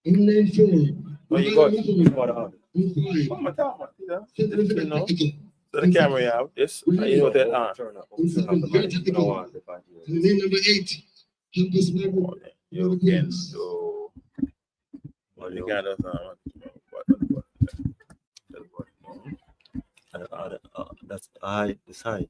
In lane 4. Oh, you got what on? What am I talking about? You know, so the camera you have this, and you know that on. Turn up the mic. You don't want it back here. And lane number 8. Campus Marble. You can do what you got us on. That's I decide.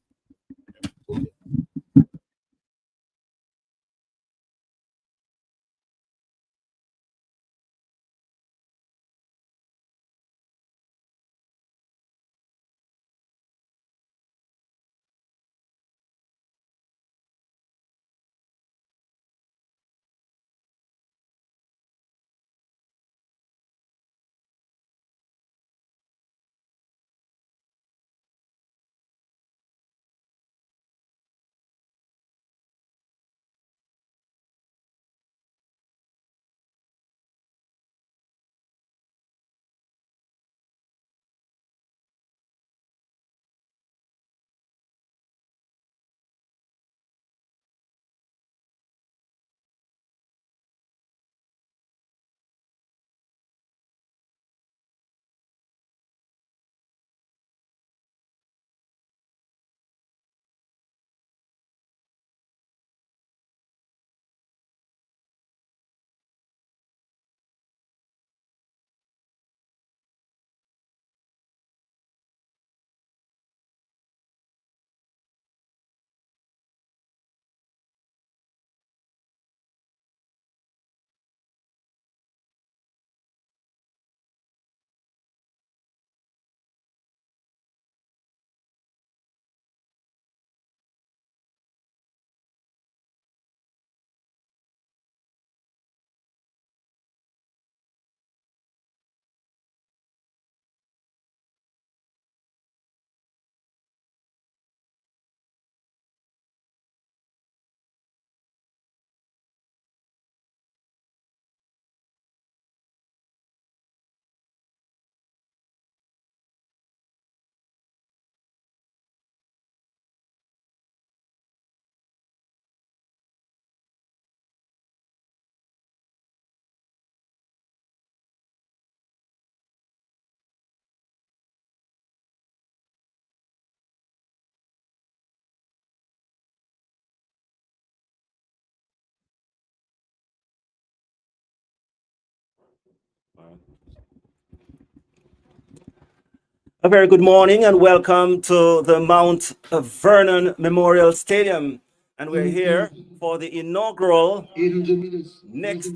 A very good morning and welcome to the Mount Vernon Memorial Stadium. And we're here for the inaugural 800 meters. Next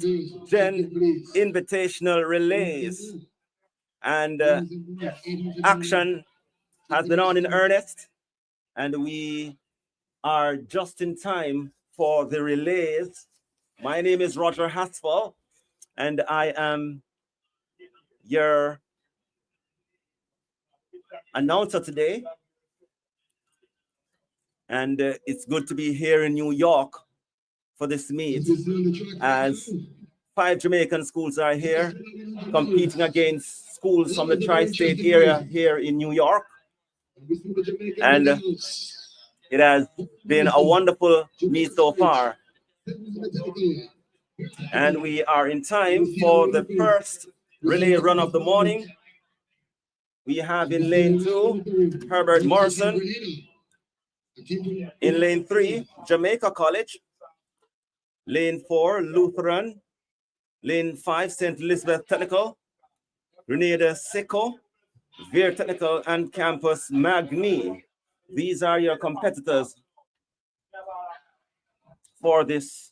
Gen Invitational Relays. And action has been on in earnest, and we are just in time for the relays. My name is Roger Haspel, and I am your announcer today. And it's good to be here in New York for this meet, as 5 Jamaican schools are here competing against schools from the tri-state area here in New York. And it has been a wonderful meet so far. And we are in time for the first relay run of the morning. We have in lane 2, Herbert Morrison. In lane 3, Jamaica College. Lane 4, Lutheran. Lane 5, St. Elizabeth Technical. Grenada Seco, Veer Technical, and Campus Magni. These are your competitors for this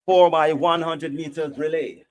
4x100 meters relay.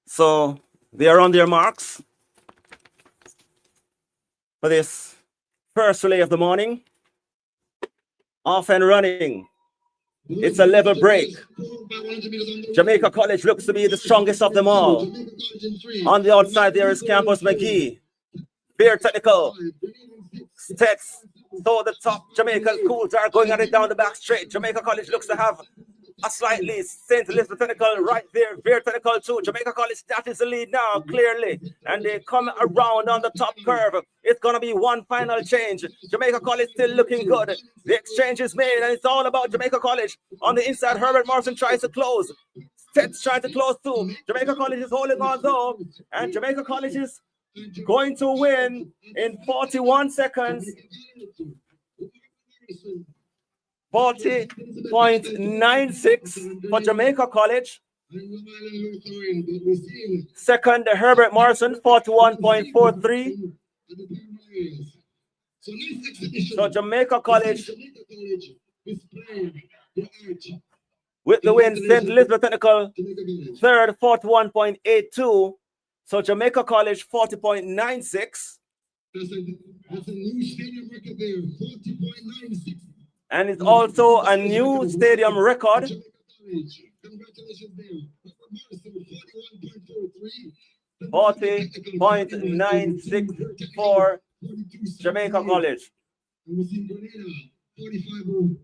So they are on their marks for this first relay of the morning. Off and running. It's a level break. Jamaica College looks to be the strongest of them all. On the outside, there is Campus McGee. Beer Technical. Stets. So the top Jamaican schools are going at it down the back straight. Jamaica College looks to have a slight lead. St. Elizabeth Technical right there. Beer Technical too. Jamaica College, that is the lead now, clearly. And they come around on the top curve. It's going to be one final change. Jamaica College still looking good. The exchange is made, and it's all about Jamaica College. On the inside, Herbert Morrison tries to close. Stets trying to close too. Jamaica College is holding on though. And Jamaica College is going to win in 41 seconds. 40.96 for Jamaica College. Second, Herbert Morrison, 41.43. So Jamaica College with the win. St. Elizabeth Technical, third, 41.82. So Jamaica College, 40.96. That's a new stadium record there, 40.96. And it's also a new stadium record. Congratulations there. 40.96 for Jamaica College. And we see Grenada, 45.04.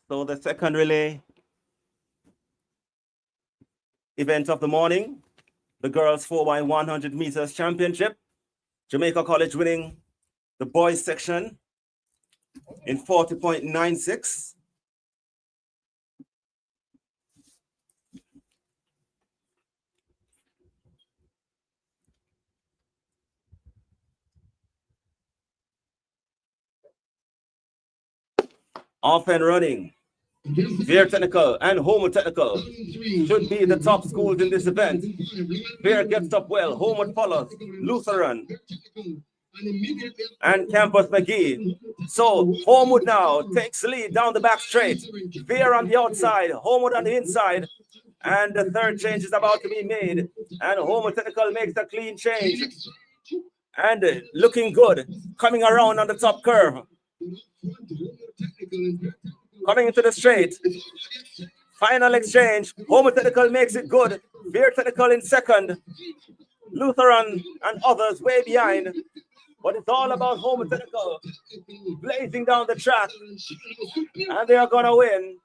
So the second relay event of the morning, the girls 4x100 meters championship. Jamaica College winning the boys section in 40.96. Off and running. Beer Technical and Homewood Technical should be the top schools in this event. Beer gets up well. Homewood follows. Lutheran and Campus McGee. So Homewood now takes the lead down the back straight. Beer on the outside, Homewood on the inside. And the third change is about to be made. And Homewood Technical makes a clean change. And looking good, coming around on the top curve. Coming into the straight. Final exchange. Homewood Technical makes it good. Beer Technical in second. Lutheran and others way behind. but it's all about home technical blazing down the track, and they are gonna win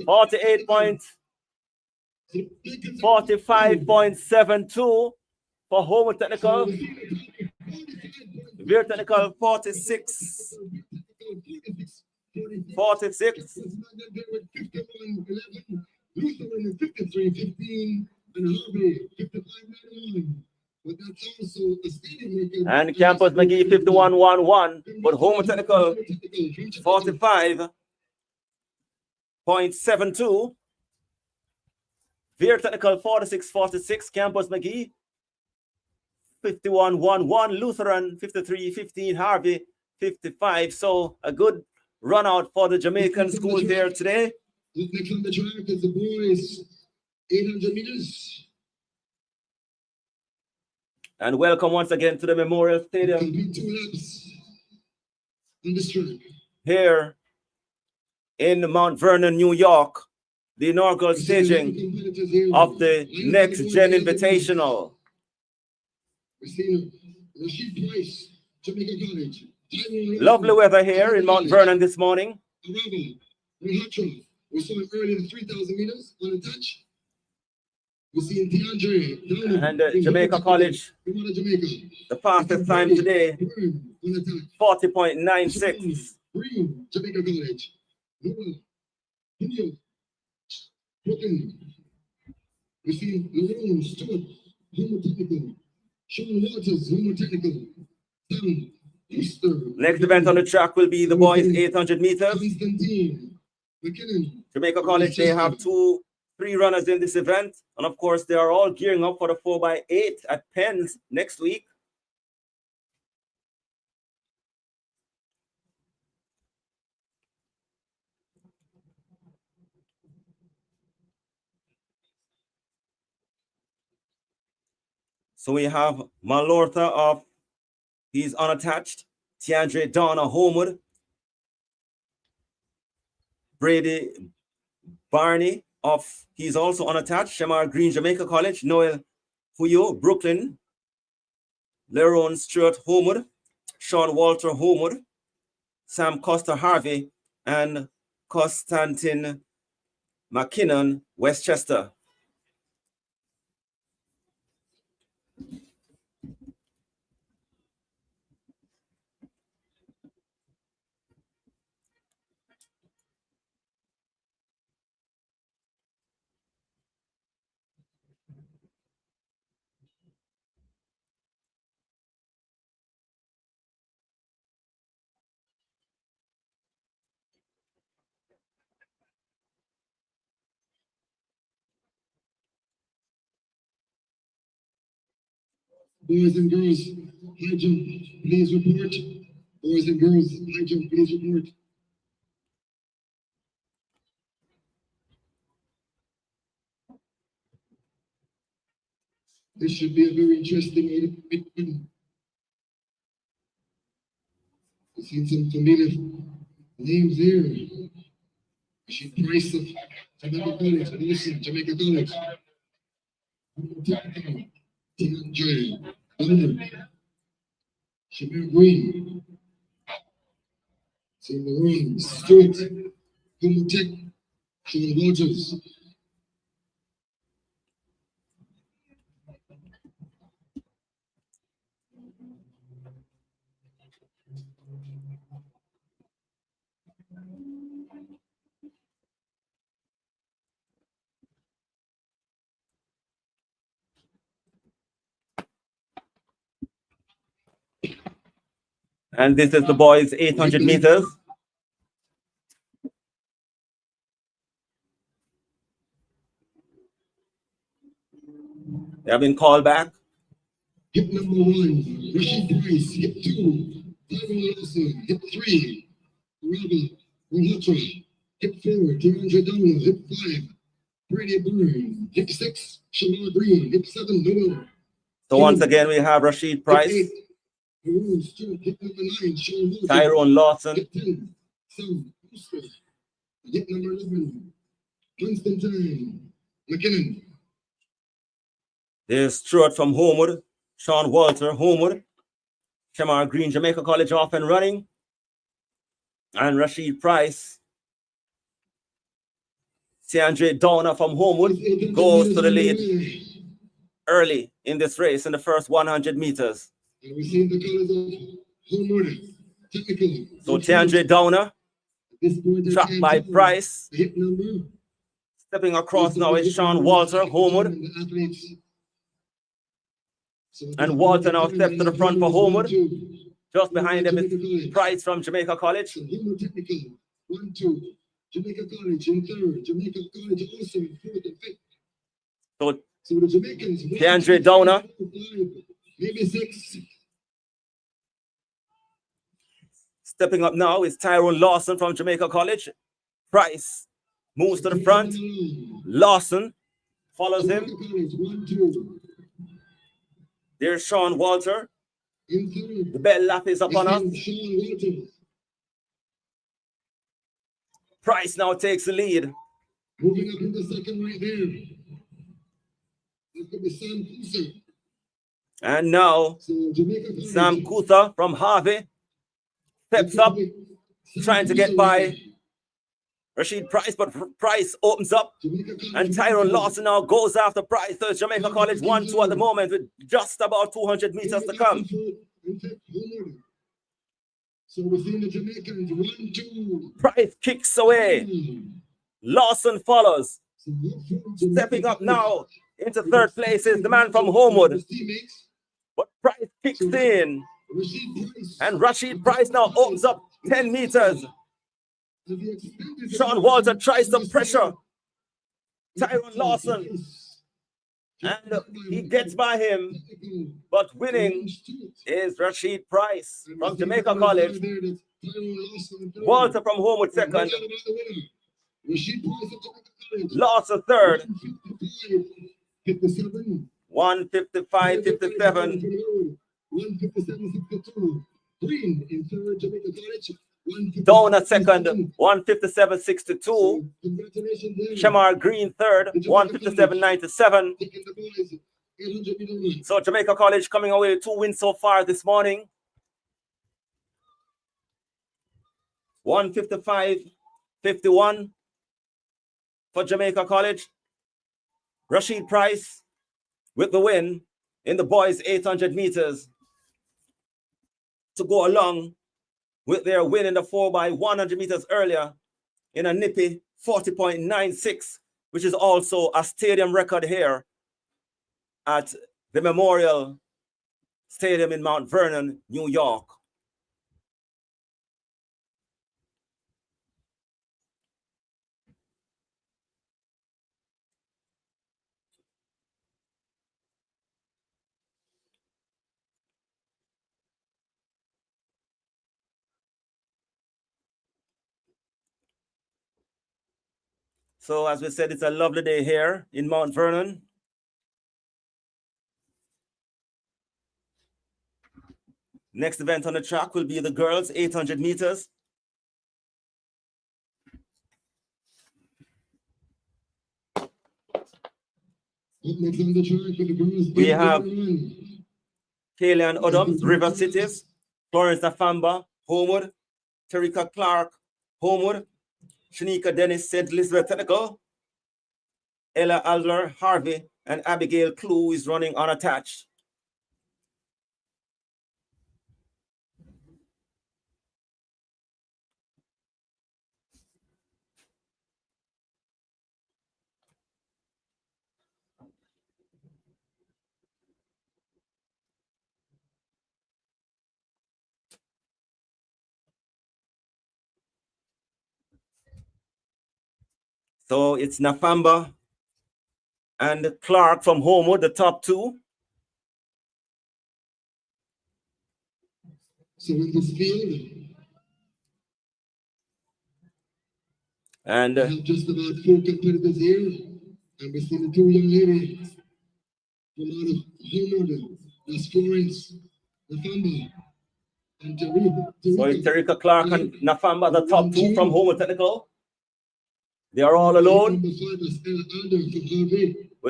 45.72 for home technical. Veer technical 46. 46. Lutheran 53-15 and Harvey 55-91. But that's also a stadium record. And Campus McGee 51-11, but home technical 45.72. Veer technical 46-46. Campus McGee 51-11. Lutheran 53-15. Harvey 55. So a good run out for the Jamaican schools there today. Next on the track is the boys 800 meters. And welcome once again to the Memorial Stadium. Complete 2 laps on this track. Here in Mount Vernon, New York, the inaugural staging of the Next Gen Invitational. Lovely weather here in Mount Vernon this morning. We saw him early in the 3,000 meters on a touch. We see DeAndre. And Jamaica College, the fastest time today, 40.96. Green, Jamaica College. Brooklyn. We see Lerone, Stewart, Homo Technical. Sean Waters, Homo Technical. Sam, Easter. Next event on the track will be the boys 800 meters. Constantine, McKinnon. Jamaica College, they have 3 runners in this event. And of course, they are all gearing up for the 4x8 at Penn's next week. So we have Malortha he's unattached. Tiandre Donna Homewood. Brady Barney he's also unattached. Shamar Green, Jamaica College. Noel Fuyo, Brooklyn. Lerone Stewart Homewood. Sean Walter Homewood. Sam Costa Harvey. And Constantine McKinnon, Westchester. Boys and girls, high jump, please report. Boys and girls, high jump, please report. This should be a very interesting meeting. I've seen some familiar names here. Rashid Price of Jamaica College, Jamaica College. DeAndre, Shamir Green, Sam Lerone, Stewart, Homo Tech, Sean Rogers. And this is the boys 800 meters. They have been called back. Hit number 1, Rashid Price. Hit 2, Tyron Lawson. Hit 3, Rabel Rohatra. Hit 4, DeAndre Downer. Hit 5, Brady Byrne. Hit 6, Shamar Green. Hit 7, Noel. So once again, we have Rashid Price, Tyrone Lawson, hit 10, Sam Booster. Hit number 11, Constantine McKinnon. there's Stewart from Homewood, Sean Walter Homewood, Shamar Green, Jamaica College off and running. And Rashid Price. Tiandre Downer from Homewood goes to the lead early in this race in the first 100 meters. And we see the colors of Homewood, technical. So Tiandre Downer, trapped by Price. Hit number. Stepping across now is Sean Walter, Homewood. And Walter now steps to the front for Homewood. Just behind them is Price from Jamaica College. Homewood technical, 1-2. Jamaica College in third. Jamaica College also in fourth and fifth. So the Jamaicans. Tiandre Downer. Maybe 6. Stepping up now is Tyrone Lawson from Jamaica College. Price moves to the front. Lawson follows him. There's Sean Walter. The bell lap is upon us. Price now takes the lead. Moving up in the second right there. That could be Sam Kusa. And now Sam Kusa from Harvey steps up, trying to get by Rashid Price, but Price opens up, and Tyrone Lawson now goes after Price. So it's Jamaica College 1-2 at the moment, with just about 200 meters to come. So within the Jamaicans, 1-2. Price kicks away. Lawson follows. Stepping up now into third place is the man from Homewood. But Price kicks in. And Rashid Price now opens up 10 meters. Sean Walter tries to pressure Tyrone Lawson. And he gets by him. But winning is Rashid Price from Jamaica College. Walter from Homewood second. Lawson third. 1:55.57. 1:57.62. Green in third, Jamaica College. Down at second, 1:57.62. Shamar Green third, 1:57.97. So Jamaica College coming away with 2 wins so far this morning. 1:55.51 for Jamaica College. Rashid Price with the win in the boys 800 meters to go along with their win in the 4x100 meters earlier in a nippy 40.96, which is also a stadium record here at the Memorial Stadium in Mount Vernon, New York. So as we said, it's a lovely day here in Mount Vernon. Next event on the track will be the girls 800 meters. We have Kayleigh Adams, River Cities, Florence Nafamba, Homewood, Terika Clark, Homewood, Shanika Dennis, St. Elizabeth Technical, Ella Adler, Harvey, and Abigail Clue is running unattached. So it's Nafamba and Clark from Homewood, the top two. So in this field, and we have just about 4 competitors here, and we see the 2 young ladies from out of Homewood. That's Florence Nafamba and Terika. So it's Terika Clark and Nafamba, the top 2 from Homewood Technical. They are all alone with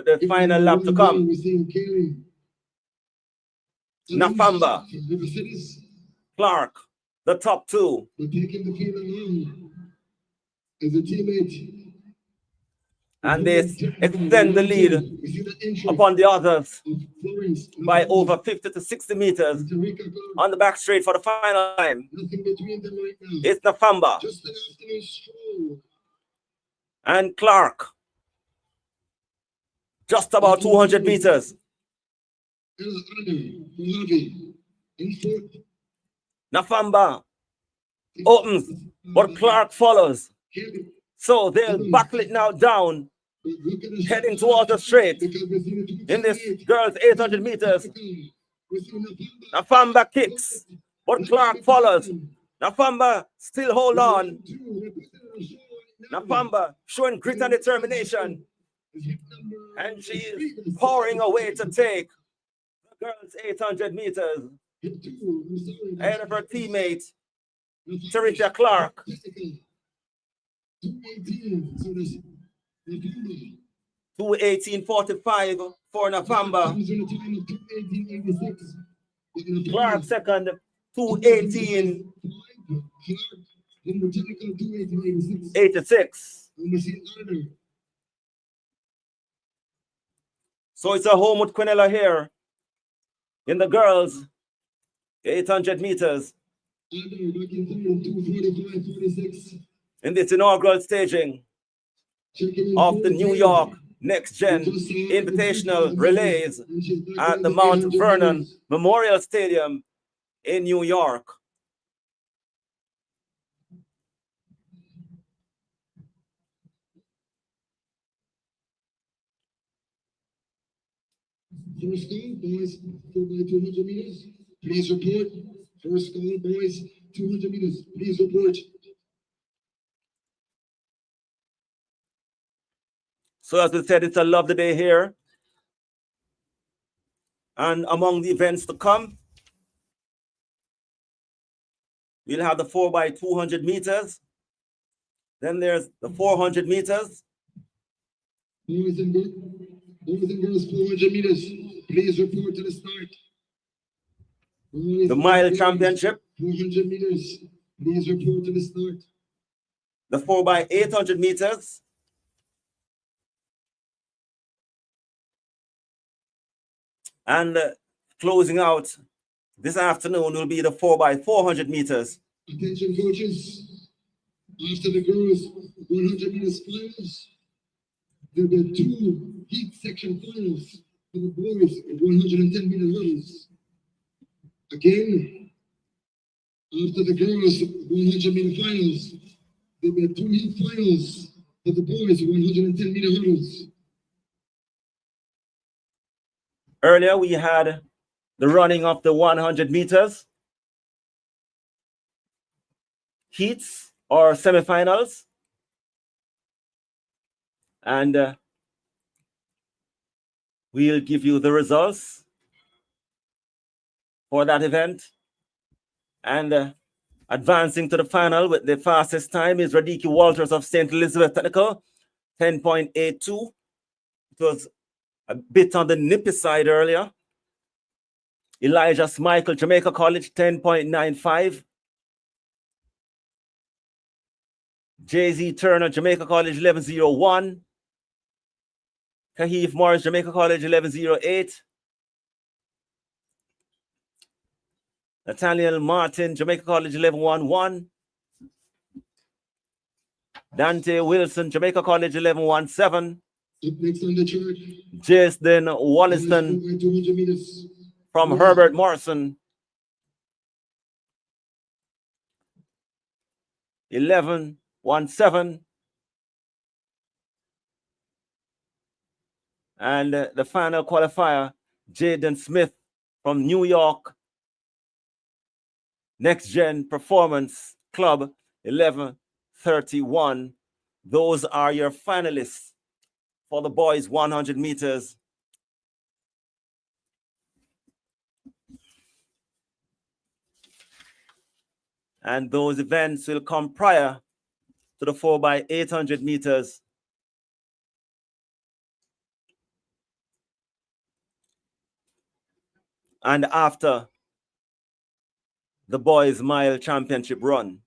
the final lap to come. Nafamba, Clark, the top two. Taking the field along as a teammate. And they extend the lead upon the others by over 50 to 60 meters on the back straight for the final time. It's Nafamba and Clark, just about 200 meters. Nafamba opens, but Clark follows. So they'll battle it now down, heading towards the straight in this girls' 800 meters. Nafamba kicks, but Clark follows. Nafamba still hold on. Nafamba showing grit and determination. And she is pouring away to take the girls' 800 meters ahead of her teammate, Teresa Clark. 2:18:45 for Nafamba. Clark second, 2:18:86. So it's a home with Quinella here in the girls' 800 meters. In this inaugural staging of the New York Next Gen Invitational Relays at the Mount Vernon Memorial Stadium in New York. First goal, boys, 4x200 meters. Please report. First goal, boys, 200 meters. Please report. So as we said, it's a lovely day here. And among the events to come, we'll have the 4x200 meters. Then there's the 400 meters. Boys and girls, 400 meters. Please report to the start. Boys the mile championship. 400 meters. Please report to the start. The 4x800 meters. And closing out this afternoon will be the 4x400 meters. Attention, coaches. After the girls' 100 meters finals, there were two heat section finals for the boys at 110 meter hurdles. Again, after the girls' 100 meter finals, there were two heat finals for the boys at 110 meter hurdles. Earlier, we had the running of the 100 meters heats or semifinals. And we'll give you the results for that event. And advancing to the final with the fastest time is Radiki Walters of St. Elizabeth Technical, 10.82. It was a bit on the nippy side earlier. Elijah Michael, Jamaica College, 10.95. Jay-Z Turner, Jamaica College, 11.01. Kahif Morris, Jamaica College, 11.08. Nathaniel Martin, Jamaica College, 11.11. Dante Wilson, Jamaica College, 11.17. Jason Wollaston from Herbert Morrison, 11.17. And the final qualifier, Jaden Smith from New York Next Gen Performance Club, 11.31. Those are your finalists for the boys 100 meters. And those events will come prior to the 4x800 meters. and after the boys mile championship run.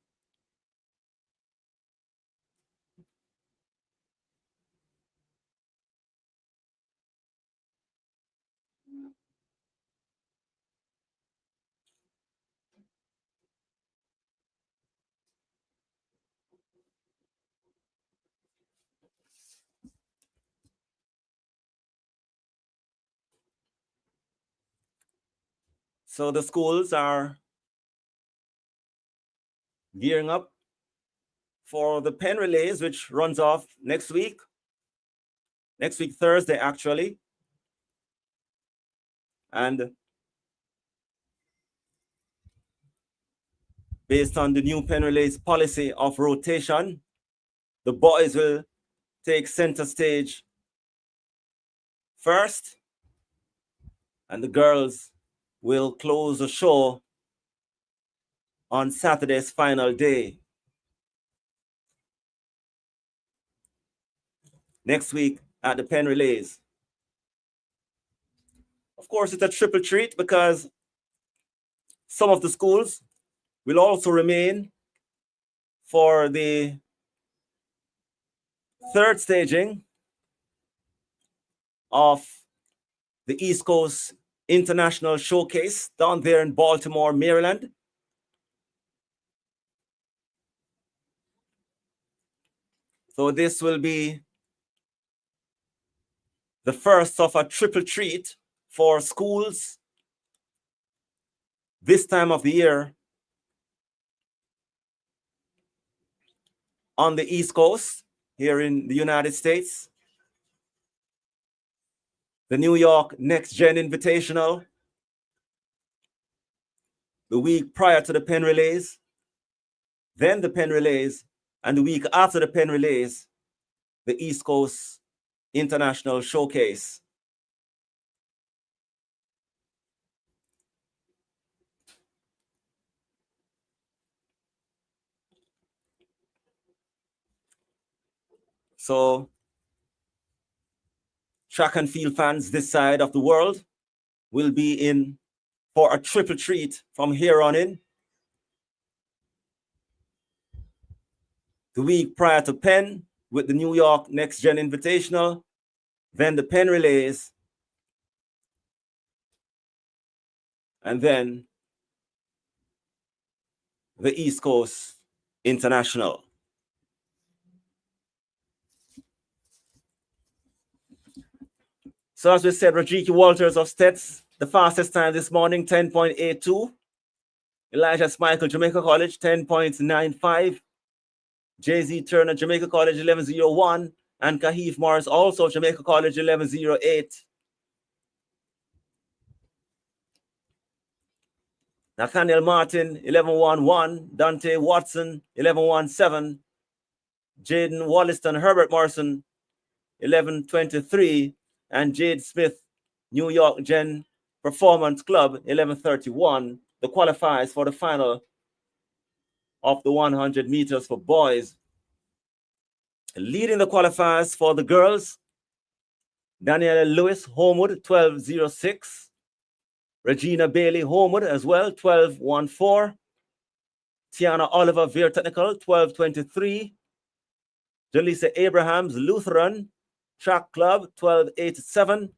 So the schools are gearing up for the pen relays, which runs off next week Thursday actually. And based on the new pen relays policy of rotation, the boys will take center stage first, and the girls will close the show on Saturday's final day. Next week at the pen relays. Of course, it's a triple treat because some of the schools will also remain for the third staging of the East Coast International Showcase down there in Baltimore, Maryland. So this will be the first of a triple treat for schools this time of the year on the East Coast here in the United States. The New York Next Gen Invitational, the week prior to the pen relays, then the pen relays, and the week after the pen relays, the East Coast International Showcase. So track and field fans this side of the world will be in for a triple treat from here on in. The week prior to Penn with the New York Next Gen Invitational, then the Penn relays, and then the East Coast International. So as we said, Rajiki Walters of Stets, the fastest time this morning, 10.82. Elijah Michael, Jamaica College, 10.95. Jay-Z Turner, Jamaica College, 11.01. And Kahif Morris, also Jamaica College, 11.08. Nathaniel Martin, 11.11. Dante Watson, 11.17. Jaden Wollaston, Herbert Morrison, 11.23. And Jade Smith, New York Gen Performance Club, 11.31. The qualifiers for the final of the 100 meters for boys. Leading the qualifiers for the girls, Daniela Lewis, Homewood, 12.06. Regina Bailey, Homewood as well, 12.14. Tiana Oliver, Veer Technical, 12.23. Jaleesa Abrahams, Lutheran Track Club, 12.87.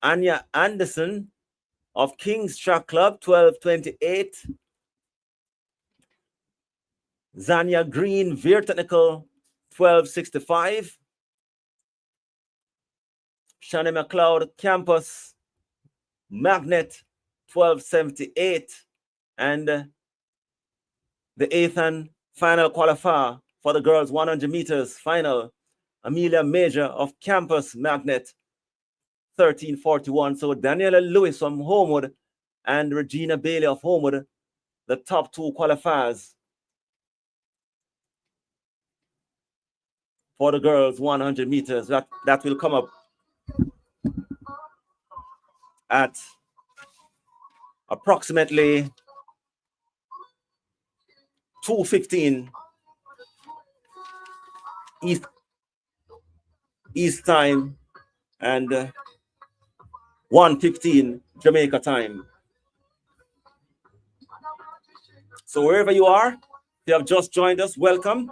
Anya Anderson of King's Track Club, 12.28. Zania Green, Veer Technical, 12.65. Shani McLeod, Campus Magnet, 12.78. And the eighth and final qualifier for the girls 100 meters final, Amelia Major of Campus Magnet, 13.41. So Daniela Lewis from Homewood and Regina Bailey of Homewood, the top two qualifiers for the girls 100 meters. That will come up at approximately 2:15 East time and 1:15 Jamaica time. So wherever you are, if you have just joined us, welcome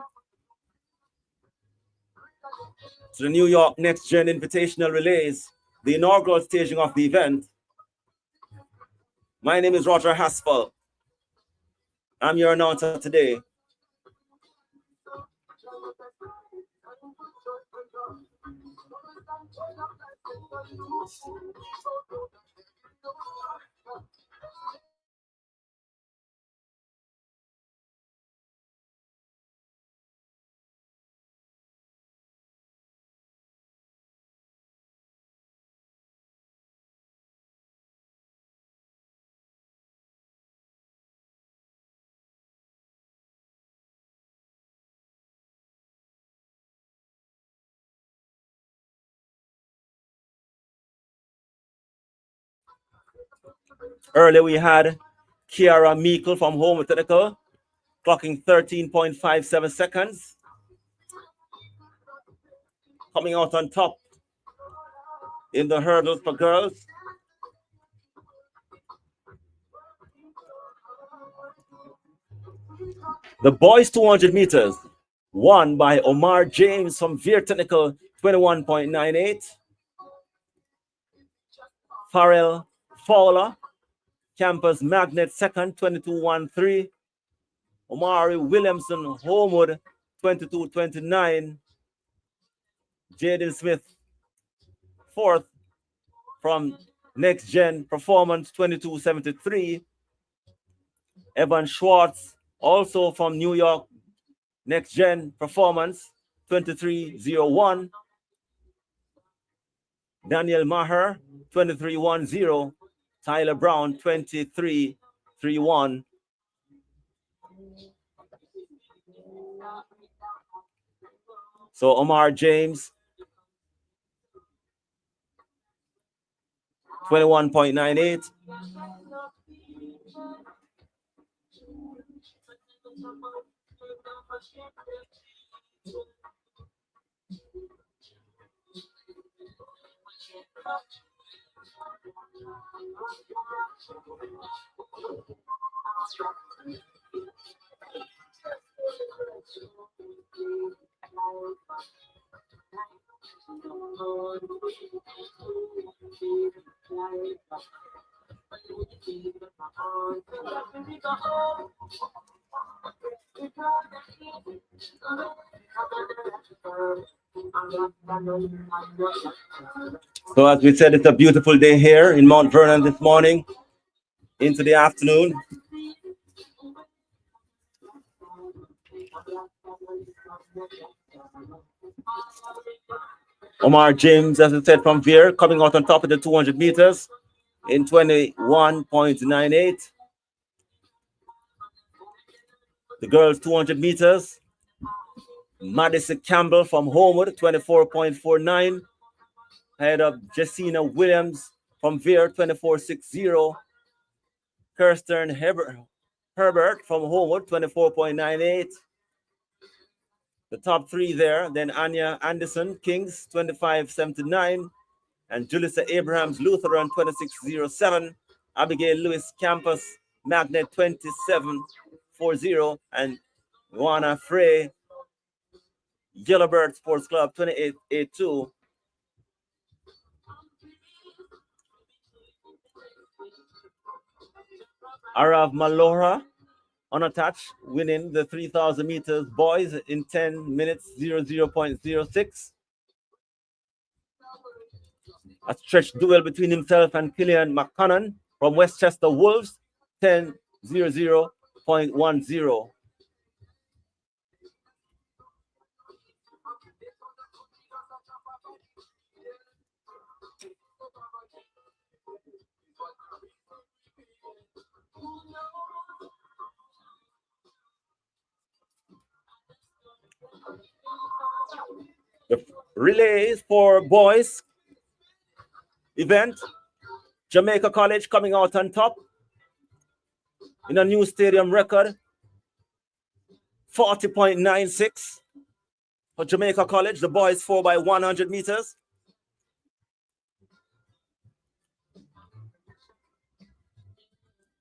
to the New York Next Gen Invitational Relays, the inaugural staging of the event. My name is Roger Haspel. I'm your announcer today. Earlier we had Kiara Meikle from Home Atletico, clocking 13.57 seconds. Coming out on top in the hurdles for girls. The boys 200 meters, won by Omar James from Veer Technical, 21.98. Farrell Fowler, Campus Magnet second, 22.13. Omari Williamson Homewood, 22.29. Jaden Smith, fourth from Next Gen Performance, 22.73. Evan Schwartz, also from New York Next Gen Performance, 23.01. Daniel Maher, 23.10. Tyler Brown, 23.31. So Omar James, 21.98. So as we said, it's a beautiful day here in Mount Vernon this morning into the afternoon. Omar James, as I said, from Veer, coming out on top of the 200 meters in 21.98. The girls 200 meters, Madison Campbell from Homewood, 24.49. Ahead of Jessina Williams from Veer, 24.60. Kirsten Herbert from Homewood, 24.98. The top three there, then Anya Anderson, Kings, 25.79. And Julissa Abrahams, Lutheran, 26.07. Abigail Lewis, Campus, Magnet, 27.40. And Juana Frey, Yellowbird Sports Club, 28.82. Arav Malora, unattached, winning the 3,000 meters boys in 10 minutes, 00.06. A stretch duel between himself and Killian McConnon from Westchester Wolves, 10.00.10. The relays for boys event, Jamaica College coming out on top in a new stadium record, 40.96 for Jamaica College. The boys 4 by 100 meters.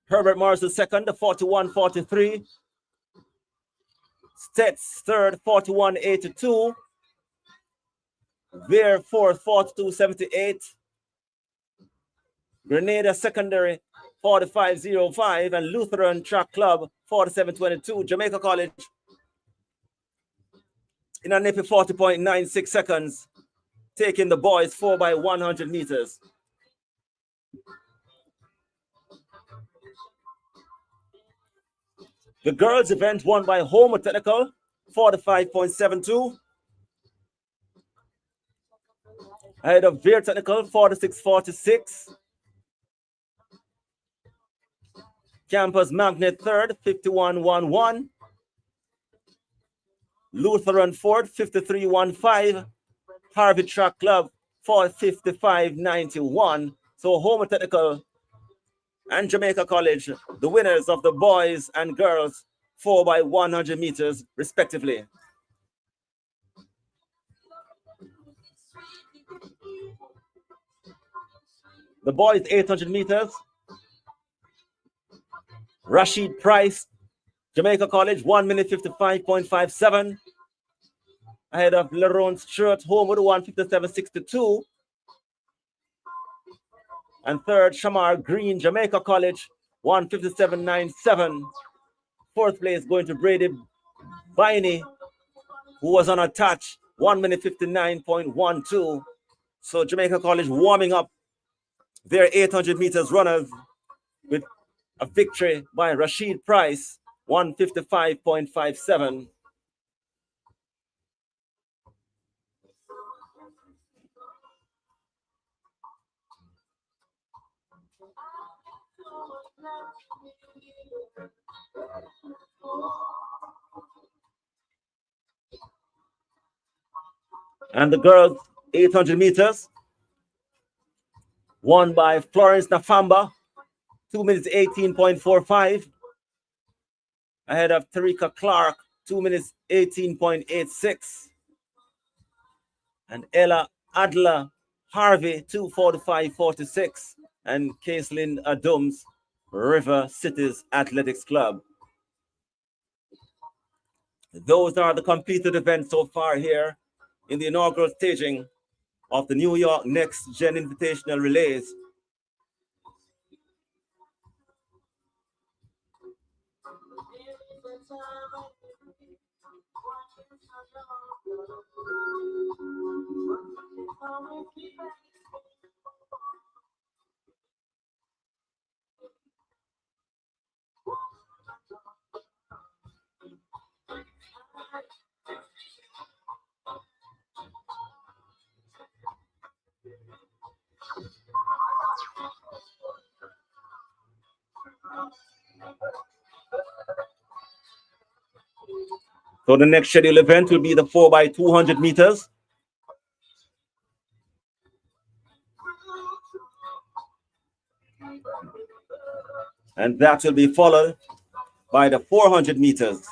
Herbert Morris the second, the 41-43. Stets third, 41-82. Veer fourth, 42-78. Grenada secondary, 45-05. And Lutheran Track Club, 47-22. Jamaica College in a nippy 40.96 seconds, taking the boys 4x100 meters. The girls event won by Homer Technical, 45.72. Ahead of Veer Technical, 46-46. Campus Magnet third, 51-11. Lutheran fourth, 53-15. Harvey Track Club, 55-91. So Homer Technical and Jamaica College, the winners of the boys and girls 4x100 meters, respectively. The boys 800 meters. Rashid Price, Jamaica College, 1 minute 55.57. Ahead of Lerone Stewart, Homewood, 157.62. And third, Shamar Green, Jamaica College, 157.97. Fourth place going to Brady Biney, who was on a touch, 1 minute 59.12. So Jamaica College warming up their 800 meters runners with a victory by Rashid Price, 155.57. And the girls 800 meters won by Florence Nafamba, 2 minutes 18.45. Ahead of Tarika Clark, 2 minutes 18.86. And Ella Adler Harvey, 2:45.46. And Caitlin Adams, River Cities Athletics Club. Those are the completed events so far here in the inaugural staging of the New York Next Gen Invitational Relays. So the next scheduled event will be the 4x200 meters. And that will be followed by the 400 meters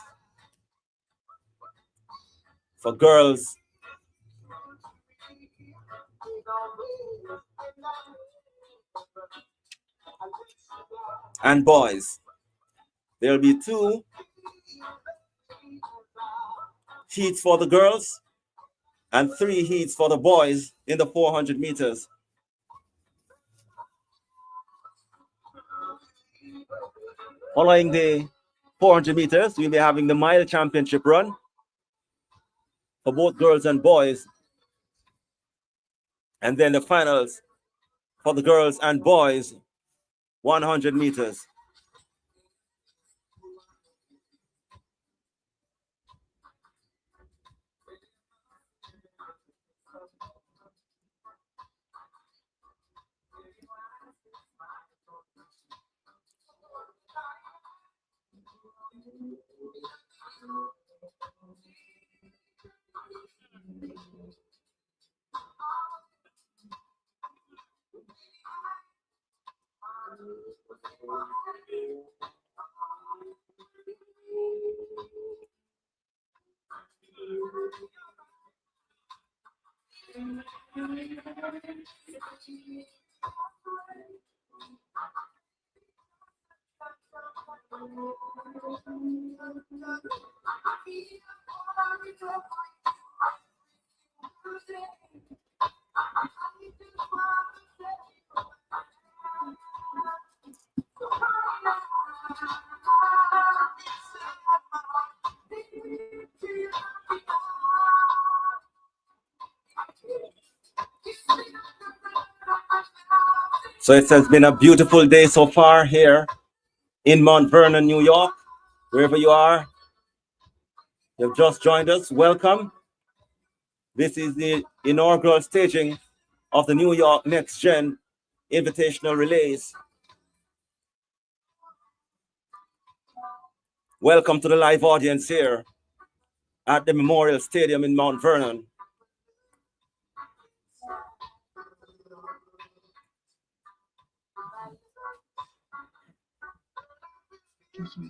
for girls and boys. There will be 2 heats for the girls and 3 heats for the boys in the 400 meters. Following the 400 meters, we'll be having the mile championship run for both girls and boys. And then the finals for the girls and boys, 100 meters. So it has been a beautiful day so far here in Mount Vernon, New York. Wherever you are, you've just joined us. Welcome. This is the inaugural staging of the New York Next Gen Invitational Relays. Welcome to the live audience here at the Memorial Stadium in Mount Vernon. May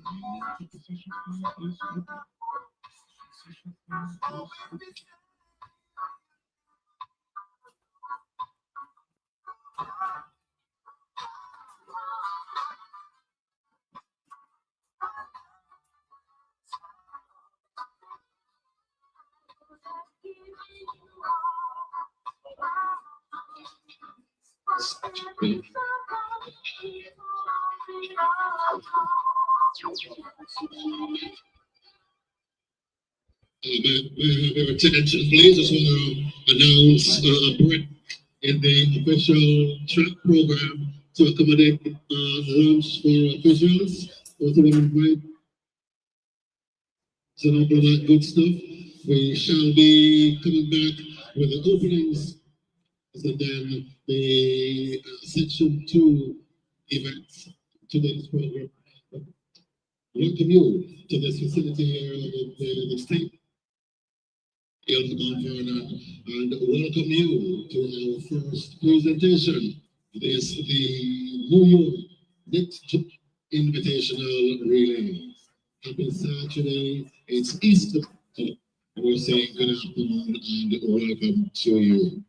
attention, please. I just want to announce a break in the official track program to accommodate lunch for officials. Also want to invite and all of that good stuff. We shall be coming back with the openings and then the section 2 events today's program. Welcome you to this facility here at the state of Mount Vernon, and welcome you to our first presentation. This is the New York Next Invitational Relay. Happy Saturday, it's Easter, and we're saying good afternoon and welcome to you.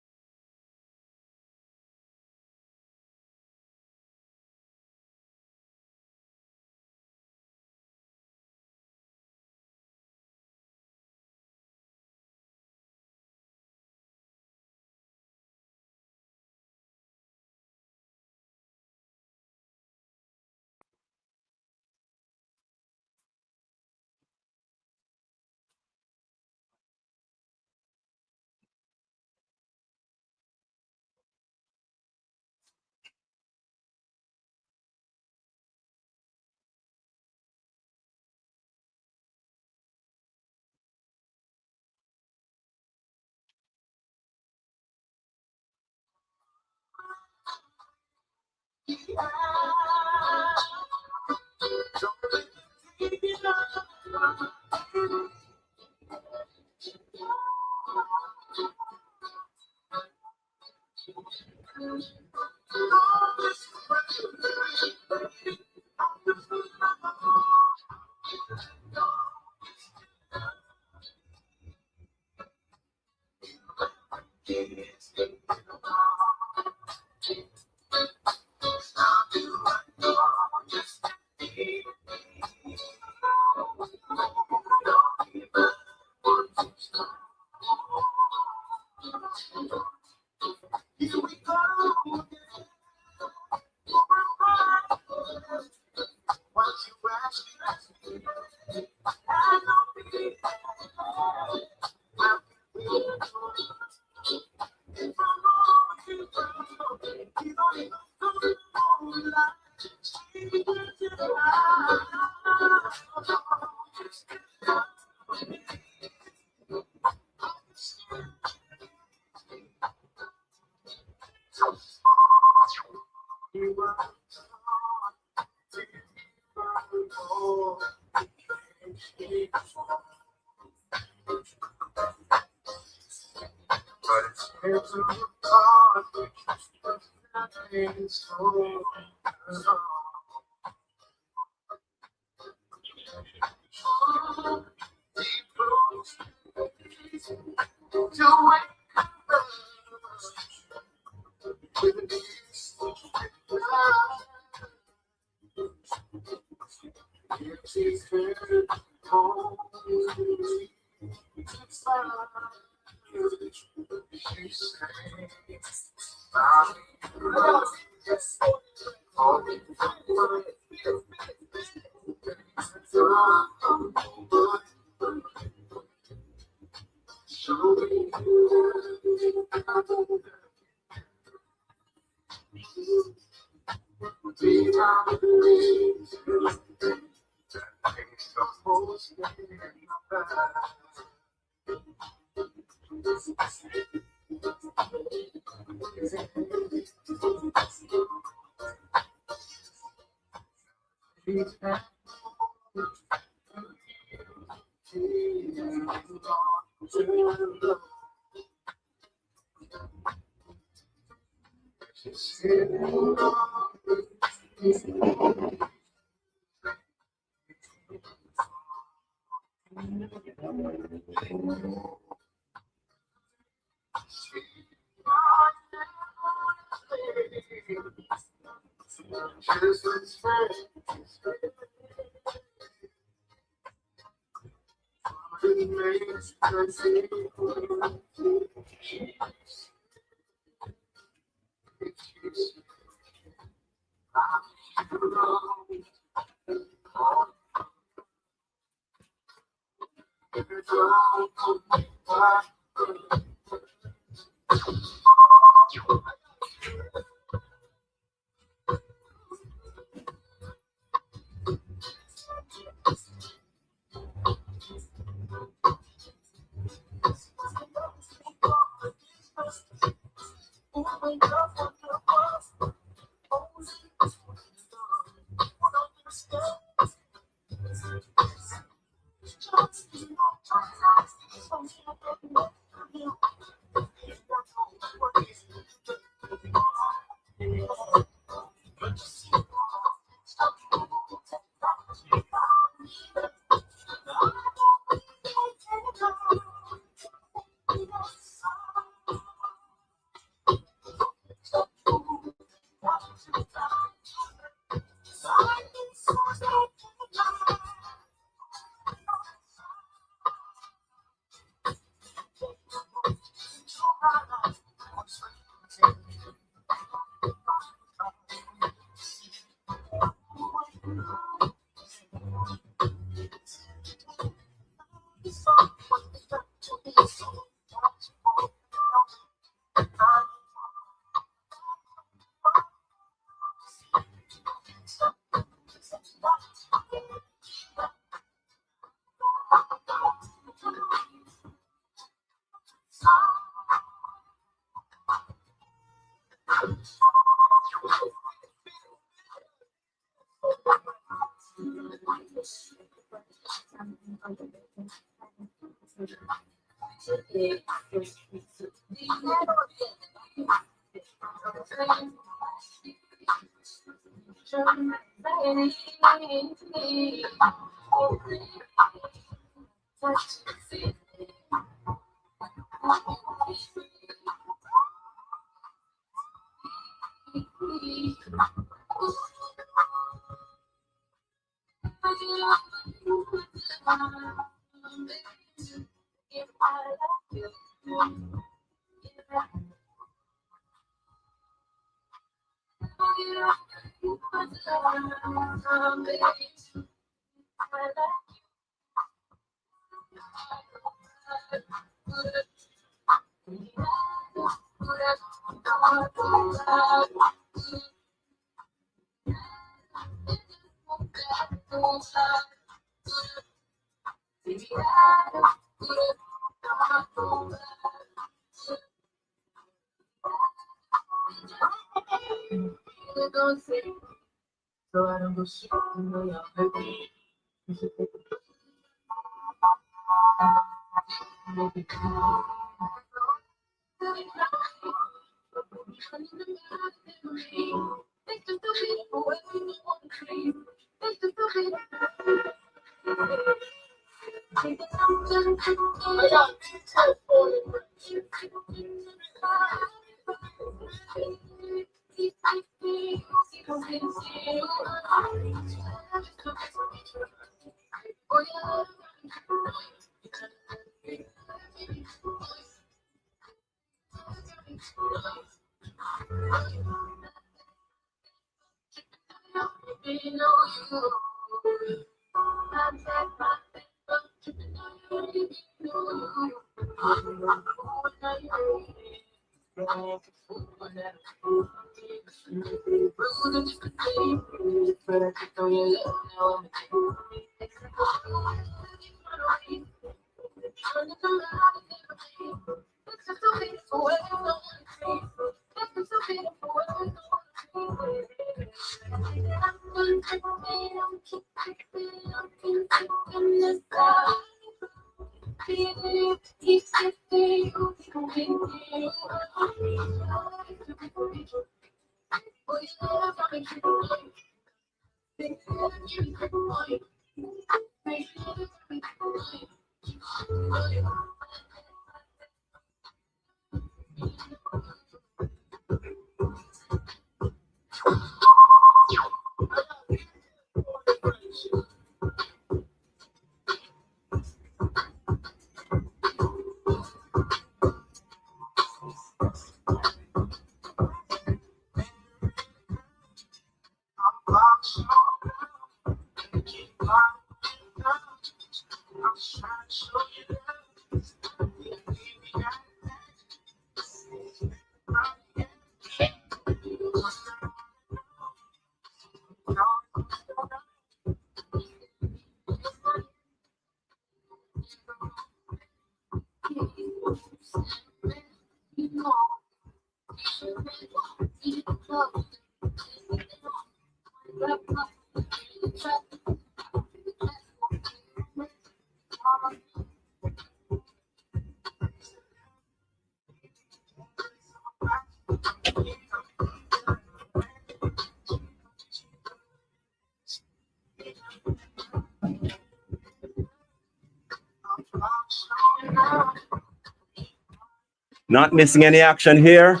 Not missing any action here.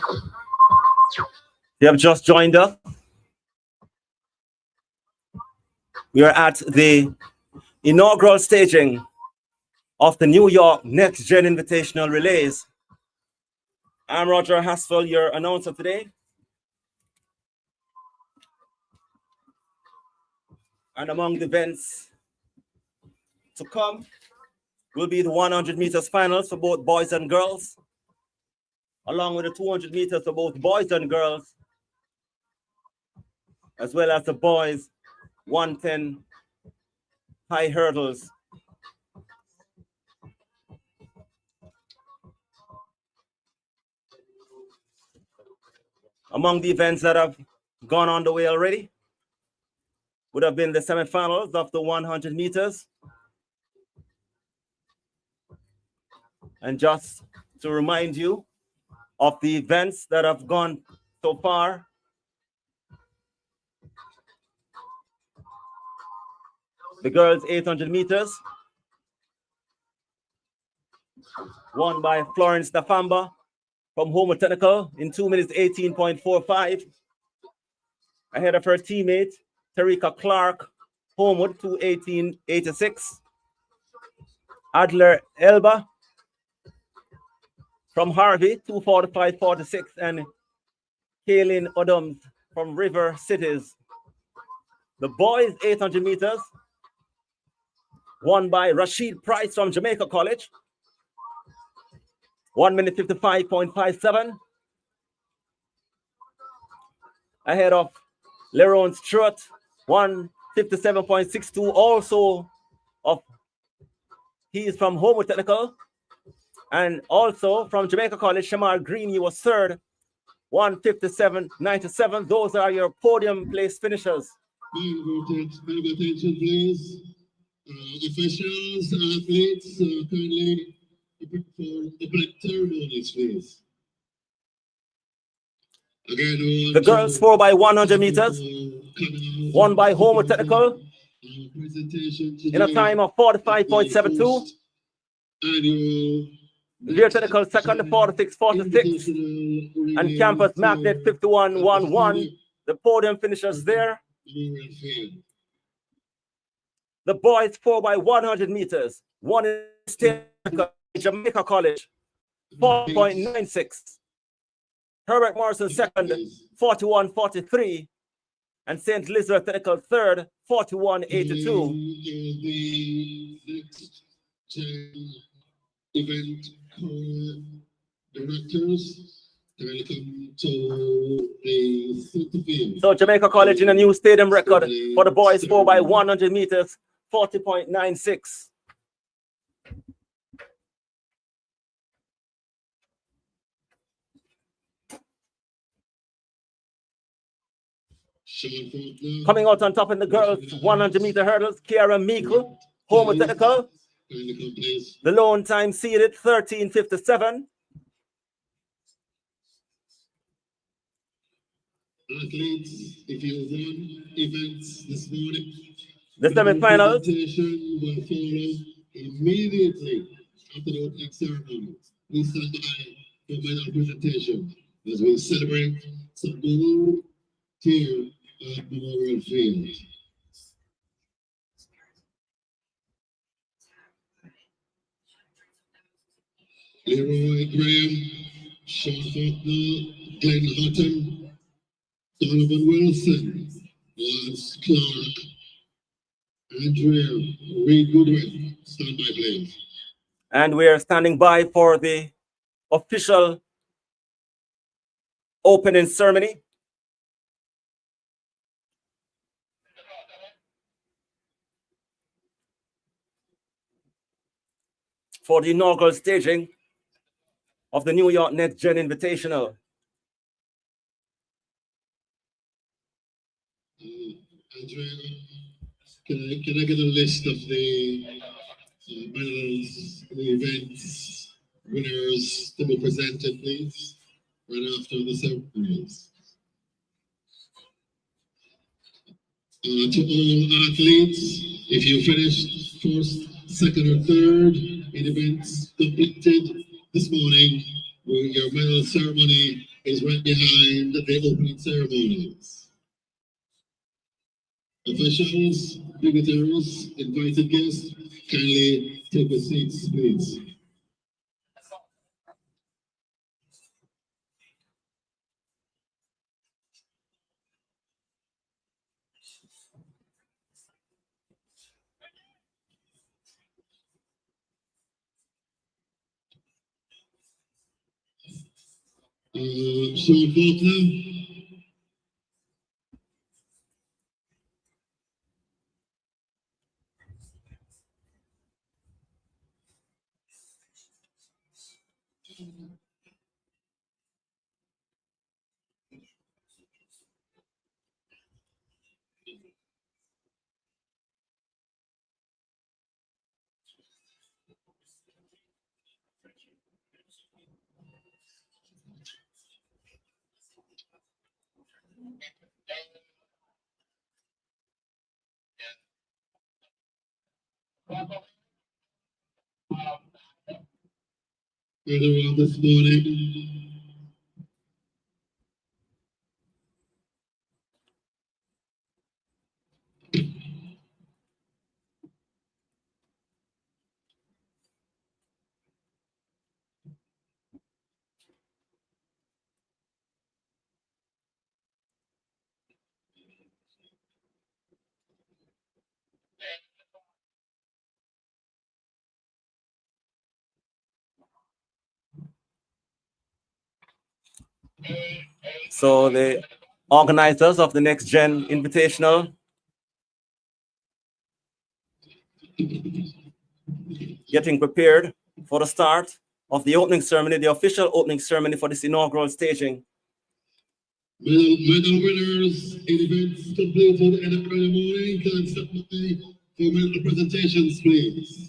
You have just joined us. We are at the inaugural staging of the New York Next Gen Invitational Relays. I'm Roger Haspel, your announcer today. And among the events to come will be the 100 meters finals for both boys and girls, along with the 200 meters for both boys and girls, as well as the boys 110 high hurdles. Among the events that have gone on the way already would have been the semifinals of the 100 meters. And just to remind you of the events that have gone so far, the girls 800 meters, won by Florence Nafamba from Homer Technical in 2 minutes 18.45, ahead of her teammate Tarika Clark, Homewood 2:18.86. Adler Elba from Harvey 2:45.46, and Kaylin Odums from River Cities. The boys 800 meters, won by Rashid Price from Jamaica College, 1 minute 55.57, ahead of Leron Stewart, 1:57.62, also of, he is from Homewood Technical, and also from Jamaica College, Shamar Green, he was third, 1:57.97. Those are your podium place finishers. Attention, please. Officials, athletes, kindly prepare for the ceremonies, please. Again, the girls 4x100 meters, won by Homewood Technical in a time of 45.72. Lear Technical second, 46.46, and Campus Magnet 51.11. The podium finishers there. The boys 4x100 meters, won in state Jamaica College, 4.96. Herbert Morrison second, 41.43, and St. Elizabeth Technical third, 41.82. Event directors. So Jamaica College in a new stadium record for the boys 4x100 meters, 40.96. Coming out on top in the girls 100-meter hurdles, Kiara Meikle, Homewood Technical. The lone time seeded 13:57. Athletes, if you won events this morning, the semifinals will follow immediately after the opening ceremony. Please stand by for final presentation as we celebrate some gold here at Memorial Field. Leroy Graham, Sean Faulkner, Glenn Hutton, Donovan Wilson, Lance Clark, Andrea Reed Goodwin, stand by please. And we are standing by for the official opening ceremony. For the inaugural staging of the New York Next Gen Invitational. Andrea, can I get a list of the medals, the events, winners to be presented, please, right after the ceremonies? To all athletes, if you finished first, second, or third in events completed this morning, your medal ceremony is right behind the opening ceremonies. Officials, dignitaries, invited guests, kindly take a seat, please. Sean Faulkner. further on this morning. So the organizers of the Next Gen Invitational getting prepared for the start of the opening ceremony, the official opening ceremony for this inaugural staging. Medal winners in events completed in the early morning can step by for medal presentations, please.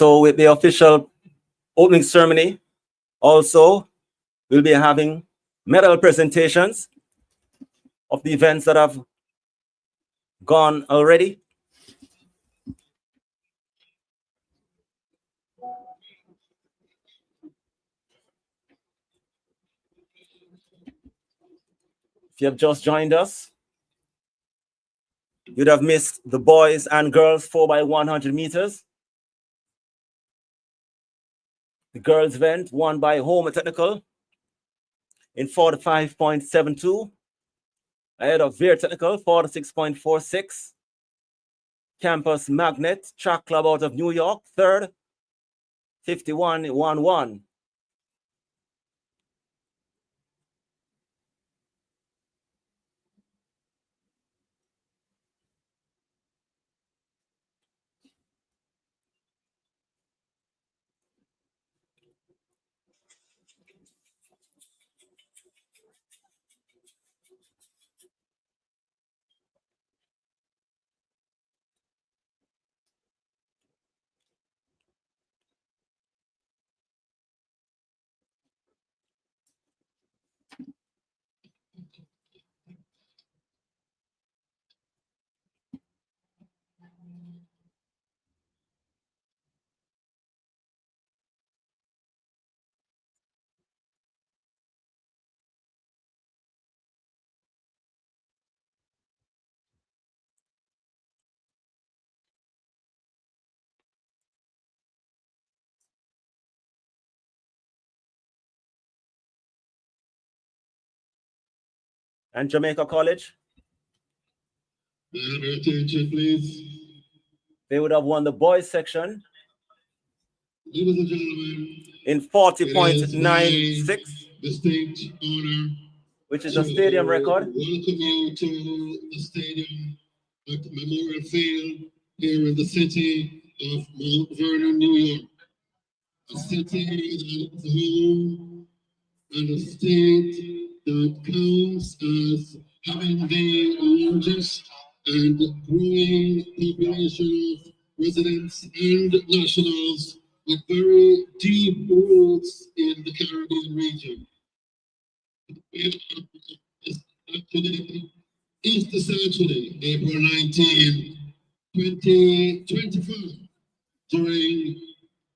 So with the official opening ceremony, also we'll be having medal presentations of the events that have gone already. If you have just joined us, you'd have missed the boys and girls 4x100 meters. The girls event won by Home Technical in 45.72, ahead of Veer Technical 46.46. Campus Magnet Track Club out of New York, third, 51.11. And Jamaica College, Attention, please. they would have won the boys section Ladies and gentlemen, in it is my 40.96, distinct honor which is a stadium record. welcome you to the stadium at Memorial Field here in the city of Mount Vernon, New York. A city that is home and a state that counts as having the largest and growing population of residents and nationals with very deep roots in the Caribbean region. Saturday, Easter Saturday, April 19, 2025, during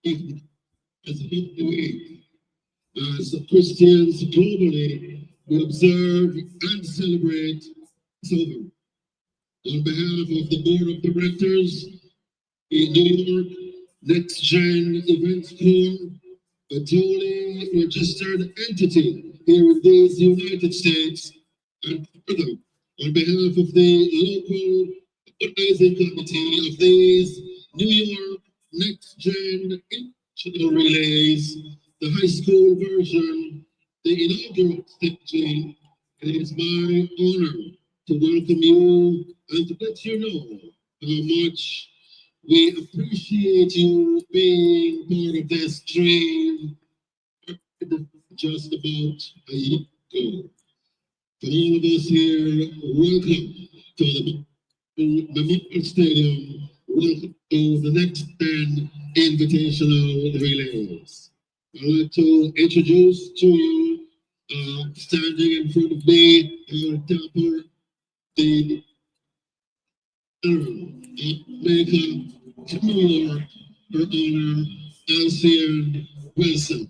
Easter as a Holy Week. As Christians globally, we observe and celebrate Passover. On behalf of the Board of Directors in New York, Next Gen Events Corps, a duly registered entity here in these United States, and further, on behalf of the local organizing committee of these New York Next Gen International Relays, the high school version, the inaugural stage, it is my honor to welcome you and to let you know how much we appreciate you being part of this dream just about a year ago. For all of us here, welcome to the Memorial Stadium. Welcome to the next 10 invitational relays. I'd like to introduce to you, standing in front of me, our Dapper, the Jamaica, New York, her honor, Alcian Wilson.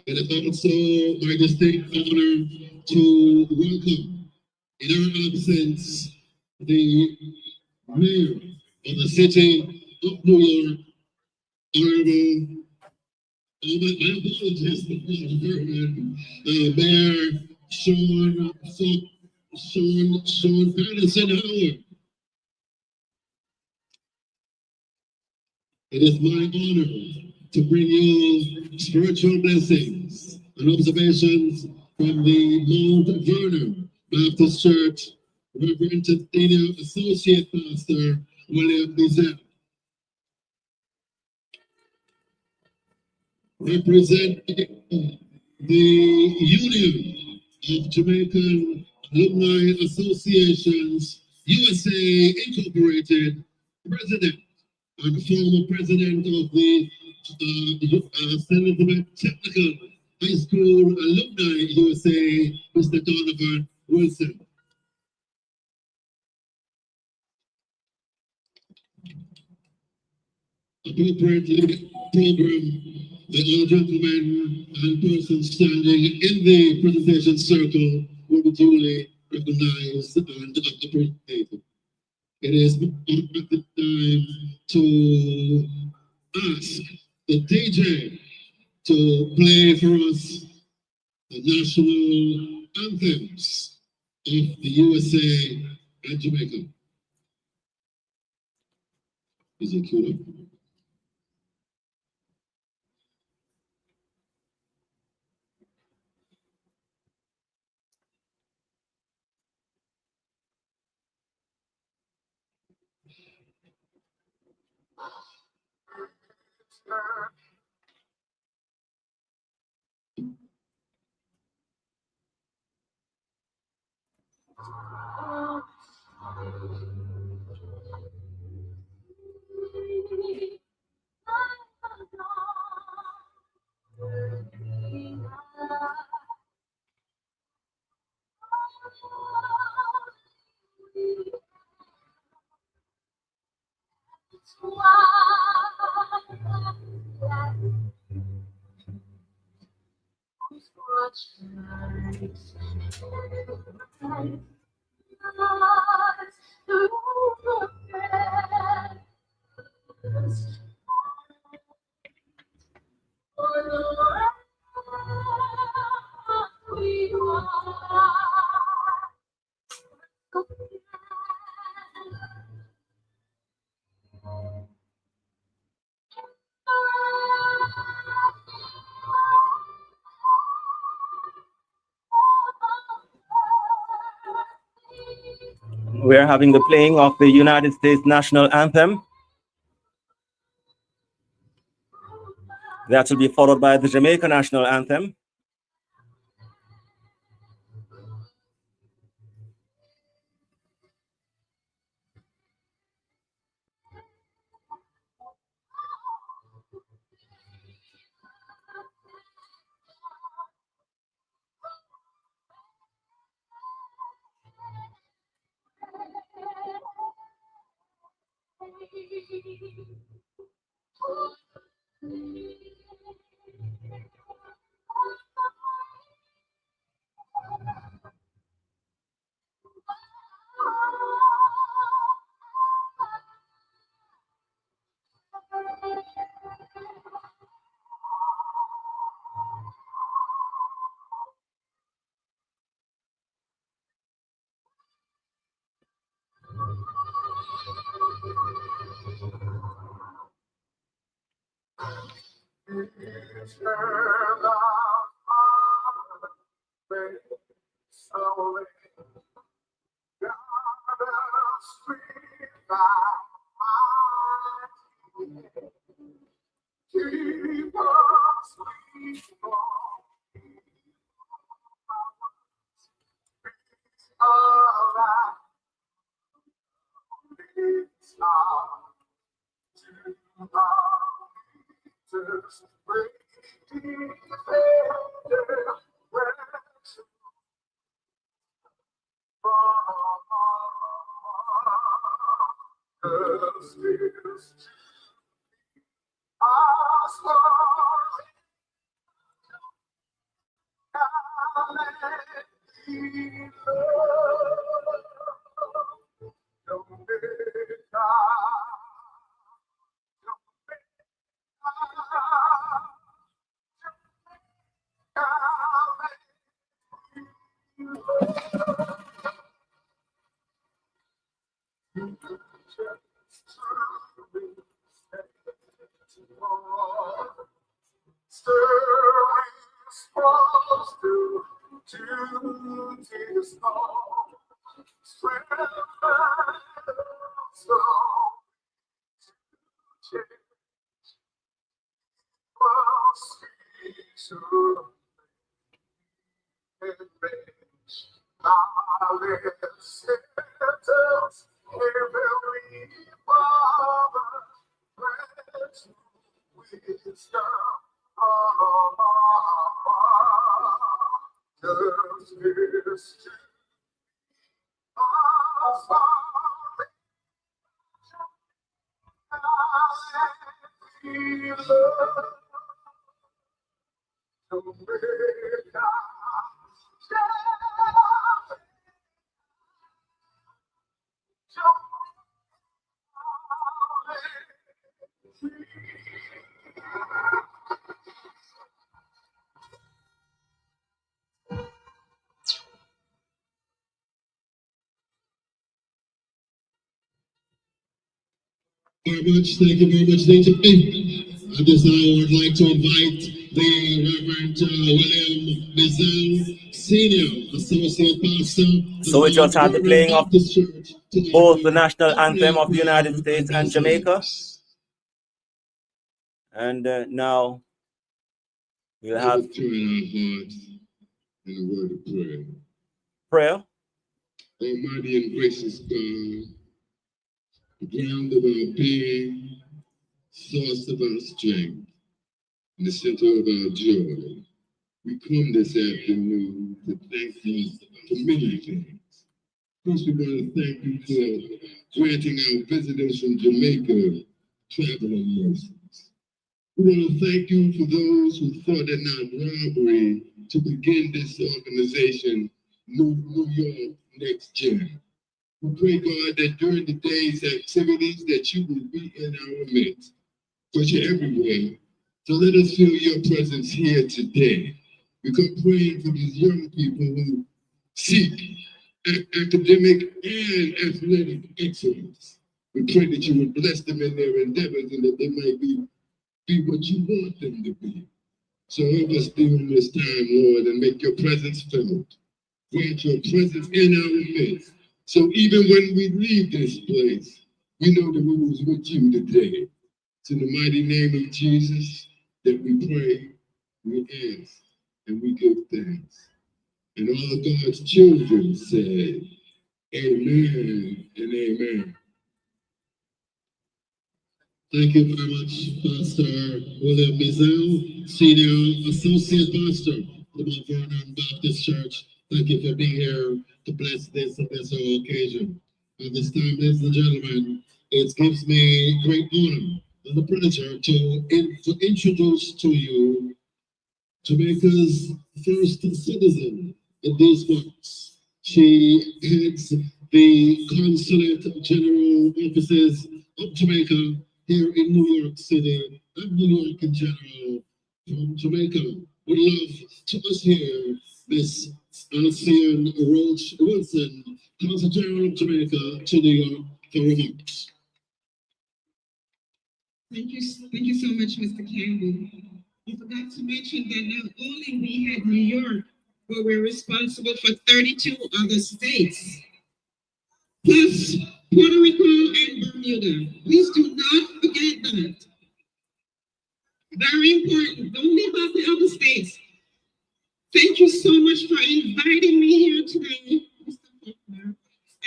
It is also my distinct honor to welcome, in our absence, the mayor of the city of New York, Honorable, my apologies, Mayor Sean Patterson Howard. It is my honor to bring you spiritual blessings and observations from the Mount Vernon Baptist Church, Reverend Senior Associate Pastor William Bizet, representing the Union of Jamaican Alumni Associations, USA Incorporated, President and former president of the St. Elizabeth Technical High School Alumni USA, Mr. Donovan Wilson. Appropriately, program The gentlemen and persons standing in the presentation circle will be duly recognized and appreciated. It is the time to ask the DJ to play for us the national anthems of the USA and Jamaica. Is it queued up? We are having the playing of the United States national anthem. That will be followed by the Jamaica national anthem. Very much. Thank you very much, Dr. At this hour, I would like to invite the Reverend William Mizell, Senior Associate Pastor. So we just had the playing of both the national anthem of the United States and Jamaica. And now we'll have in a word of prayer. Prayer. Almighty and gracious God, the ground of our being, source of our strength, and the center of our joy, we come this afternoon to thank you for many things. First, we want to thank you for granting our visitors from Jamaica traveling mercies. We want to thank you for those who thought it not robbery to begin this organization, New York Next Gen. We pray, God, that during the day's activities that you will be in our midst, because you're everywhere. So let us feel your presence here today. We come praying for these young people who seek academic and athletic excellence. We pray that you would bless them in their endeavors and that they might be what you want them to be. So help us during this time, Lord, and make your presence felt. Grant your presence in our midst. So even when we leave this place, we know that we was with you today. It's in the mighty name of Jesus that we pray, we ask, and we give thanks. And all of God's children said, amen and amen. Thank you very much, Pastor William Mizell, Senior Associate Pastor of the Mount Vernon Baptist Church. Thank you for being here to bless this occasion. At this time, ladies and gentlemen, it gives me great honor and the pleasure to introduce to you Jamaica's first citizen in these parts. She heads the Consulate General Offices of Jamaica here in New York City and New York in general. From Jamaica, would love to us here Miss Alcian Roach Wilson, Consul General of Jamaica to New York for remarks. Thank you so much, Mr. Campbell. I forgot to mention that not only we had New York, but we're responsible for 32 other states, plus Puerto Rico and Bermuda. Please do not forget that. Very important. Don't leave out the other states. Thank you so much for inviting me here today, Mr. Faulkner,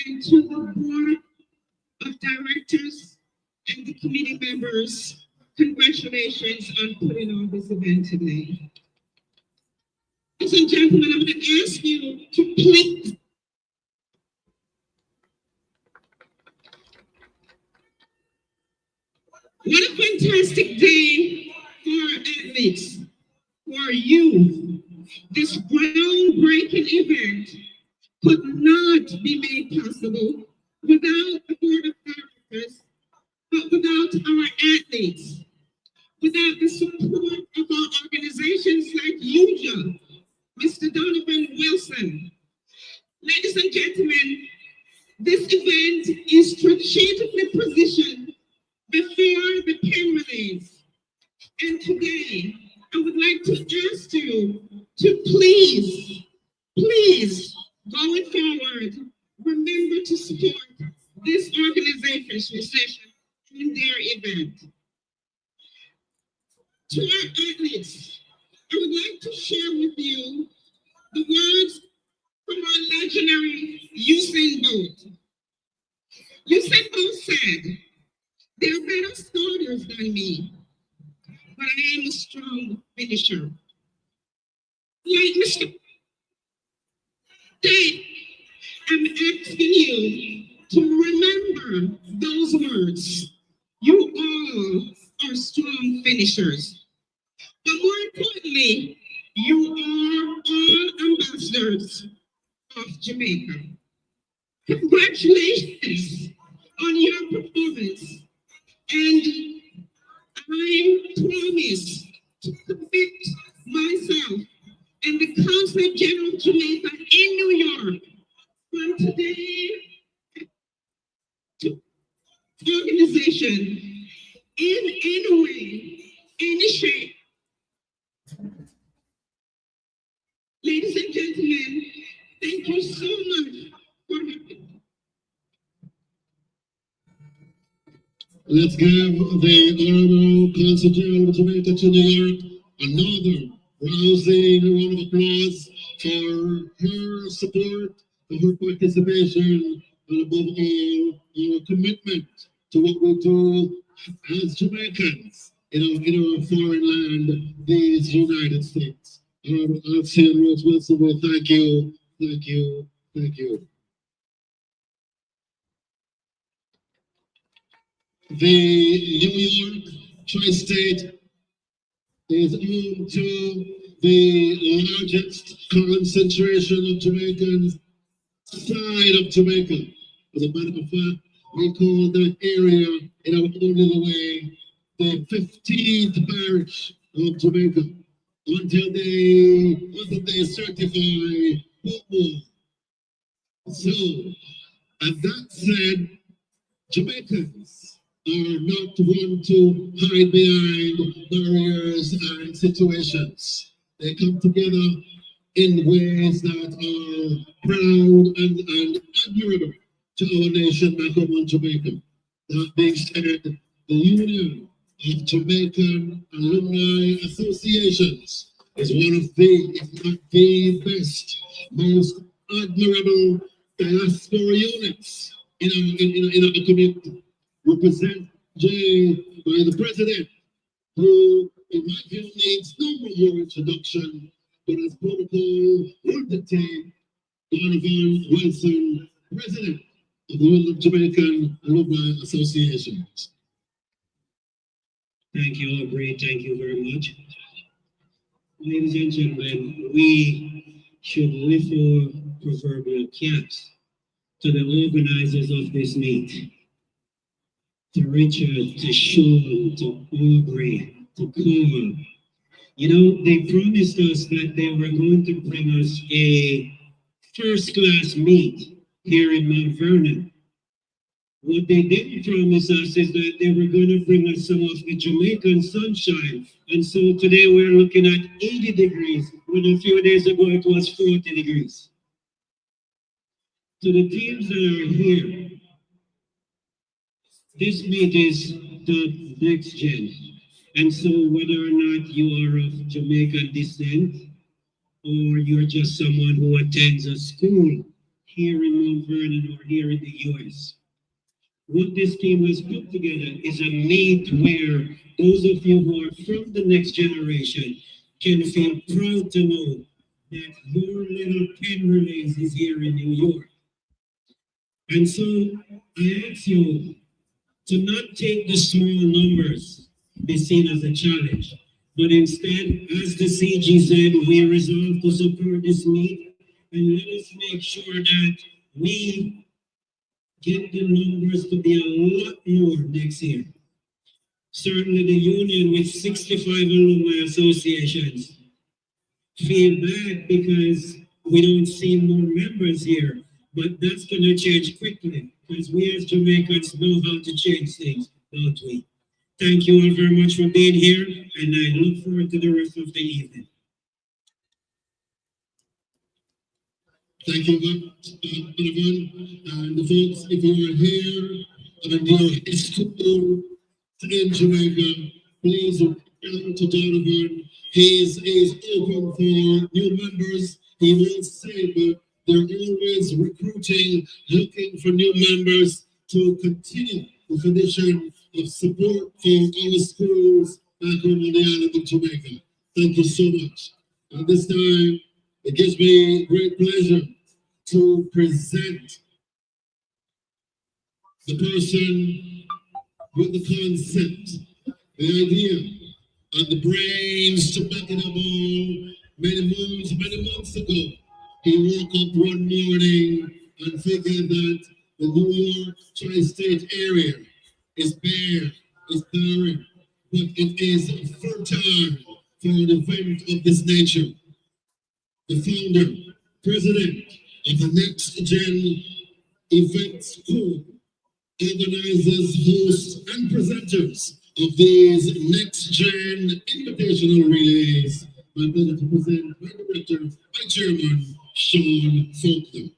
and to the board of directors and the committee members. Congratulations on putting on this event today. Ladies and gentlemen, I'm going to ask you to please what a fantastic day for our athletes, for our youth. This groundbreaking event could not be made possible without the board of directors, but without our athletes, without the support of our organizations like UJA, Mr. Donovan Wilson. Ladies and gentlemen, this event is strategically positioned before the pen release. And today, I would like to ask you to please, going forward, remember to support this organization in their event. To our athletes, I would like to share with you the words from our legendary Usain Bolt. Usain Bolt said, "There are better starters than me, but I am a strong finisher." Like Mr. Today, I'm asking you to remember those words. You all are strong finishers. But more importantly, You are all ambassadors of Jamaica. Congratulations on your performance. And I promise to commit myself and the Council General of Jamaica in New York from today to organization in any way, any shape. Ladies and gentlemen, thank you so much for having. Let's give the Honorable Consul General of Jamaica to New York another rousing round of applause for her support, for her participation, and above all, our commitment to what we do as Jamaicans in our foreign land, these United States. Honorable Alcyon Rhodes Wilson, well, thank you, thank you, thank you. The New York Tri-State is home to the largest concentration of Jamaicans side of Jamaica. As a matter of fact, we call that area in our own little way the 15th parish of Jamaica until they certify football. So, and that said, Jamaicans are not one to hide behind barriers and situations. They come together in ways that are proud and admirable to our nation back home on Jamaica. That being said, the Union of Jamaican Alumni Associations is one of the, if not the best, most admirable diaspora units in our community, represented by the president, who, in my view, needs no more introduction, but as protocol would dictate, Donovan Wilson, president of the World Jamaican Alumni Association. Thank you, Aubrey. Thank you very much. Ladies and gentlemen, we should lift our proverbial caps to the organizers of this meet, to Richard, to Sean, to Aubrey, to Carl. You know, they promised us that they were going to bring us a first-class meet here in Mount Vernon. What they didn't promise us is that they were going to bring us some of the Jamaican sunshine. And so today we're looking at 80 degrees, when a few days ago it was 40 degrees. To the teams that are here, this meet is the next gen. And so whether or not you are of Jamaican descent, or you're just someone who attends a school here in Mount Vernon or here in the US, what this team has put together is a meet where those of you who are from the next generation can feel proud to know that your little pen release is here in New York. And so I ask you to not take the small numbers be seen as a challenge, but instead, as the CG said, we resolve to support this meet, and let us make sure that we get the numbers to be a lot more next year. Certainly the union with 65 alumni associations feel bad because we don't see more members here, but that's going to change quickly because we as Jamaicans know how to change things, don't we? Thank you all very much for being here, and I look forward to the rest of the evening. Thank you, everyone. And the folks, if you are here and you're in school in Jamaica, please come to Donovan. He's open for new members. He won't say, but they're always recruiting, looking for new members to continue the tradition of support for our schools back home on the island of Jamaica. Thank you so much. At this time, it gives me great pleasure to present the person with the concept, the idea, and the brains to back it up all. many months ago, he woke up one morning and figured that the New York tri-state area is bare, is barren, but it is fertile for an event of this nature. The founder, president of the Next Gen Events Co. organizers, hosts, and presenters of these Next Gen Invitational Relays. My pleasure to present my director, my chairman, Sean Faulkner.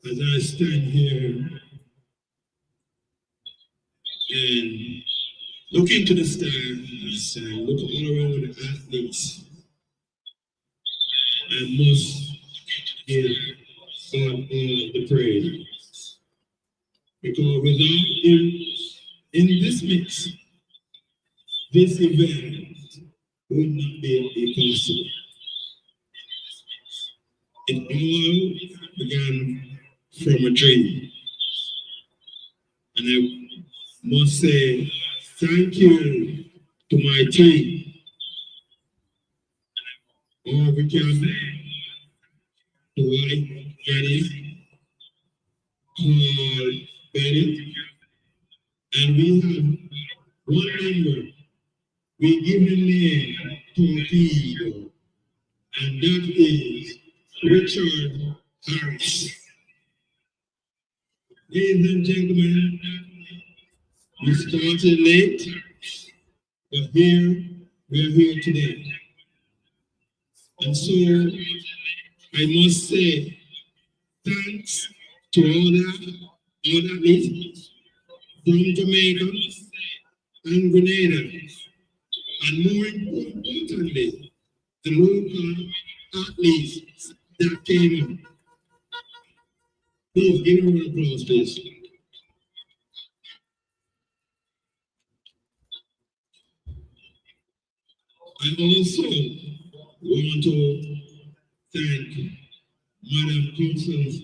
As I stand here and look into the stars and look all around the athletes, I must give God all the praise. Because without him in this mix, this event would not be possible. It all began from a dream. And I must say thank you to my team. All we can to White Betty, Paul Betty, and we have one member. We give him name Torpedo, and that is Richard Harris. Ladies and gentlemen, we started late, but we're here today. And so I must say thanks to all that listeners from Jamaica and Grenada, and more importantly, the local athletes that came up. Please give them an applause, please. I also want to thank Madam Constance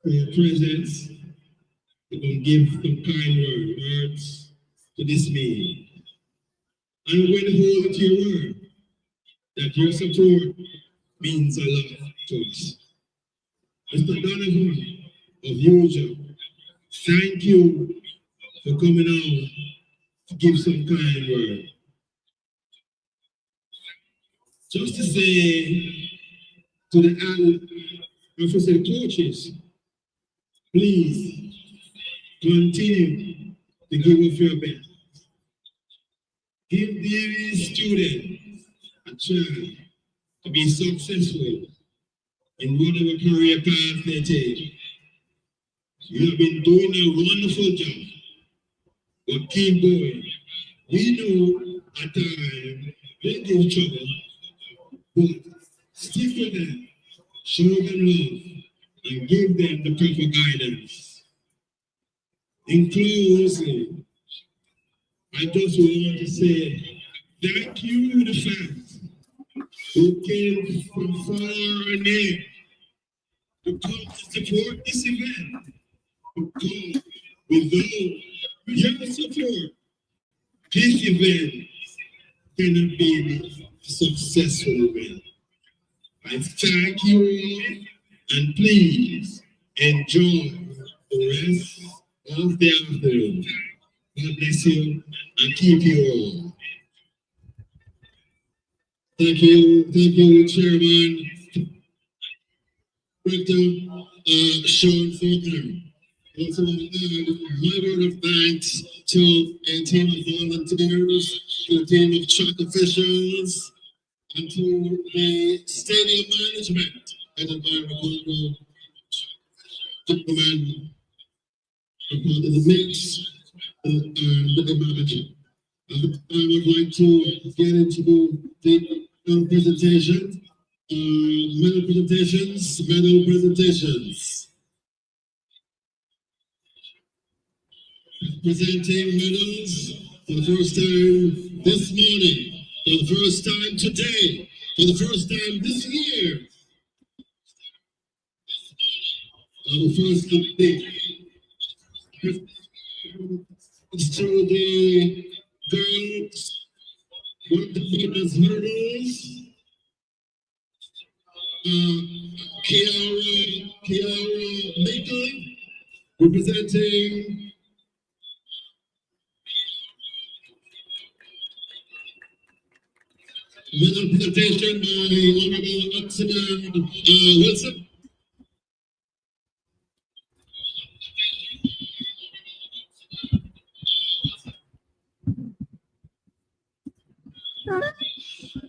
for your presence and give some kind words to this meeting. And we're going to hold to your word that your support means a lot to us. Mr. Donovan of Usual, thank you for coming out to give some kind word. Just to say to the coaches, please continue to give us your best. Give these students a chance to be successful in whatever career path they take. You have been doing a wonderful job, but keep going. We know at times they give trouble, but stick with them, show them love, and give them the proper guidance. In closing, I just want to say thank you, the fans who came from far and near to come to support this event. Because without your support, this event cannot be a successful event. I thank you all, and please enjoy the rest of the afternoon. God bless you and keep you all. Thank you, Chairman, Director Sean Faulkner. Also, my word of thanks to a team of volunteers, to a team of track officials, and to the stadium management headed by Ricardo, gentlemen, a part of the mix, and the manager. I would like to get into the presentation, medal presentations. Presenting medals for the first time this morning, for the first time today, for the first time this year. Our first day. To the girls, 1,000 meters hurdles. Kiara Maker, representing medal presentation by Honorable Oxyman Wilson.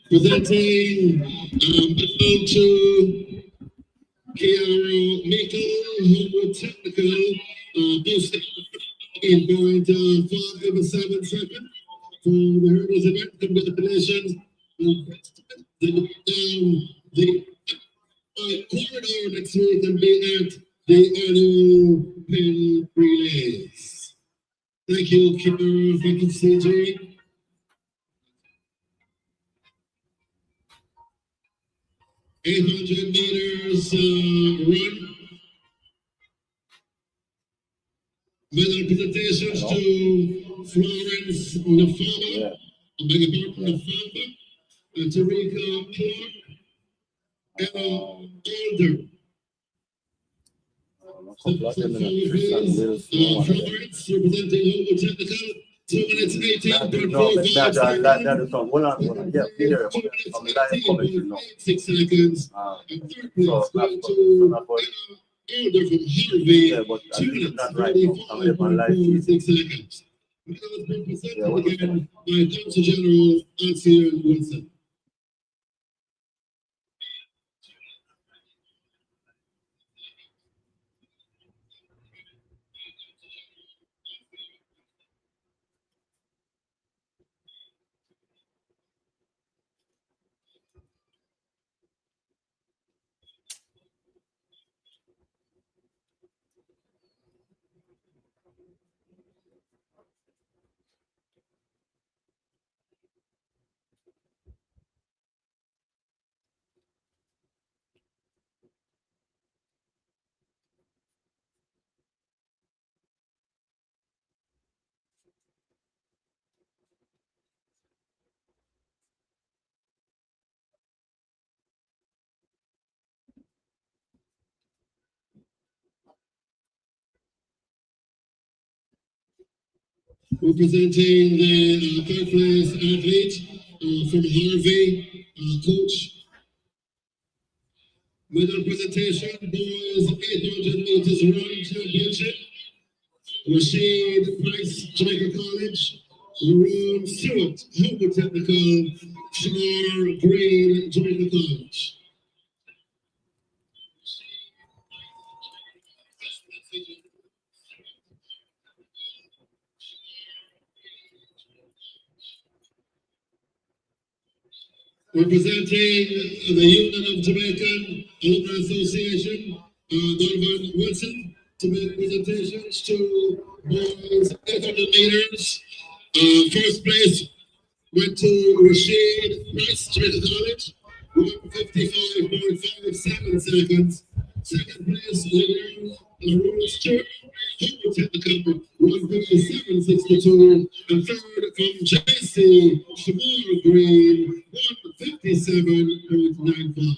Presenting medal to Kiara Maker, Homewood Technical, both in point 5 seconds for the hurdles event. Congratulations. The corridor next week can be at the annual pin relays. Thank you, Kira. Thank you, CJ. $800 run. Medal presentations to Florence Nafama. I beg your pardon, Nafama. Tarika Clark. Elder. Florence representing Homewood Technical. 2 minutes 18.45 seconds. Hold on. Yeah, here. 6 seconds. And third place going to Elder from Harvey. Yeah, but 2 minutes not right now. 35.46 seconds. Medal has been presented again by Council General Ansel Wilson. Representing the third place athlete from Harvey, coach. Medal presentation, boys 800 meters run championship. Rashid Price, Jamaica College. Ron Stewart, Homewood Technical. Shamar Green, Jamaica College. Representing the Union of Jamaican Alumni Association, Donovan Wilson, to make presentations to boys 800 meters. First place went to Rashid Price, Jamaica College, 155.57 seconds. Second place, LaRue Stewart, Homewood Technical, 157.62. And third from JC, Shamar Green, 157.95.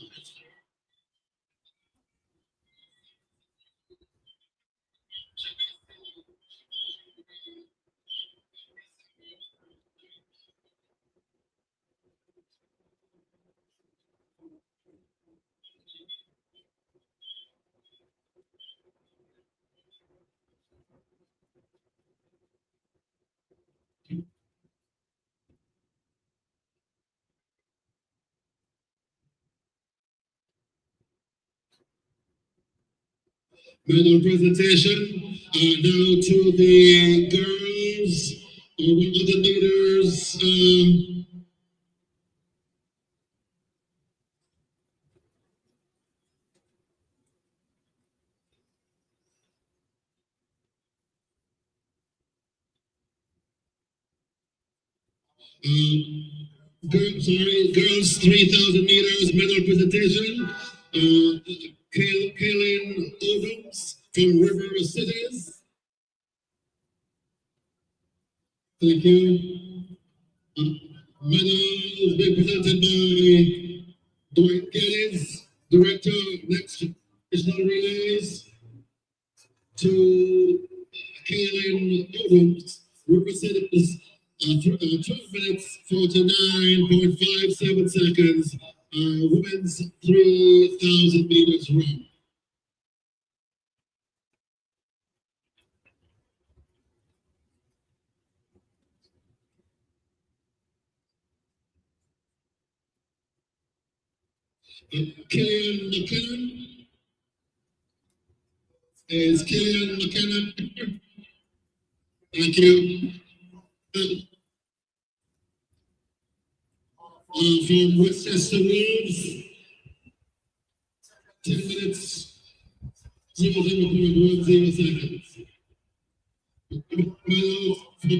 Medal presentation. Now to the girls, 100 meters. Girls 3,000 meters medal presentation. Kaylin Odums from River Cities. Thank you. Medals being presented by Dwight Geddes, Director, Next National Relays, to Kaylin Owens, representatives 12 minutes, 49.57 seconds, women's 3,000 meters run. Killian McKinnon. Is Killian McKinnon? Thank you. From Westchester Wolves, 10 minutes, 0.10 seconds. Medal from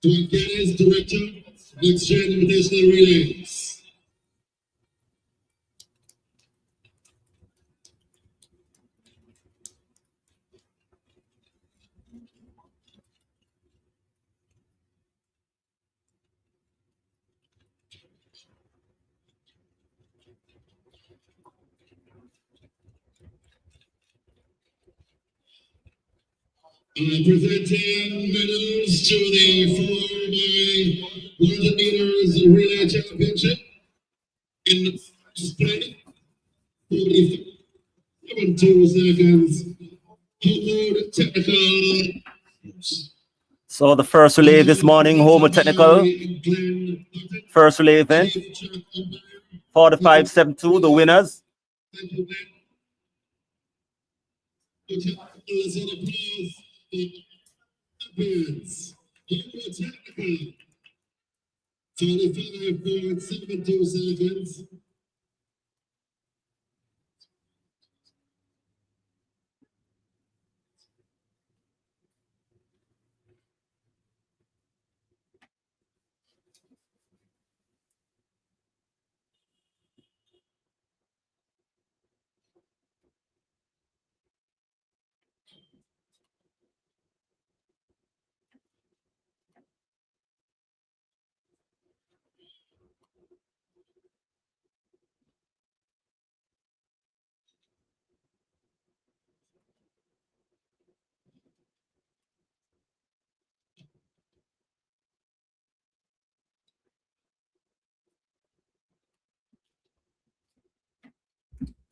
Dwight Geddes, Director, Next Gen Invitational Relays. Presenting medals to the 4x100 meters relay championship in display. 47 seconds. Homewood Technical. So the first relay this morning, Homewood Technical. First relay event. 45.72, the winners. Thank you, champions. Homewood Technical. 45.72 seconds.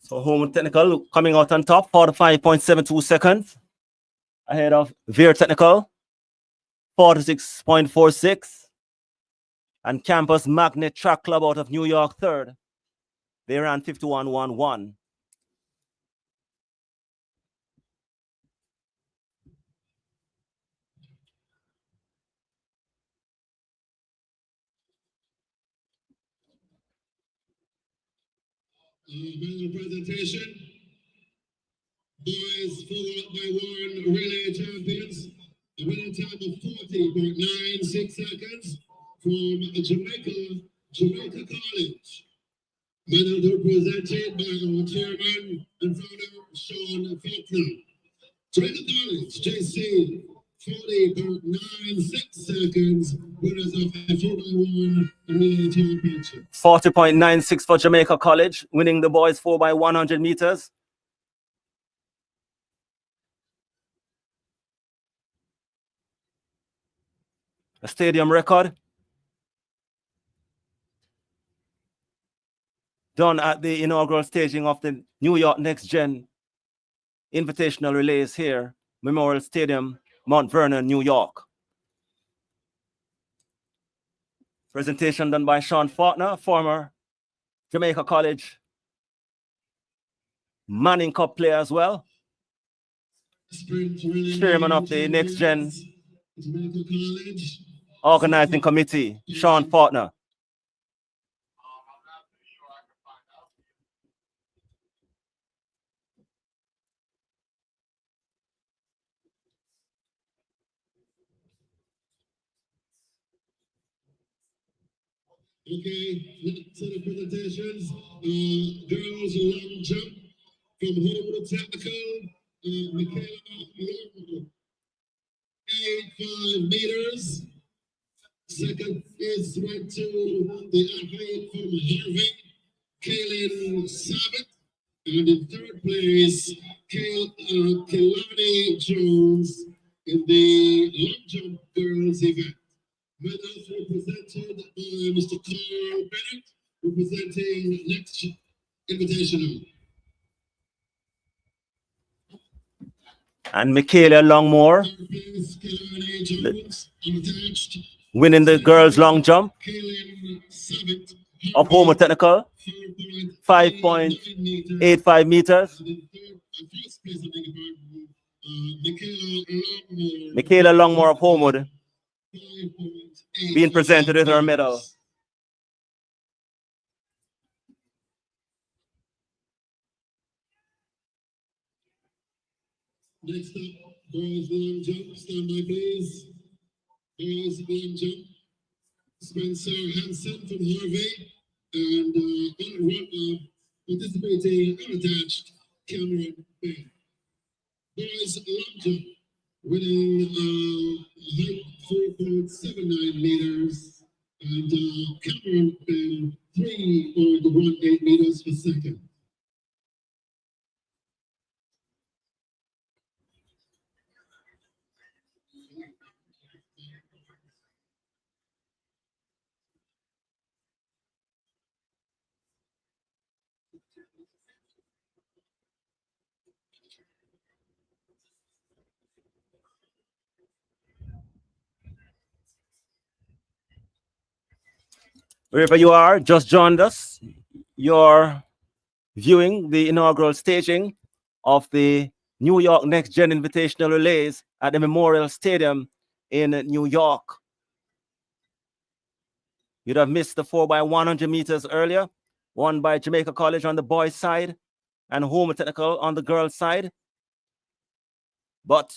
So Homewood Technical coming out on top, 45.72 seconds. Ahead of Veer Technical, 46.46. And Campus Magnet Track Club out of New York, third. They ran 51.11. Medal presentation. Boys 4x1 relay champions. A winning time of 40.96 seconds from Jamaica College. Medals are presented by our chairman and founder, Sean Faulkner. Jamaica College, JC, 40.96 seconds, winners of the 4x1 relay championship. 40.96 for Jamaica College, winning the boys 4x100 meters. A stadium record done at the inaugural staging of the New York Next Gen Invitational Relays here, Memorial Stadium, Mount Vernon, New York. Presentation done by Sean Faulkner, former Jamaica College Manning Cup player as well. Chairman of the Next Gen Organizing Committee, Sean Faulkner. Okay, to the presentations. Girls long jump from Homewood Technical, Michaela Long 4.5 meters. Second is went to the athlete from Harvey, Kaylin Sabbath. And in third place, Kelani Jones in the long jump girls event. Medals represented by Mr. Carl Bennett, representing Next Invitational. And Michaela Longmore winning the girls' long jump of Homer Technical, 5.85 meters. Michaela Longmore of Homewood being presented with her medal. Next up, boys long jump. Stand by, please. Boys long jump. Spencer Hansen from Harvey and participating unattached Cameron Bay. Boys long jump winning height 4.79 meters and Cameron Bay 3.18 meters per second. Wherever you are, just joined us. You're viewing the inaugural staging of the New York Next Gen Invitational Relays at the Memorial Stadium in New York. You'd have missed the 4x100 meters earlier, won by Jamaica College on the boys' side and Homer Technical on the girls' side. But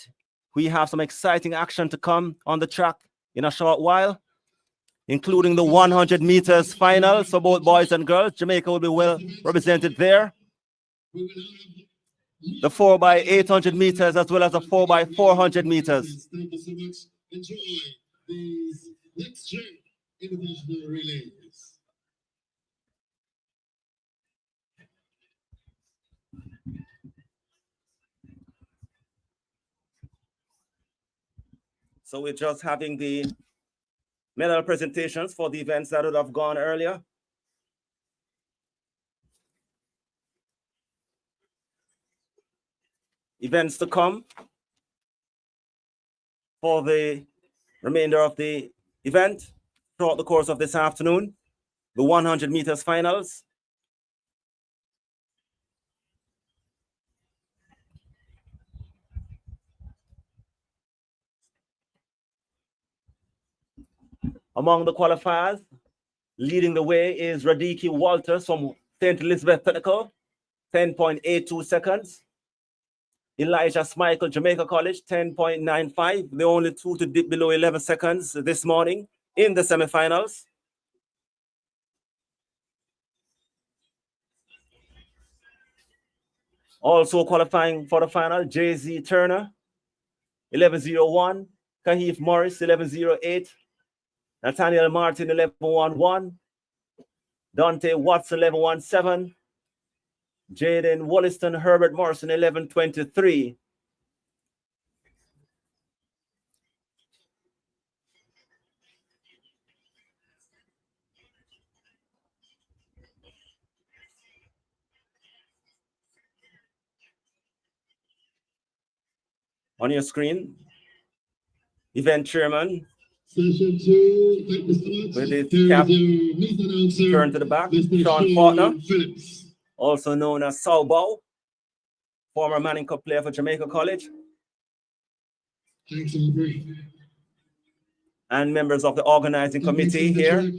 we have some exciting action to come on the track in a short while, including the 100 meters final. So both boys and girls, Jamaica will be well represented there. The 4x800 meters as well as the 4x400 meters. Thank you so much. Enjoy these Next Gen Invitational Relays. So we're just having the medal presentations for the events that would have gone earlier. Events to come for the remainder of the event throughout the course of this afternoon. The 100 meters finals. Among the qualifiers, leading the way is Radiki Walters from St. Elizabeth Technical, 10.82 seconds. Elijah Smichael, Jamaica College, 10.95. The only two to dip below 11 seconds this morning in the semifinals. Also qualifying for the final, Jay-Z Turner, 11.01. Kahif Morris, 11.08. Nathaniel Martin, 11.11. Dante Watson, 11.17. Jaden Wollaston, Herbert Morrison, 11.23. On your screen, event chairman Session 2, with his cap turned to the back, Sean Faulkner, also known as Saubow, former Manning Cup player for Jamaica College. Thanks, Aubrey. And members of the organizing committee here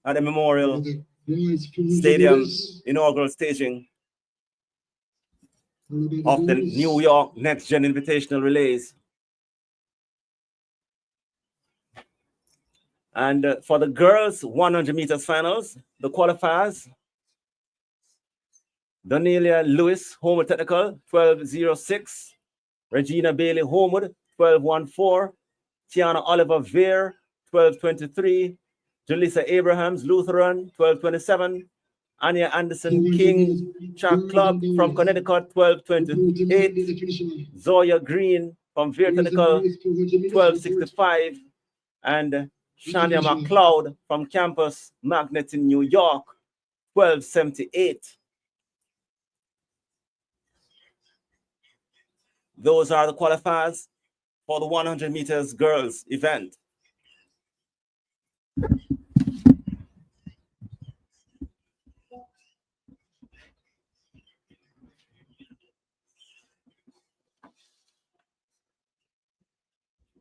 at the Memorial Stadium inaugural staging of the New York Next Gen Invitational Relays. And for the girls 100 meters finals, the qualifiers, Danielia Lewis, Homer Technical, 12.06. Regina Bailey, Homewood, 12.14. Tiana Oliver Veer, 12:23. Jelissa Abrahams, Lutheran, 12:27. Anya Anderson King, Track Club from Connecticut, 12:28. Zoya Green from Veer Technical, 12:65. And Shania McLeod from Campus Magnet in New York, 12:78. Those are the qualifiers for the 100 meters girls event.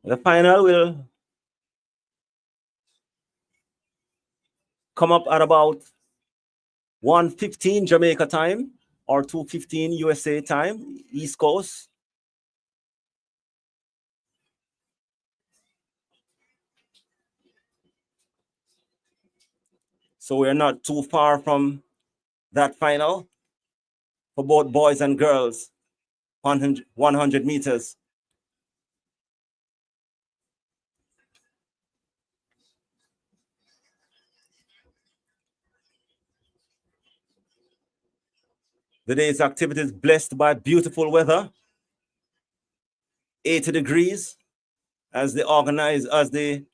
The final will come up at about 1:15 Jamaica time or 2:15 USA time, East Coast. So we're not too far from that final for both boys and girls, 100 meters. The day's activity is blessed by beautiful weather, 80 degrees, as the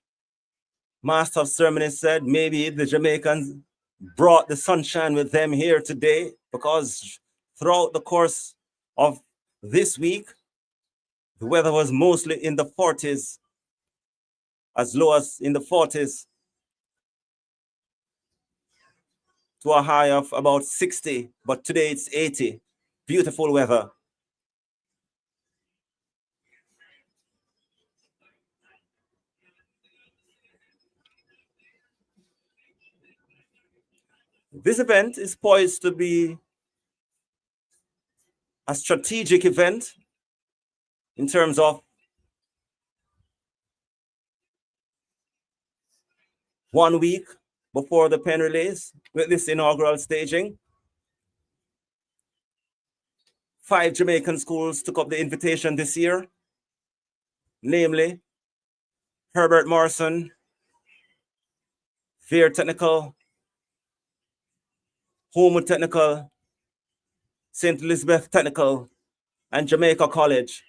master of ceremonies said. Maybe the Jamaicans brought the sunshine with them here today, because throughout the course of this week, the weather was mostly in the 40s, as low as in the 40s, to a high of about 60, but today it's 80. Beautiful weather. This event is poised to be a strategic event in terms of 1 week before the pen relays with this inaugural staging. 5 Jamaican schools took up the invitation this year, namely Herbert Morrison, Veer Technical, Homewood Technical, St. Elizabeth Technical, and Jamaica College.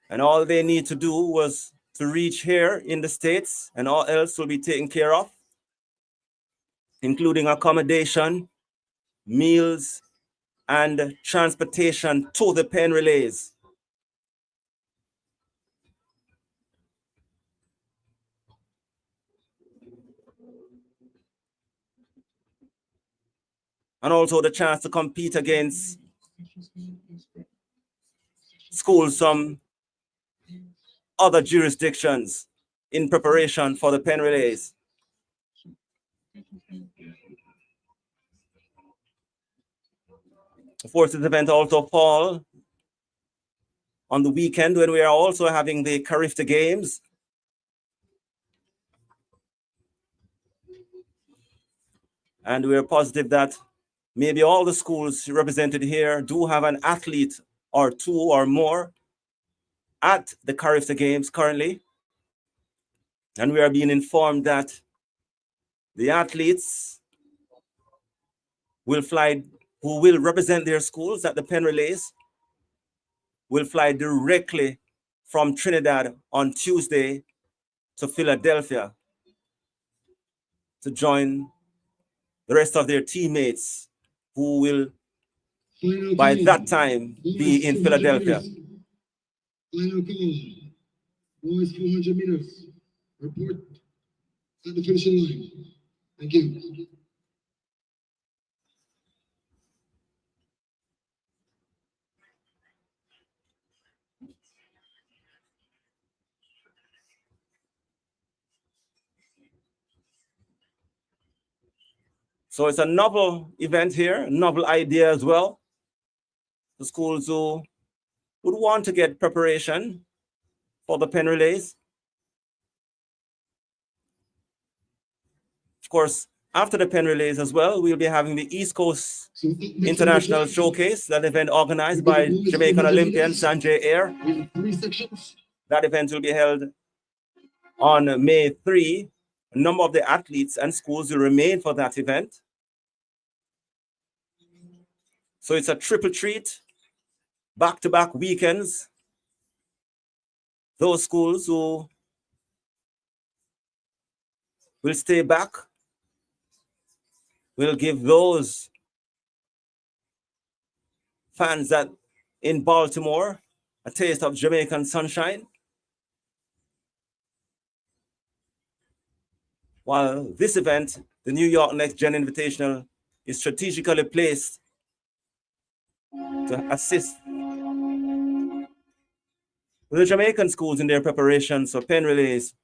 And all they need to do was to reach here in the States, and all else will be taken care of, including accommodation, meals, and transportation to the pen relays. And also the chance to compete against schools from other jurisdictions in preparation for the pen relays. Of course, this event also falls on the weekend when we are also having the Carifta Games. And we're positive that maybe all the schools represented here do have an athlete or two or more at the Carifta Games currently. And we are being informed that the athletes will fly, who will represent their schools at the pen relays, will fly directly from Trinidad on Tuesday to Philadelphia to join the rest of their teammates who will, by that time, be in Philadelphia. Final call. Boys 400 meters. Report at the finishing line. Thank you. So it's a novel event here, a novel idea as well. The schools who would want to get preparation for the pen relays. Of course, After the pen relays as well, we'll be having the East Coast So up next on the International track, Showcase, that event organized we by got boys Jamaican 400 Olympian meters. Sanjay Air. We have 3 sections. That event will be held on May 3. A number of the athletes and schools will remain for that event. So it's a triple treat, back-to-back weekends. Those schools who will stay back will give those fans that in Baltimore a taste of Jamaican sunshine. While this event, the New York Next Gen Invitational, is strategically placed to assist the Jamaican schools in their preparations for pen relays,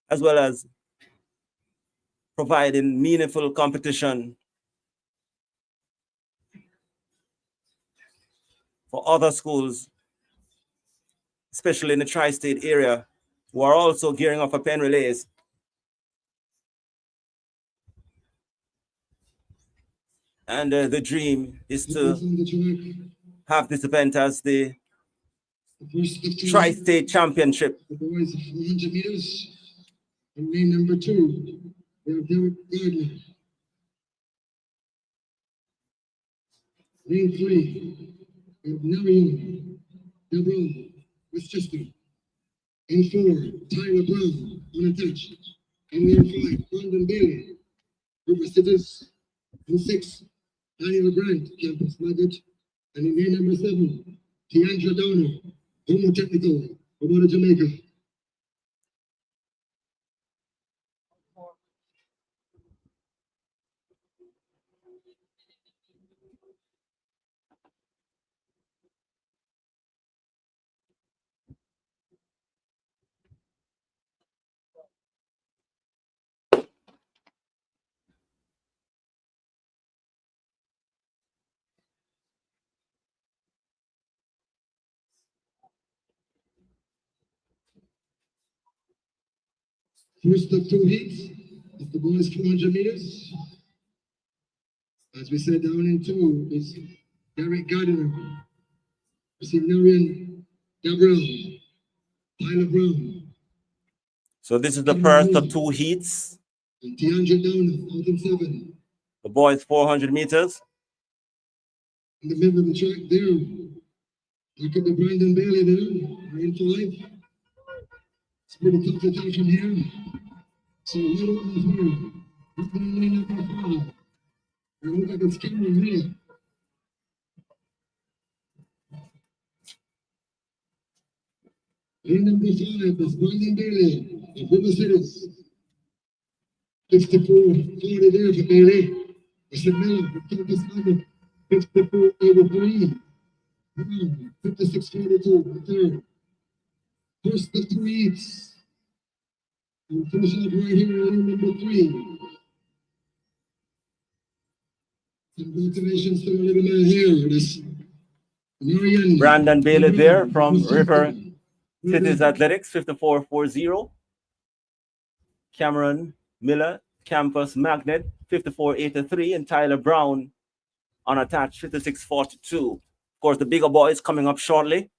as well as providing meaningful competition for other schools, especially in the tri-state area, who are also gearing up for pen relays. And the dream is Who's to on the track? have this event as the The first 15 tri-state championship. the boys 400 meters. And lane number 2, we have Derek Gardner. Lane 3, we have Narian, Gabriel, Westchester. In 4, Tyler Brown, unattached. In lane 5, Brandon Bailey, River Cities. In 6, Daniel Grant, Campus Nugget. And in lane number 7, Tiandra Downer, Homo Technical, from out of Jamaica. First of 2 heats is the boys 400 meters. As we said, down in 2 is Derek Gardner. We see Narian, Gabriel, Tyler Brown, So this is the first of 2 heats. and Tiandra Downer, out in 7. The boys 400 meters. In the middle of the track there, look at the Brandon Bailey there, in 5. It's pretty tough to take from here. So right over here, look down lane number 5. It looks like it's Cameron here. Lane number 5 is Brandon Bailey of River Cities. 54-40 there for Bailey. Mr. Miller of Campus Nugget. 54-83. 56-42 third. First of 3 heats. And finish up right here in lane number 3. Congratulations to the little man here. This Marian. Brandon Bailey there from River Cities Athletics, 54-40. Cameron Miller, Campus Magnet, 54-83. And Tyler Brown, unattached, 56-42. Of course, the bigger boys coming up shortly.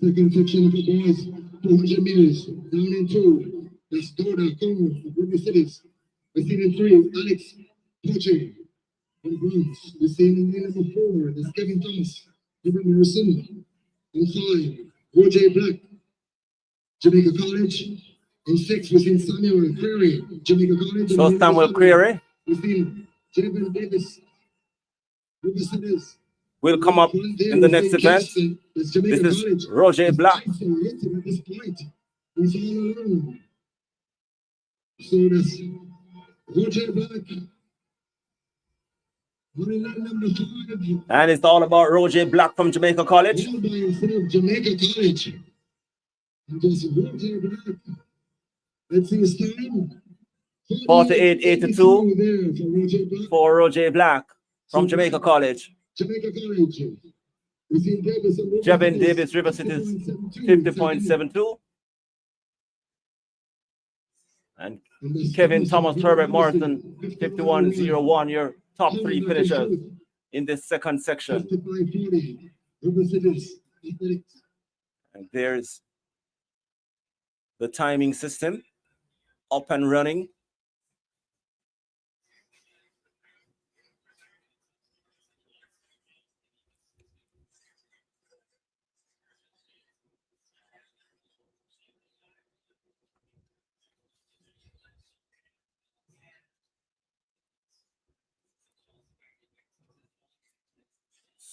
Second section for boys, 200 meters, down in 2. That's Doda Congo of River Cities. We're seeing in 3, Alex Poche from Bronx. We're seeing in lane number 4, that's Kevin Thomas, River Morrison. In 5, Roger Black, Jamaica College. In 6, we're seeing Samuel Creary, Jamaica College. So Samuel Creary. We're seeing Jevin Davis. will come up in the next event. This is Roger Black. So he's all alone. So that's Roger Black. Number 5. And it's all about Roger Black from Jamaica College. All by himself, Jamaica College. And just Roger Black. Let's see his time. 48.82 for Roger Black from Jamaica College. Jamaica College. Jevin Davis, River City, 50.72. And Kevin Thomas, Herbert Morrison, 51.01. Your top 3 finishers in this second section. And there's the timing system up and running.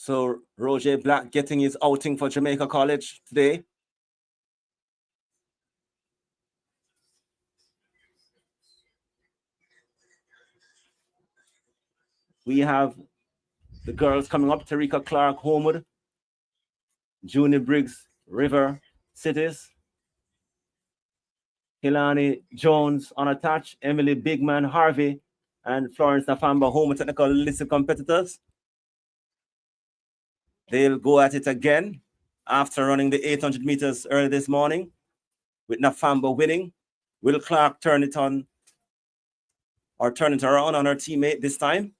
So Roger Black getting his outing for Jamaica College today. We have the girls coming up: Tarika Clark, Homewood, Junie Briggs, River Cities, Hilani Jones, unattached, Emily Bigman, Harvey, and Florence Nafamba, Homewood Technical list of competitors. They'll go at it again after running the 800 meters early this morning, with Nafamba winning. Will Clark turn it around on her teammate this time?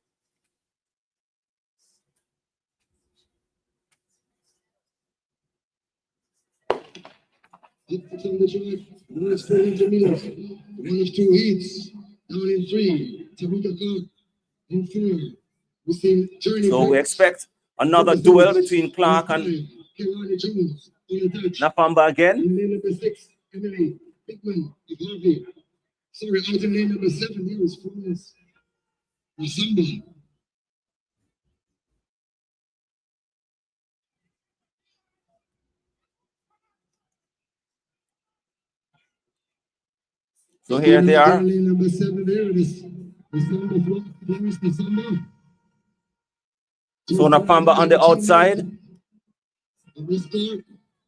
Up from the track, last 400 meters. One of 2 heats. Down in 3. Tarika Clark in 4. We see Journey. So we expect another duel between Clark and Jones, Nafamba again. in lane number 6, Emily Bigman of Harvey. Sorry, out in lane number 7, there was Florence Nafamba. So here they are. Lane number 7 there it is. Florence Nafamba. So Nafamba on the outside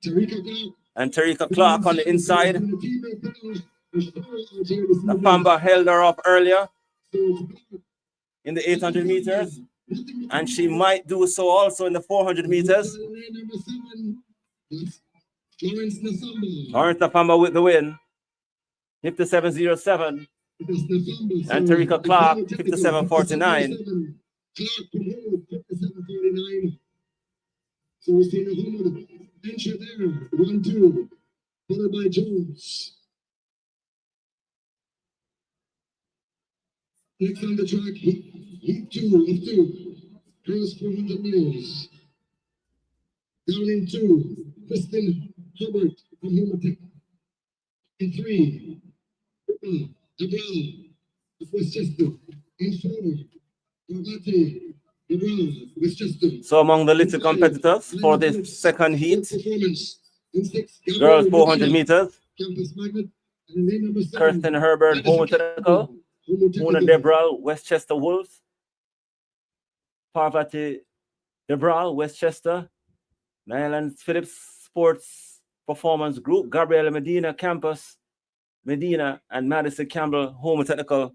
Tarika and Tarika Clark on the inside. Nafamba held her up earlier in the 800 meters, and she might do so also in the 400 meters. Florence Nafamba with the win, 57.07, and Tarika Clark, 57.49. Clark could hold 57.49. So we're seeing a Homewood venture there. 1-2. Followed by Jones. Next on the track, heat 2 of 2. Girls 400 meters. Down in 2. Kristen Hubbard from Homewood. In 3. Cabral of Westchester. In 4. So among the little competitors for this second heat, girls 400 meters, Kirsten Herbert, Homewood Technical, Mona Debral, Westchester Wolves, Parvati Debral, Westchester, Nyland Phillips Sports Performance Group, Gabriela Medina, Campus Medina, and Madison Campbell, Homewood Technical.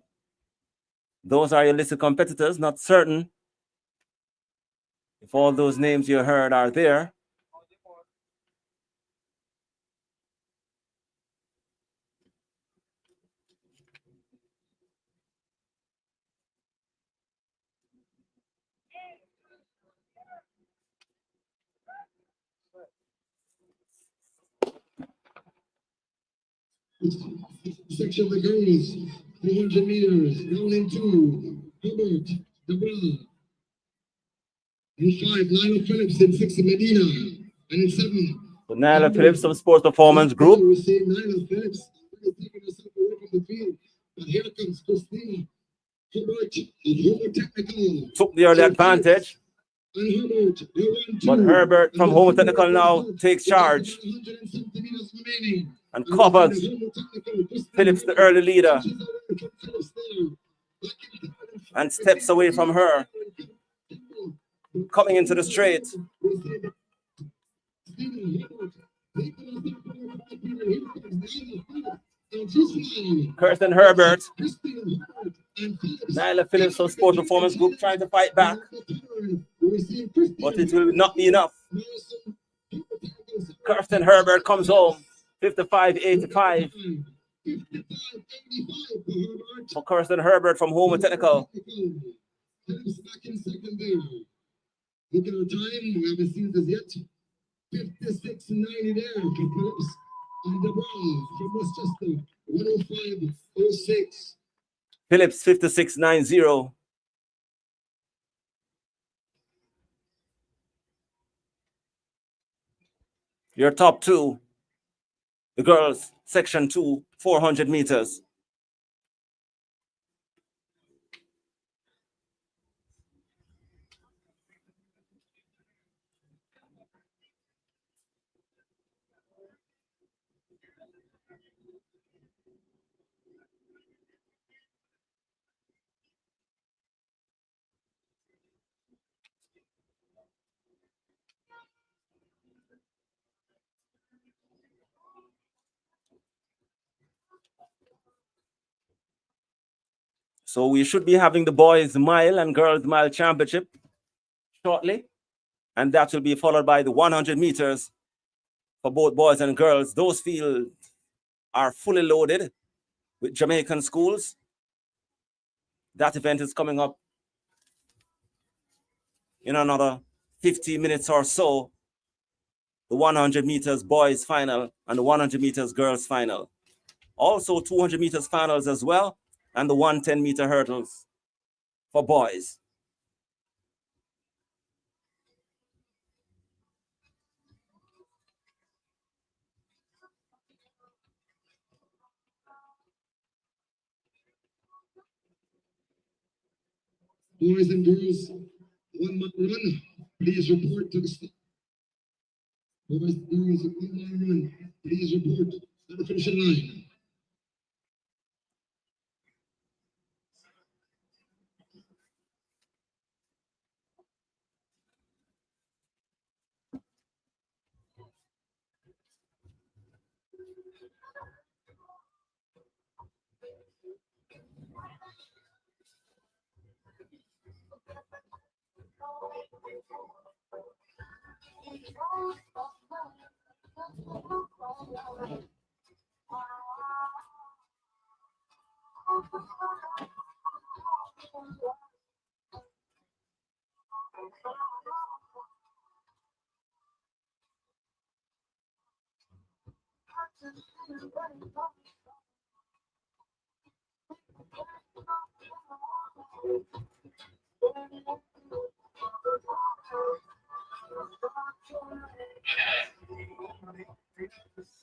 Those are your listed competitors. Not certain if all those names you heard are there. Section of the girls, 400 meters, down in 2, Hubbard, Debral. In 5, Nyla Phillips. In 6, Medina. And in 7, So Nyla Phillips from Sports Performance Group. We see Nyla Phillips taking herself away from the field. But here comes Christina took the early advantage. But Herbert from Home Technical now takes charge and covers Phillips, the early leader, and steps away from her, coming into the straight. Kirsten Herbert, Nyla Phillips from Sport Performance Group trying to fight back, but it will not be enough. Kirsten Herbert comes home, 55-85 for Kirsten Herbert from Home Technical. Look at our time, we haven't seen this yet. 56.90 there for Phillips on the ball from Westchester. 105.06. Phillips 56.90. Your top two, the girls, section 2, 400 meters. So we should be having the boys mile and girls mile championship shortly. And that will be followed by the 100 meters for both boys and girls. Those fields are fully loaded with Jamaican schools. That event is coming up in another 50 minutes or so. The 100 meters boys final and the 100 meters girls final. Also 200 meters finals as well, and the 110 meter hurdles for boys. Boys and girls, 1 mile run, please report to the start. Boys and girls, 1 mile run, please report to the finish line.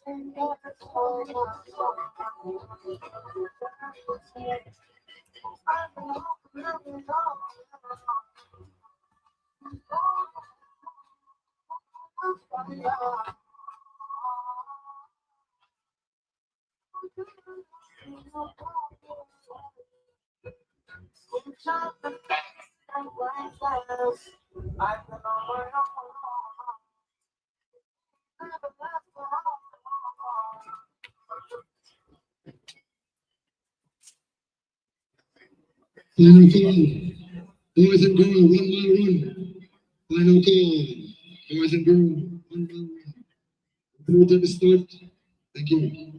Final call. Boys and girls, 1 mile run. Final call. Boys and girls, 1 mile run. Report at the start. Thank you.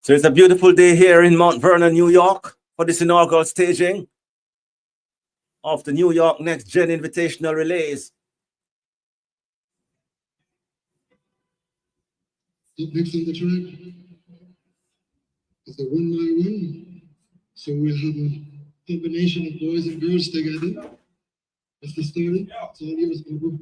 So it's a beautiful day here in Mount Vernon, New York, for this inaugural staging of the New York Next Gen Invitational Relays. Up next on the track is the 1x1. So we'll have a combination of boys and girls together. That's the starting. It's all yours, Barbara.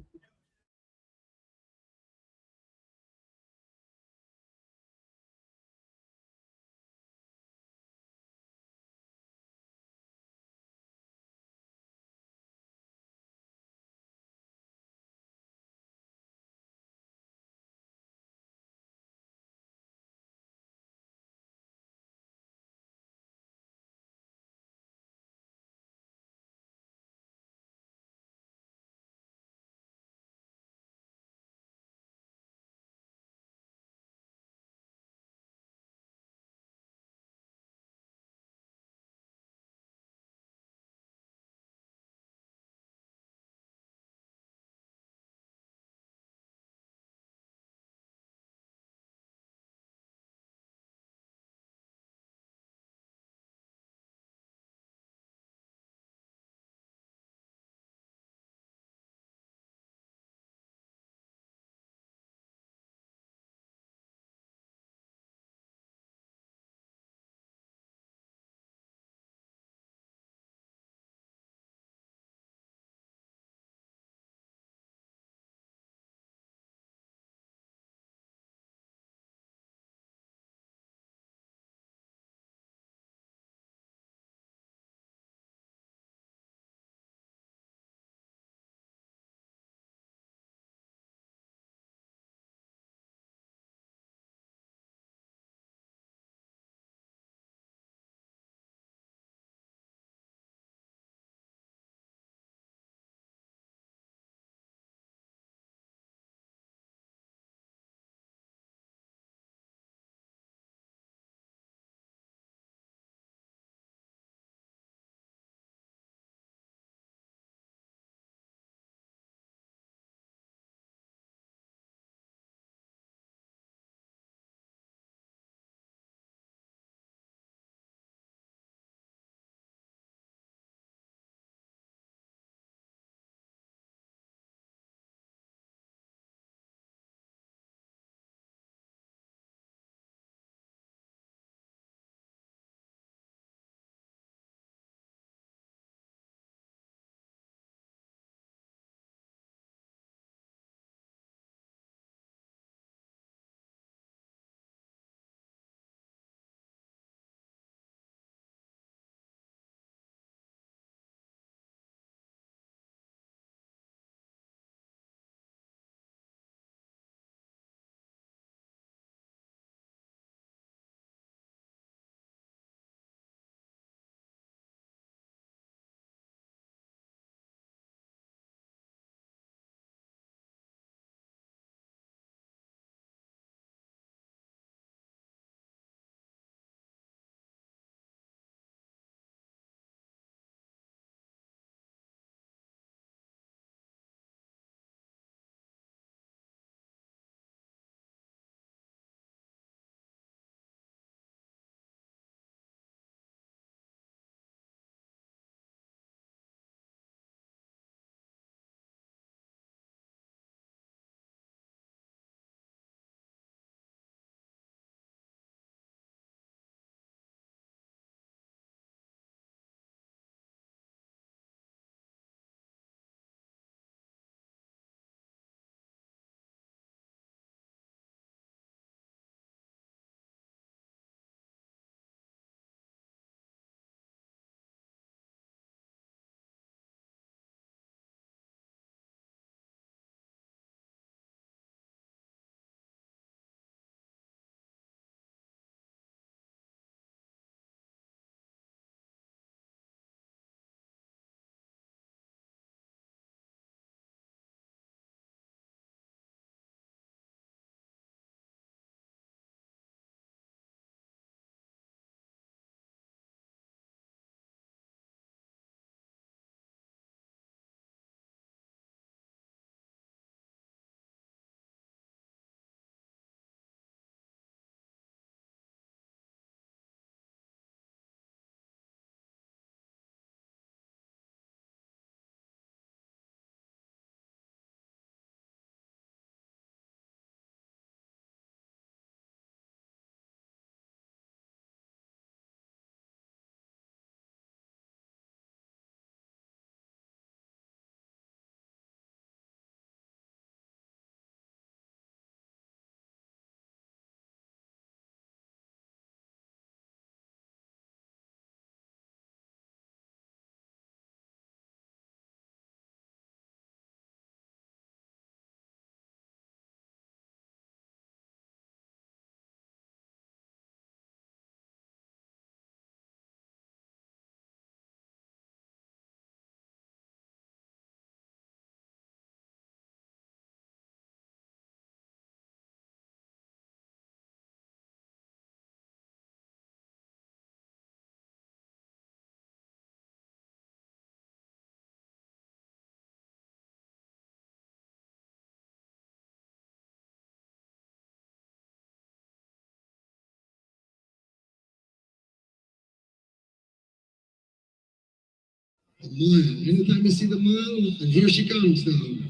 mile. Anytime you see the mile, and here she comes now.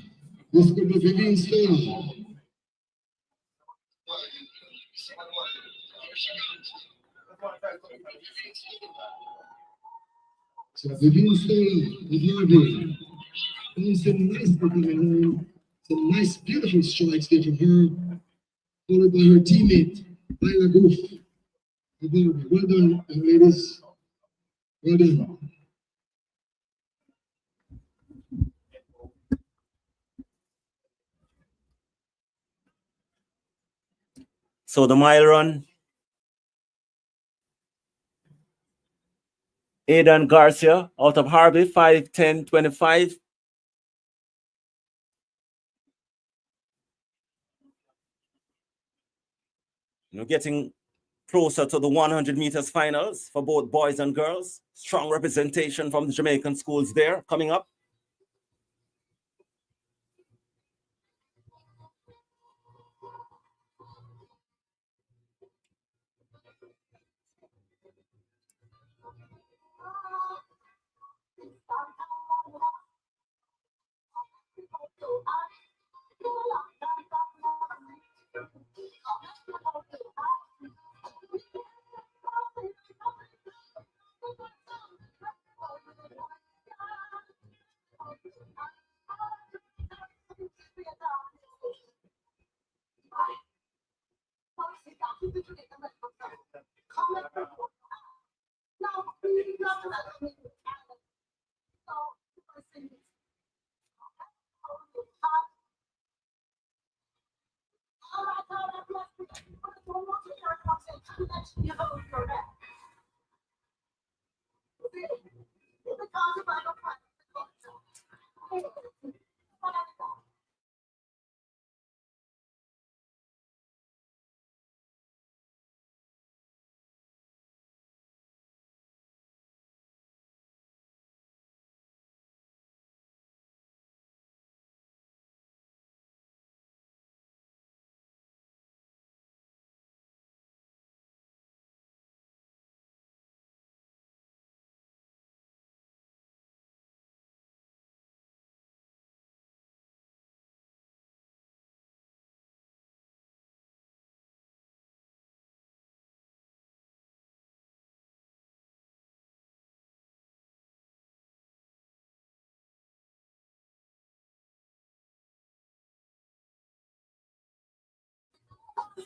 This could be Vivian Stoller. So Vivian Stoller of Harvey. Some nice coming home. Some nice, beautiful strikes there from her, followed by her teammate, Lila Goof. Well done, ladies. Well done. So the mile run, Aidan Garcia out of Harvey, 5:10:25. Getting closer to the 100 meters finals for both boys and girls. Strong representation from the Jamaican schools there coming up.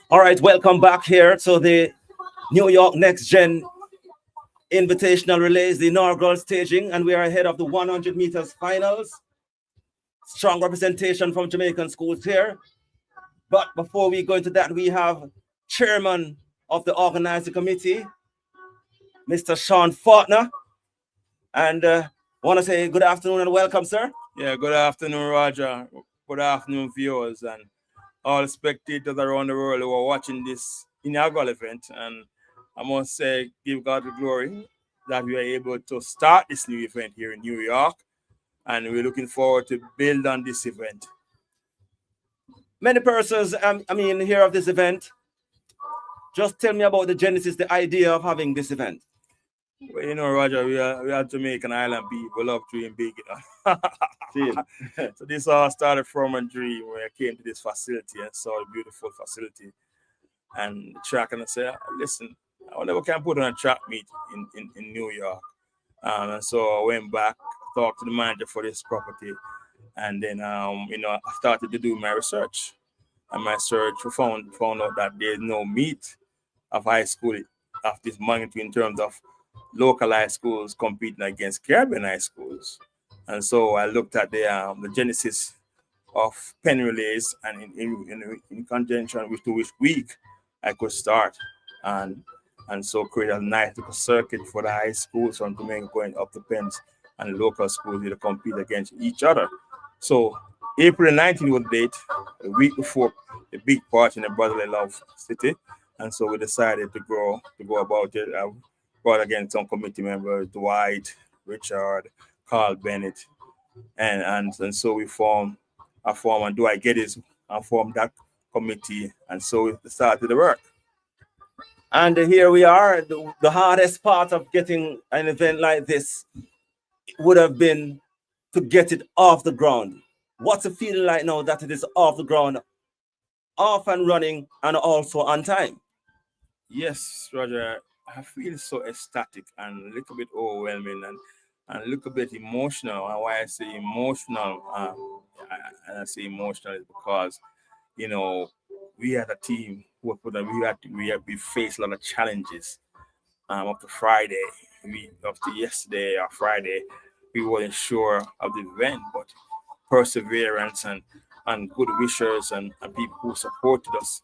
All right, welcome back here to the New York Next Gen Invitational Relays, the inaugural staging, and we are ahead of the 100 meters finals. Strong representation from Jamaican schools here. But before we go into that, we have chairman of the organizing committee, Mr. Sean Faulkner. And want to say good afternoon and welcome, sir. Yeah, good afternoon, Roger. Good afternoon, viewers, and all spectators around the world who are watching this inaugural event. And I must say, give God the glory that we are able to start this new event here in New York. And we're looking forward to build on this event. Many persons, hear of this event. Just tell me about the genesis, the idea of having this event. Well, you know, Roger, we are Jamaican island people. We love dream big, you know. So this all started from a dream when I came to this facility and saw a beautiful facility. And the track, and I said, listen, I wonder what can put on a track meet in New York. And so I went back, talked to the manager for this property, and then I started to do my research. And my search found out that there's no meet of high school of this magnitude in terms of local high schools competing against Caribbean high schools. And so I looked at the genesis of pen relays, and in conjunction with which week I could start, and so create a nice little circuit for the high schools from Jamaica going up to pens and local schools to compete against each other. So April 19th was the date, a week before the big party in the Brotherly Love City, and so we decided to go about it. I brought again some committee members, Dwight, Richard, Carl Bennett, and so we formed and Dwight Geddes and formed that committee, and so we started the work. And here we are, the hardest part of getting an event like this would have been to get it off the ground. What's it feeling like now that it is off the ground, off and running, and also on time? Yes, Roger, I feel so ecstatic and a little bit overwhelming and a little bit emotional. And why I say emotional, and I say emotional is because, you know, we had a team who put a, we faced a lot of challenges up to Friday. Up to yesterday or Friday, we weren't sure of the event, but perseverance and good wishers and people who supported us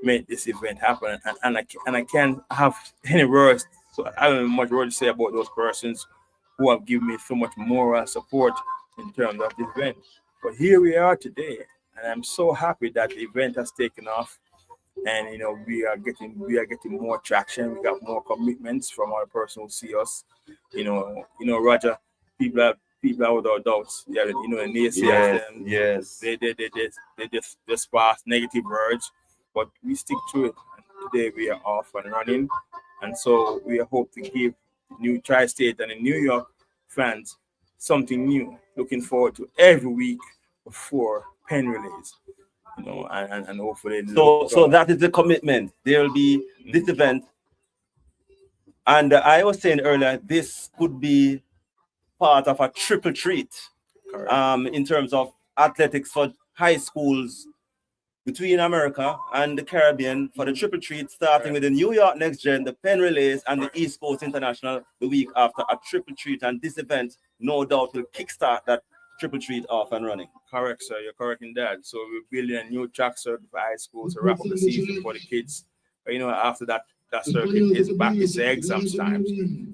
made this event happen. And I can't have any words. So I don't have much word to say about those persons who have given me so much moral support in terms of the event. But here we are today, and I'm so happy that the event has taken off. And we are getting more traction. We got more commitments from our person who see us. Roger, people are without doubts. Yeah, and naysayers them. Yes. They spark negative words, but we stick to it. And today we are off and running, and so we hope to give New Tri-State and the New York fans something new. Looking forward to every week before pen relays. And hopefully. So that is the commitment. There will be this event, and I was saying earlier, this could be part of a triple treat, in terms of athletics for high schools between America and the Caribbean for the triple treat, starting with the New York Next Gen, the Penn Relays, and the East Coast International the week after. A triple treat, and this event, no doubt, will kickstart that triple treat off and running. Correct, sir. You're correct in that. So we're building a new track circuit for high schools to wrap up the season for the kids. But after that circuit is back, it's the exams time.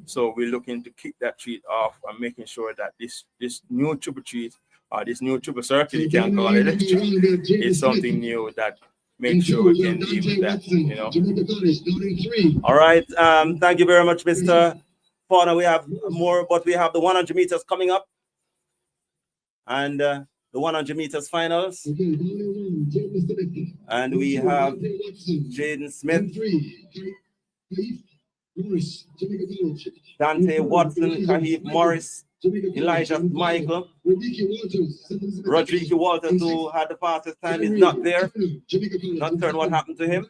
So we're looking to kick that treat off and making sure that this new triple treat or this new triple circuit, you can call it, is something new that makes sure we can deal with that. All right. Thank you very much, Mr. Fauna. We have more, but we have the 100 meters coming up. And the 100 meters finals. And we have Jaden Smith, Dante Watson, Kahib Morris, Elijah Michael, Rodrigo Walters, who had the fastest time, is not there. Not certain what happened to him.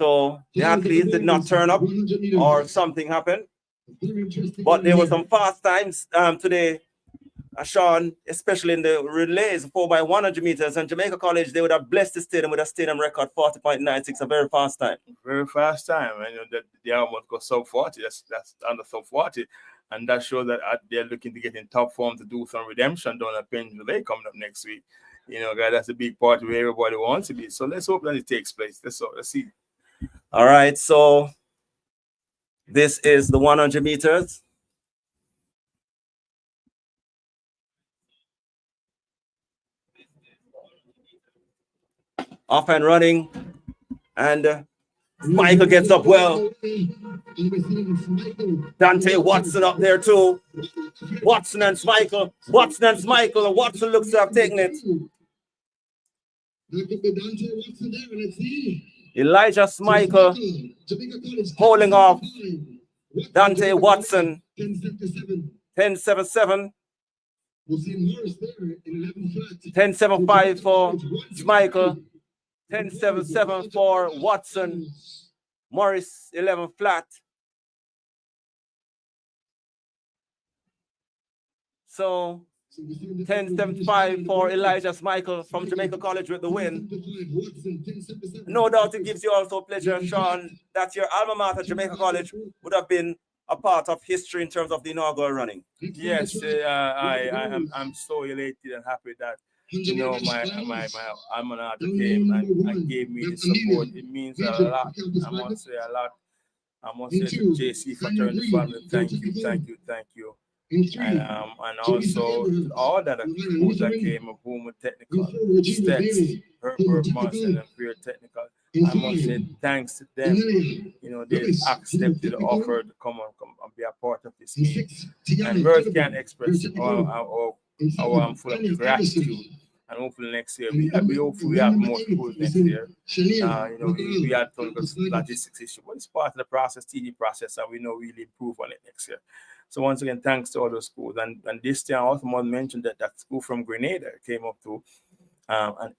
So the athletes did not turn up, or something happened. But there were some fast times today, Sean, especially in the relays, 4x100 meters. And Jamaica College, they would have blessed the stadium with a stadium record 40.96, a very fast time. Very fast time. And they almost go sub 40. That's under sub 40. And that shows that they're looking to get in top form to do some redemption down at Penn Relay coming up next week. Guys, that's a big part where everybody wants to be. So let's hope that it takes place. Let's see. All right, so this is the 100 meters. Off and running, and Michael gets up well. Dante Watson up there too. Watson and Michael, and Watson looks to have taken it. Elijah Michael holding off Dante Watson. 10.77. 10.75 for Michael. 10.77 for Watson. Morris 11 flat. So 10.75 for Elijah Michael from Jamaica College with the win. No doubt it gives you also pleasure, Sean, that your alma mater, Jamaica College, would have been a part of history in terms of the inaugural running. Yes, I'm so elated and happy that my alma mater came and gave me the support. It means a lot. I must say a lot. I must say to JC fraternity family, thank you. And also all that schools that came of Boomer Technical, Stets, Herbert Munson, and Pure Technical. I must say thanks to them. They accepted the offer to come and be a part of this meeting. And words can't express how I'm full of gratitude and hopefully next year we have more schools next year. We had some logistics issue, but it's part of the process, TD process, and we know we'll improve on it next year. So once again, thanks to all those schools. And this year, I also want to mention that school from Grenada came up to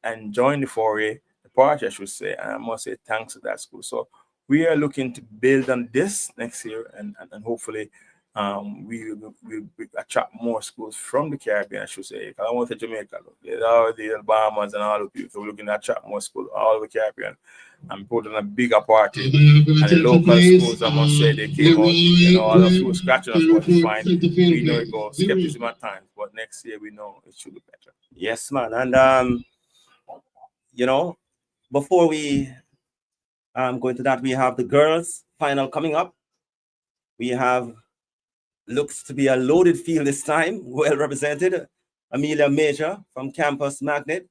and joined the foray, the party, I should say. And I must say thanks to that school. So we are looking to build on this next year, and hopefully we attract more schools from the Caribbean, I should say. Because I want to Jamaica. Look, there's all the Bahamas and all the people. So we're looking to attract more schools all over the Caribbean and put on a bigger party. And the local schools, I must say, they came out, all of you scratching us, but it's fine. We know it goes skepticism at times, but next year we know it should be better. Yes, man. And before we go into that, we have the girls final coming up. We have looks to be a loaded field this time, well represented. Amelia Major from Campus Magnet,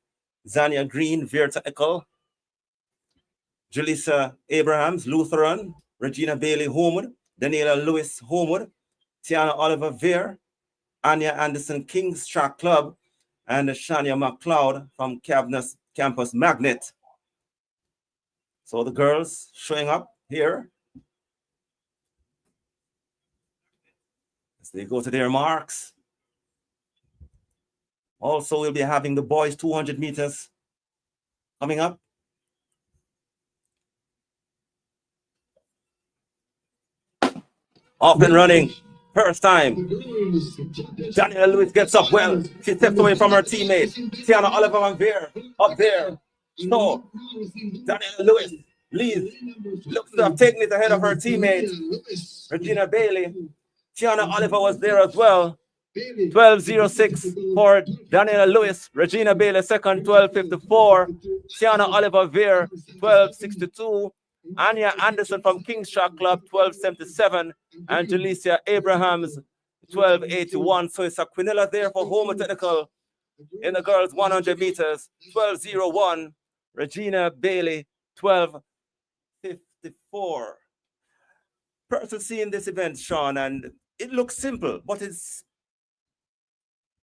Zania Green, Veer Technical, Julissa Abrahams, Lutheran, Regina Bailey, Homewood, Daniela Lewis, Homewood, Tiana Oliver, Veer, Anya Anderson, King's Track Club, and Shania McLeod from Campus Magnet. So the girls showing up here as they go to their marks. Also, we'll be having the boys 200 meters coming up. Off and running. First time. Daniela Lewis gets up well. She steps away from her teammate. Tiana Oliver and Veer up there. So, Daniela Lewis leads. Looks to have taken it ahead of her teammate, Regina Bailey. Tiana Oliver was there as well. 12:06 for Daniela Lewis. Regina Bailey second, 12:54. Tiana Oliver Veer, 12:62. Anya Anderson from King's Track Club, 12:77. And Jalicia Abrahams, 12:81. So it's a Quinella there for Homer Technical in the girls 100 meters, 12:01. Regina Bailey, 12:54. Person seeing this event, Sean, and it looks simple, but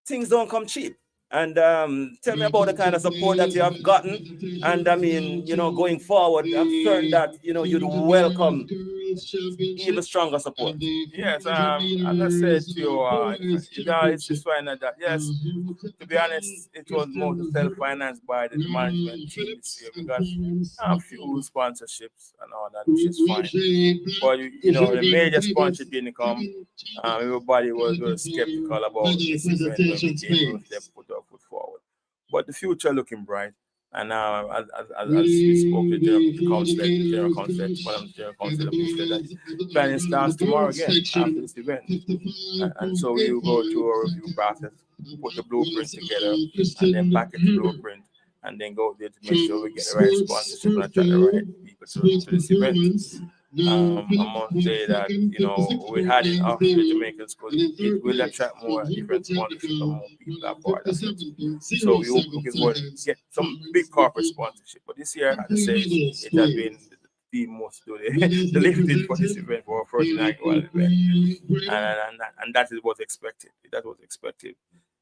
things don't come cheap. And tell me about the kind of support that you have gotten. And I mean, going forward, I'm certain that, you'd welcome even stronger support. Yes, as I said to you, it's just fine that, yes, to be honest, it was more self-financed by the management team this year because a few sponsorships and all that, which is fine. But, the major sponsorship didn't come. Everybody was skeptical about this event when we came with them put our foot forward. But the future looking bright. And as we spoke to the general counsel, that planning starts tomorrow again after this event. And so we will go through a review process, put the blueprint together, and then package the blueprint, and then go there to make sure we get the right sponsorship and attract the right people to this event. I must say that, we had it off the Jamaican school. It will attract more different sponsorship and more people that part of it. So we hope we can get some big corporate sponsorship. But this year, as I said, it has been the most the lifting for this event, for our first inaugural event. And that is what's expected. That was expected.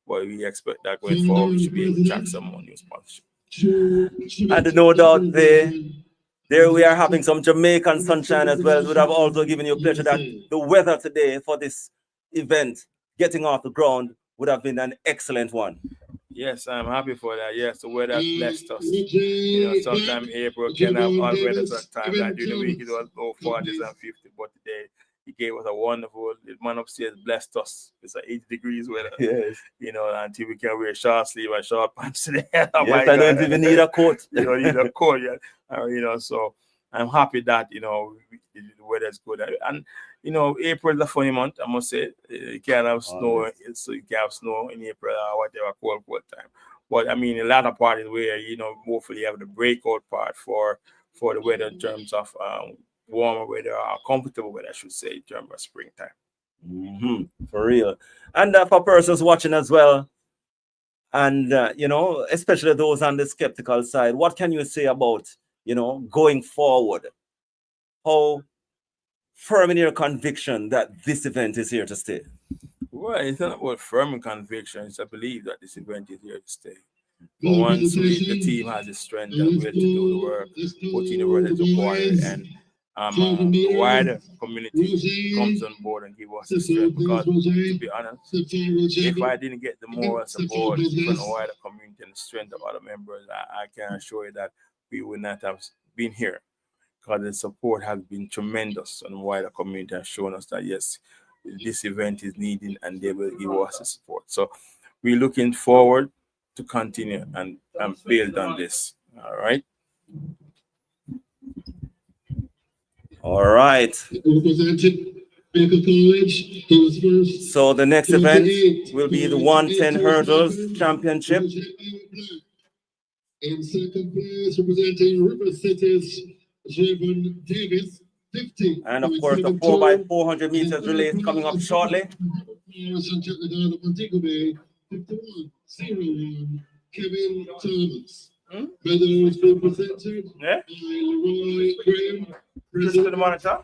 But we expect that going forward, we should be able to attract some more new sponsorship. And no doubt there we are having some Jamaican sunshine as well. It would have also given you pleasure that the weather today for this event, getting off the ground, would have been an excellent one. Yes, I'm happy for that. Yes, the weather blessed us. Sometimes April can have hot weather sometimes, and during the week it was low 40s and 50, but today he gave us a wonderful, the man upstairs blessed us. It's like 80 degrees weather. Yes. Until we can wear short sleeve and short pants today. Yes, I don't even need a coat. You don't need a coat, yeah. So I'm happy that, the weather's good. And, April is a funny month, I must say. You can't have snow, so you can't have snow in April or whatever, cold time. But, a lot of parts where, hopefully you have the breakout part for the weather in terms of warmer weather or comfortable weather, I should say, in terms of springtime. For real. And for persons watching as well, and, especially those on the skeptical side, what can you say about, going forward? How firm in your conviction that this event is here to stay? Well, it's not about firm conviction. It's a belief that this event is here to stay. But once the team has the strength and will to do the work, put in the work that's required, and the wider community comes on board and give us the strength. Because to be honest, if I didn't get the moral support from the wider community and the strength of other members, I can assure you that we would not have been here. Because the support has been tremendous on the wider community and shown us that yes, this event is needed and they will give us the support. So we're looking forward to continue and build on this. All right. All right. So the next event will be the 110 hurdles championship. In second place, representing River Cities, Javon Davis, 50. And of course, the 4x400 meters relay is coming up shortly. Kevin Thomas. Medals being presented by Leroy Graham, President of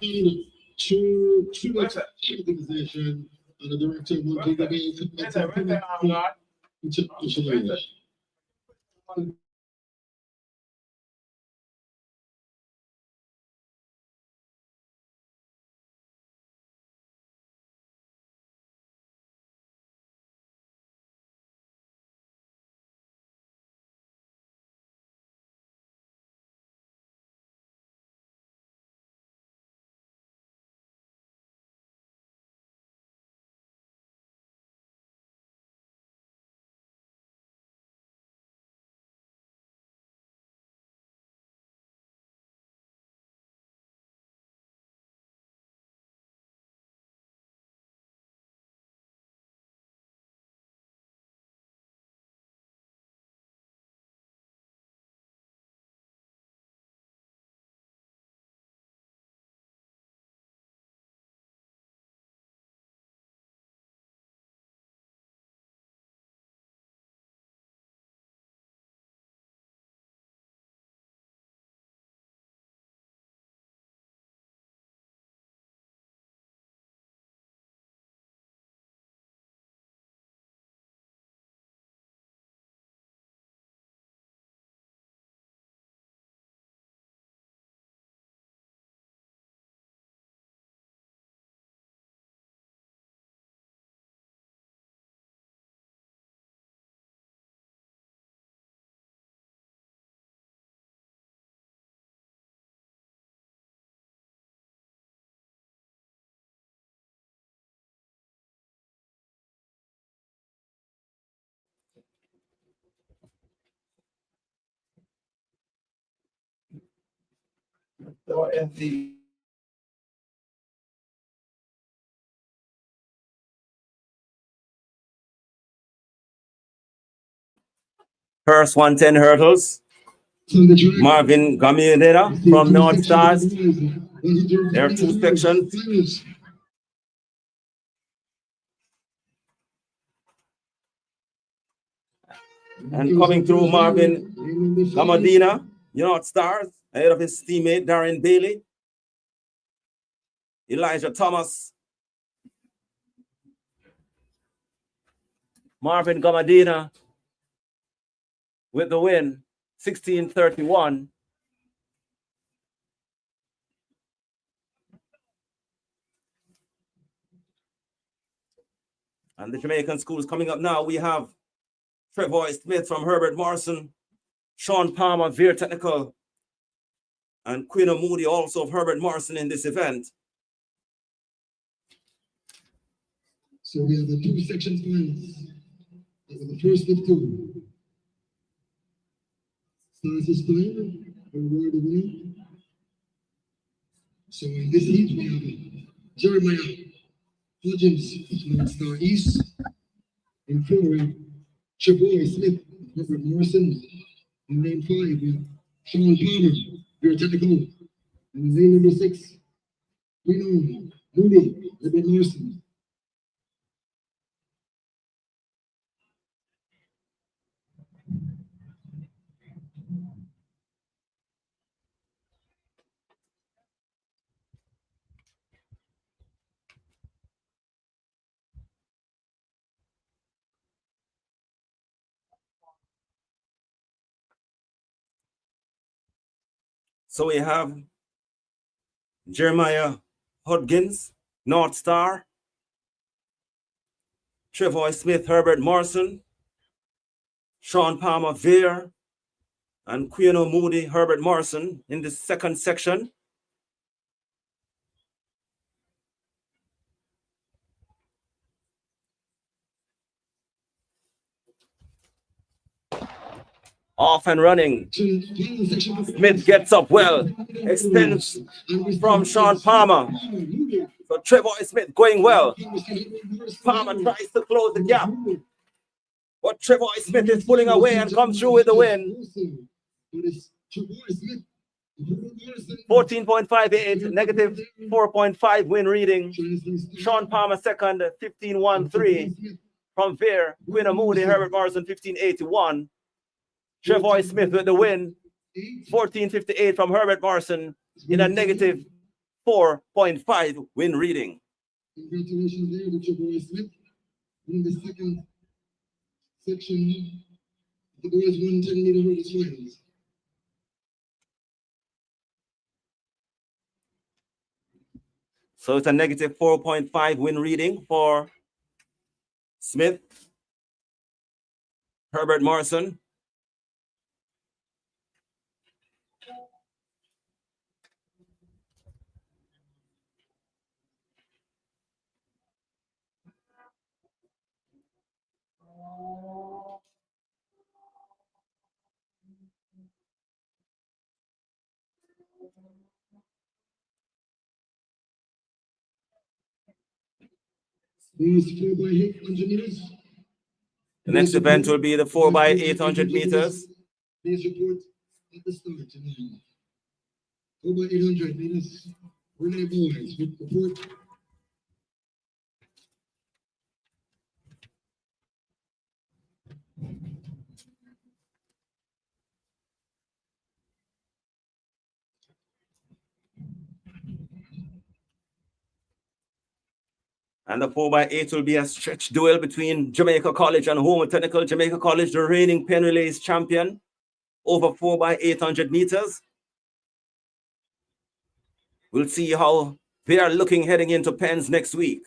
True Organization, and the Director of Montego Bay. First 110 hurdles. Marvin Gamiedera from North Stars. There are two sections. And coming through, Marvin Gamadina, North Stars, ahead of his teammate Darren Bailey. Elijah Thomas. Marvin Gamadina with the win, 16:31. And the Jamaican schools coming up now. We have Trevor Smith from Herbert Morrison, Sean Palmer, Veer Technical, and Quinn Moody also of Herbert Morrison in this event. So we have the two sections finals. The first of two. Stars is final, award the winner. So in this heat we have Jeremiah Hodgins of North Star East, and 4 Trevor Smith of Herbert Morrison. In lane 5 we have Sean Palmer, Veer Technical. And in lane number 6, Quinn Moody, Herbert Morrison. So we have Jeremiah Hodgins, North Star, Trevor Smith, Herbert Morrison, Sean Palmer, Veer, and Quino Moody, Herbert Morrison in the second section. Off and running. Smith gets up well, extends from Sean Palmer. So Trevor Smith going well. Palmer tries to close the gap, but Trevor Smith is pulling away and comes through with the win. 14.58, negative 4.5 win reading. Sean Palmer second, 15.13 from Veer. Quino Moody, Herbert Morrison, 15.81. Trevor Smith with the win, 14.58 from Herbert Morrison in a negative 4.5 win reading. Congratulations there to Trevor Smith in the second section of the boys 110-meter hurdles finals. So it's a negative 4.5 win reading for Smith, Herbert Morrison. The next event will be the 4x800 meters. Please report at the start tonight. 4x800 meters. Relay boys, report. And the 4x8 will be a stretch duel between Jamaica College and Homer Technical. Jamaica College, the reigning pen relays champion, over 4x800 meters. We'll see how they are looking heading into pens next week.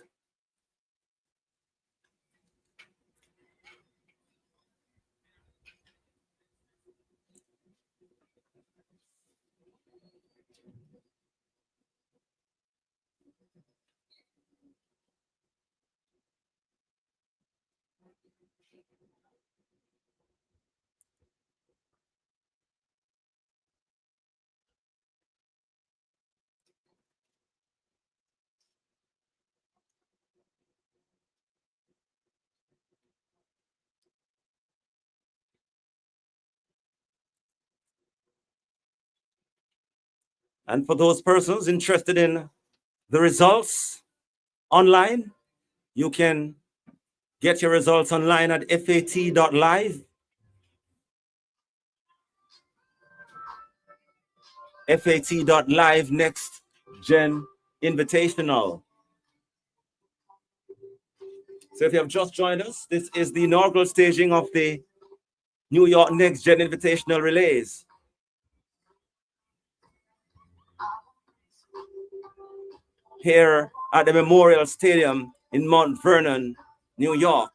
And for those persons interested in the results online, you can get your results online at fat.live. fat.live Next Gen Invitational. So if you have just joined us, this is the inaugural staging of the New York Next Gen Invitational Relays. Here at the Memorial Stadium in Mount Vernon, New York.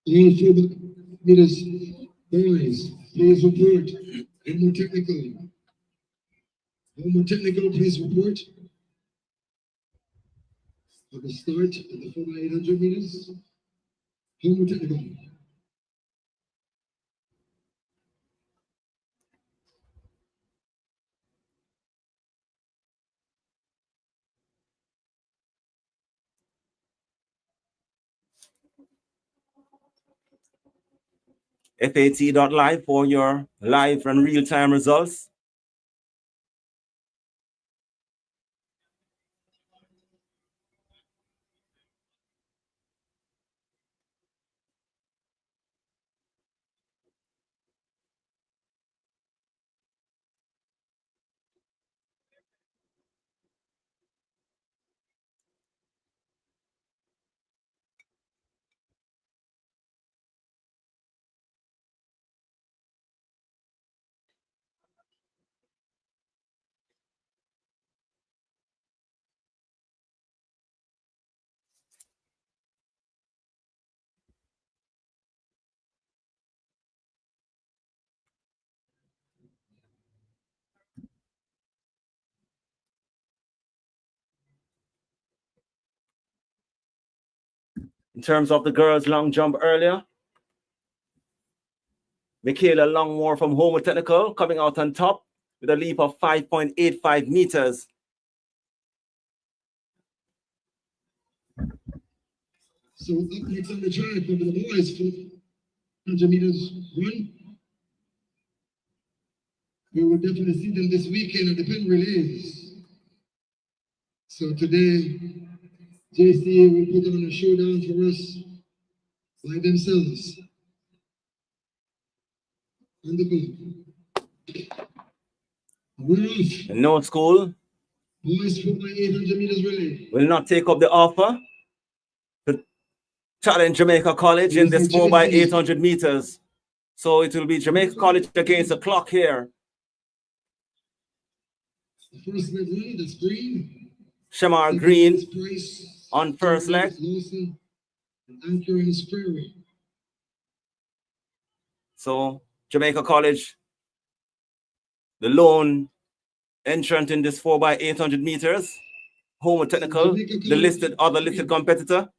All 4 meters, boys, please report. Homer Technical. Homer Technical, please report. At the start of the 4x800 meters, Homer Technical. FAT.live for your live and real-time results. In terms of the girls' long jump earlier, Michaela Longmore from Homer Technical coming out on top with a leap of 5.85 meters. So up next on the track over the boys for 100 meters run. We will definitely see them this weekend at the pen relays. So today, JCA will put on a showdown for us by themselves. On the clock. We're off. No school Boys for my 800 meters relay will not take up the offer to challenge Jamaica College in this 4x800 meters. So it will be Jamaica College against the clock here. The first leg runner, that's Green. Shamar Green on first leg. Lawson, and Anchor in Prairie. So Jamaica College, the lone entrant in this 4x800 meters. Homer Technical, the other listed competitor.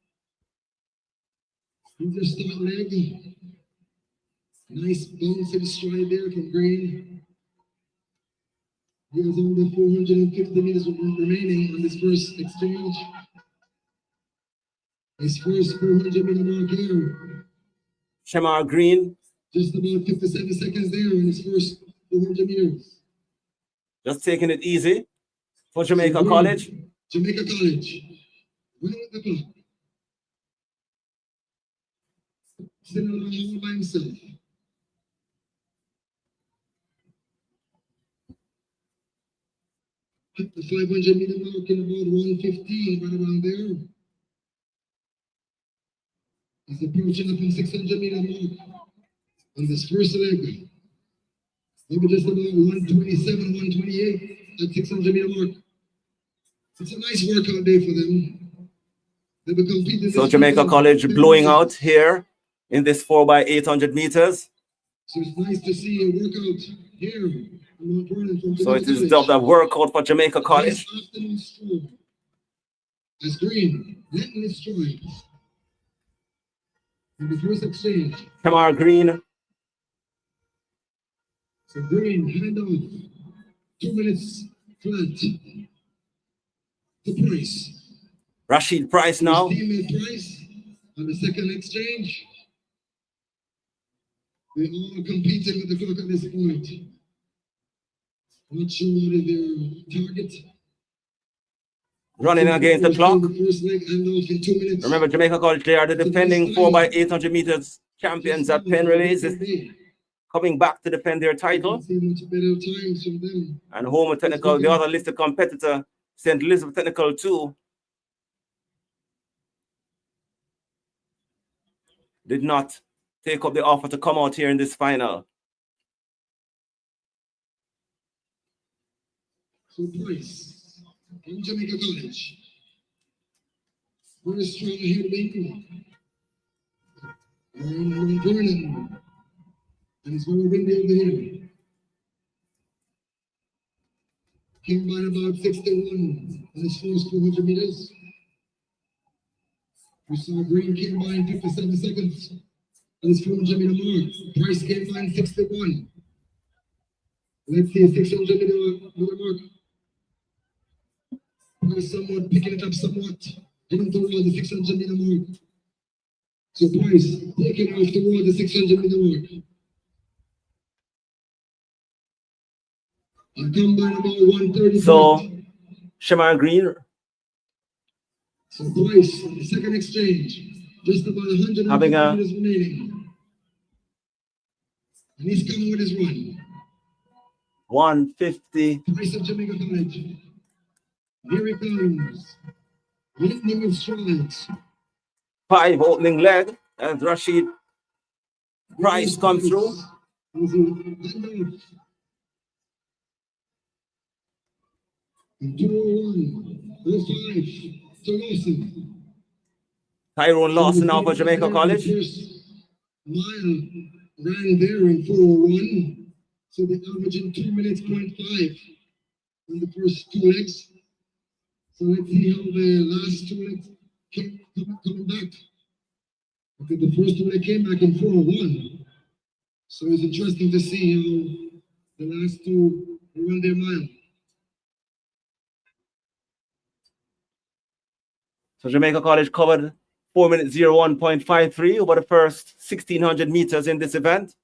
Here's their start leg. Nice bounce and stride there from Green. He has only 450 meters remaining on this first exchange. His first 400 meter mark here. Shamar Green. Just about 57 seconds there on his first 400 meters. Just taking it easy for Jamaica College. Jamaica College. Winning the clock. Sitting along all by himself. At the 500 meter mark in about 1:15, right around there. He's approaching up in 600 meter mark on this first leg. Maybe just about 127, 128 at 600 meter mark. It's a nice workout day for them. They will compete in so Jamaica College blowing out here in this 4x800 meters. So it's nice to see a workout here. So it is dubbed a workout for Jamaica College. Nice afternoon stroll. As Green, letting it stride. In the first exchange. Kamar Green. So Green, hand off. 2 minutes flat. The Price. Rashid Price now. Teammate Price on the second exchange. They all competing with the clock at this point. Not sure what is their target. Running against the clock. First leg hand off in 2 minutes. Remember, Jamaica College, they are the defending 4x800 meters champions at Penn Relays. Coming back to defend their title. And Homer Technical, the other listed competitor, St. Elizabeth Technical 2, did not take up the offer to come out here in this final. So Price, in Jamaica College. Very strong ahead of Baker. And Vernon. And it's very windy over here. Came by about 61 on his first 400 meters. We saw Green came by in 57 seconds on his 400 meter mark. Price came by in 61. Let's see a 600 meter mark. Price somewhat picking it up somewhat. Getting toward the 600 meter mark. So Price taking off toward the 600 meter mark. And come by about 130. So Shamar Green. So Price, the second exchange, just about 100 meters remaining. And he's coming with his run. 150. Price of Jamaica College. Here he comes. Lightning of strides. 5 opening leg as Rashid Price comes through. And 201, 05, to Lawson. Tyrone Lawson now for Jamaica College. Mile ran there in 401. So they're averaging 2 minutes, 0.5 in the first 2 legs. So let's see how the last 2 legs keep coming back. Okay, the first one that came back in 4:01. So it's interesting to see how the last two run their mile. So Jamaica College covered 4 minutes 01.53 over the first 1,600 meters in this event.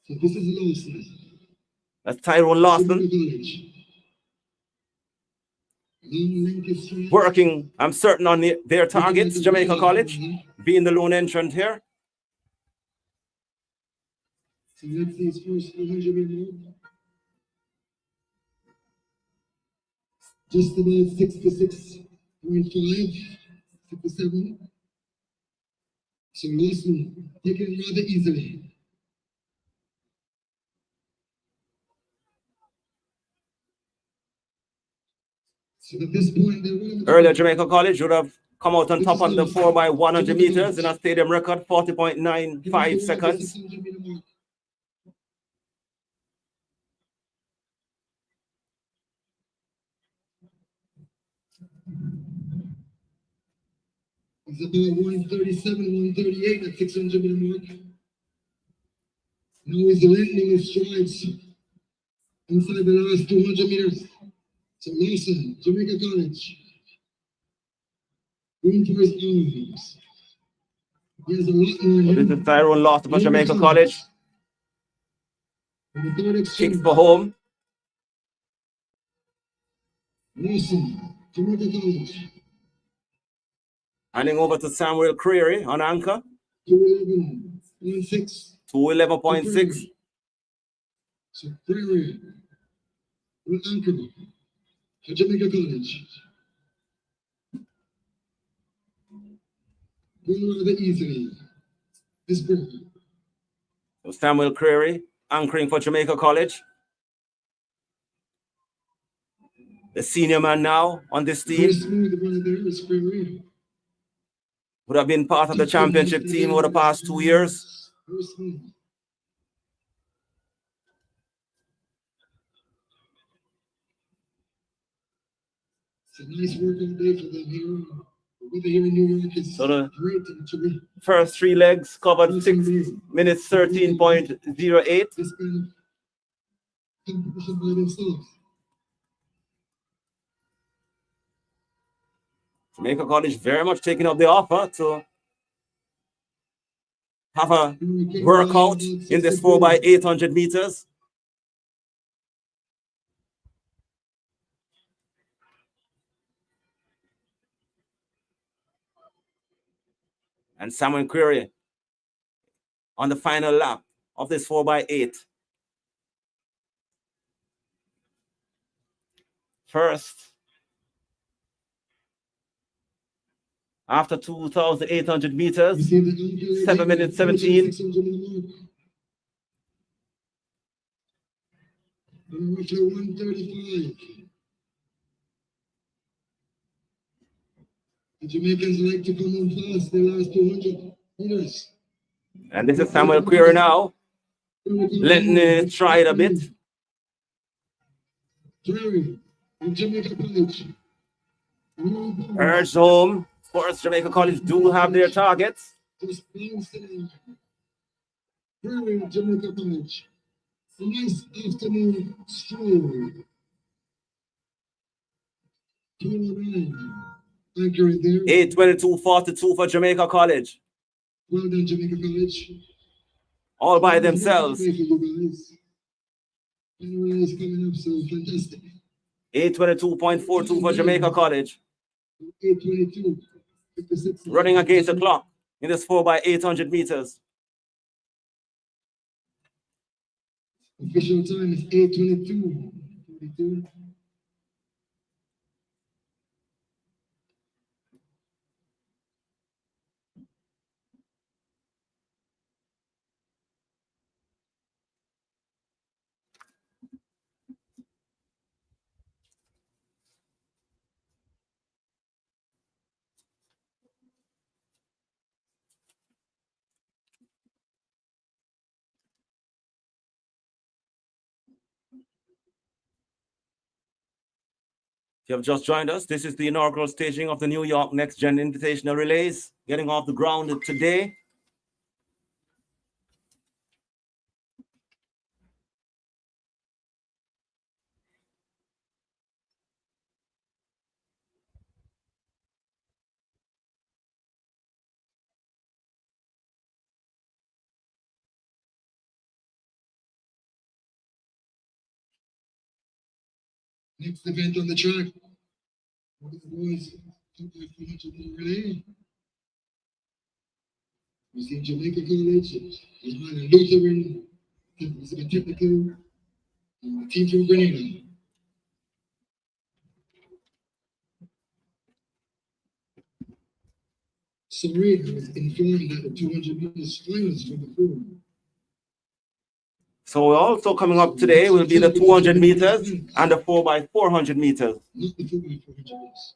So this is Lawson. That's Tyrone Lawson. Working, I'm certain, on their targets, Jamaica College, being the lone entrant here. So let's see his first 400 meter. Just about 66.5, 67. So Lawson taking it rather easily. So at this point, earlier Jamaica College would have come out on top on the 4x100 meters in a stadium record, 40.95 seconds. It's about 137, 138 at 600 meter mark. Now he's landing his strides inside the last 200 meters. So Lawson, Jamaica College. Going for his arms. He has a lot more. This is Tyrone Lawson for Jamaica College. Kicks for home. Lawson, Jamaica College. Handing over to Samuel Creary on anchor. 211.6. 211.6. So Creary will anchor for Jamaica College. Going rather easily. This ball. So Samuel Creary anchoring for Jamaica College. The senior man now on this team. Would have been part of the championship team over the past 2 years. It's a nice working day for them here. Weather here in New York is great actually. First 3 legs covered 6 minutes 13.08. This kind of competition by themselves. Jamaica College very much taking up the offer to have a workout in this 4x800 meters. And Samuel Creary on the final lap of this 4x8. First, after 2,800 meters, 7 minutes 17. Roughly 135. The Jamaicans like to come on fast the last 200 meters. And this is Samuel Creary now, letting it stride a bit. Creary from Jamaica College. Urged home. Of course, Jamaica College do have their targets. Just bouncing. Creary from Jamaica College. A nice afternoon stroll. 209. Accurate there. 8:22.42 for Jamaica College. Well done, Jamaica College. All by themselves. For you guys. Anyway, it's coming up, so fantastic. 8:22.42 for Jamaica College. 8:22. 56. Running against the clock in this 4x800 meters. Official time is 8:22. 42. If you have just joined us, this is the inaugural staging of the New York Next Gen Invitational Relays, getting off the ground today. Next event on the track. Boys, 2x400 relay. We see Jamaica College, Islamic Lutheran, Elizabeth Technical, and the team from Grenada. Serena was informed that the 200 meters finals for the crew. So also coming up today will be the 200 meters and the 4x400 meters. Not the 4x400 meters.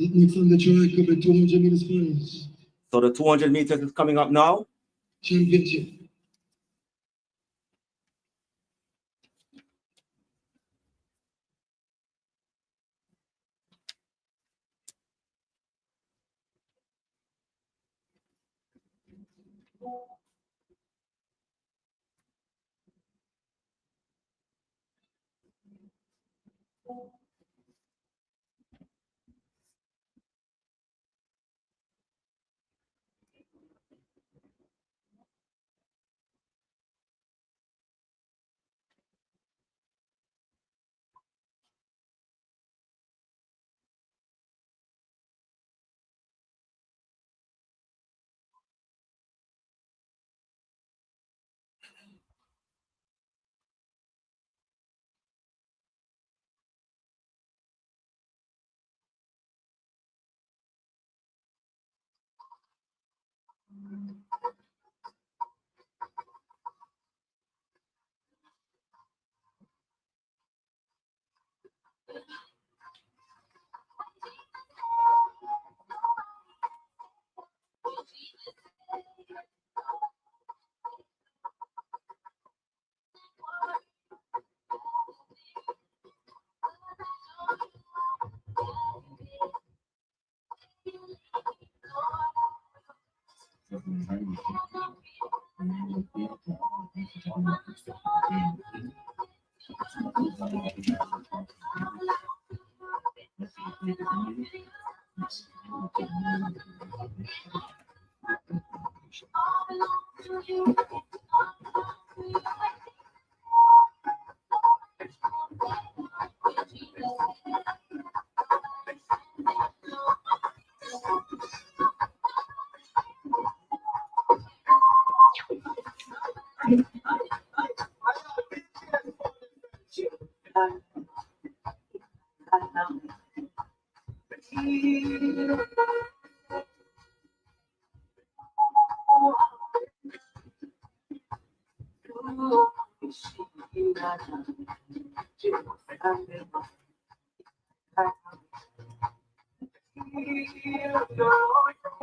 Next on the track of the 200 meters finals. So the 200 meters is coming up now. Championship.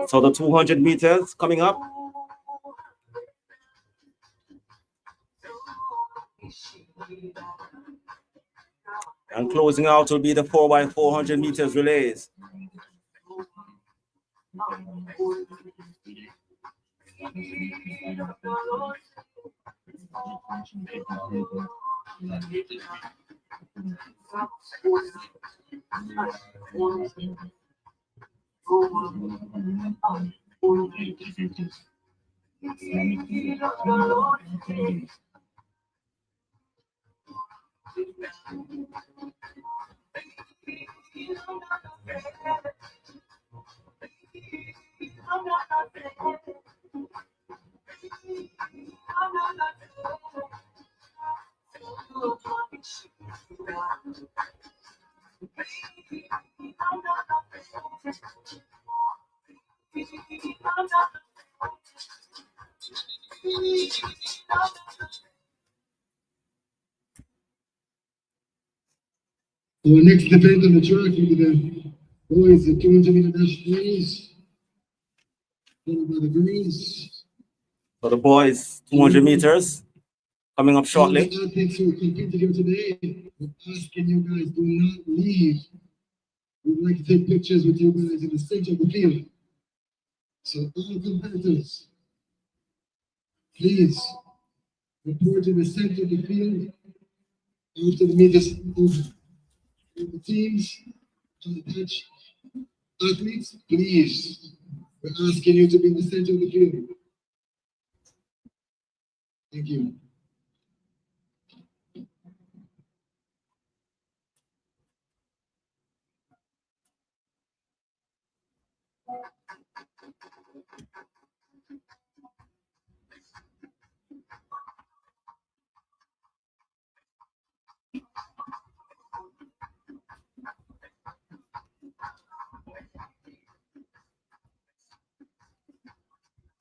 So the 200 meters coming up. And closing out will be the 4x400 meters relays. Our next event on the track will be the boys at 200-meter dash race, followed by the girls. So the boys, 200 meters, coming up shortly. All the athletes who competed here today, we're asking you guys, do not leave. We'd like to take pictures with you guys in the center of the field. So all competitors, please report to the center of the field after the meters over. The teams on the pitch, athletes, please, we're asking you to be in the center of the field. Thank you.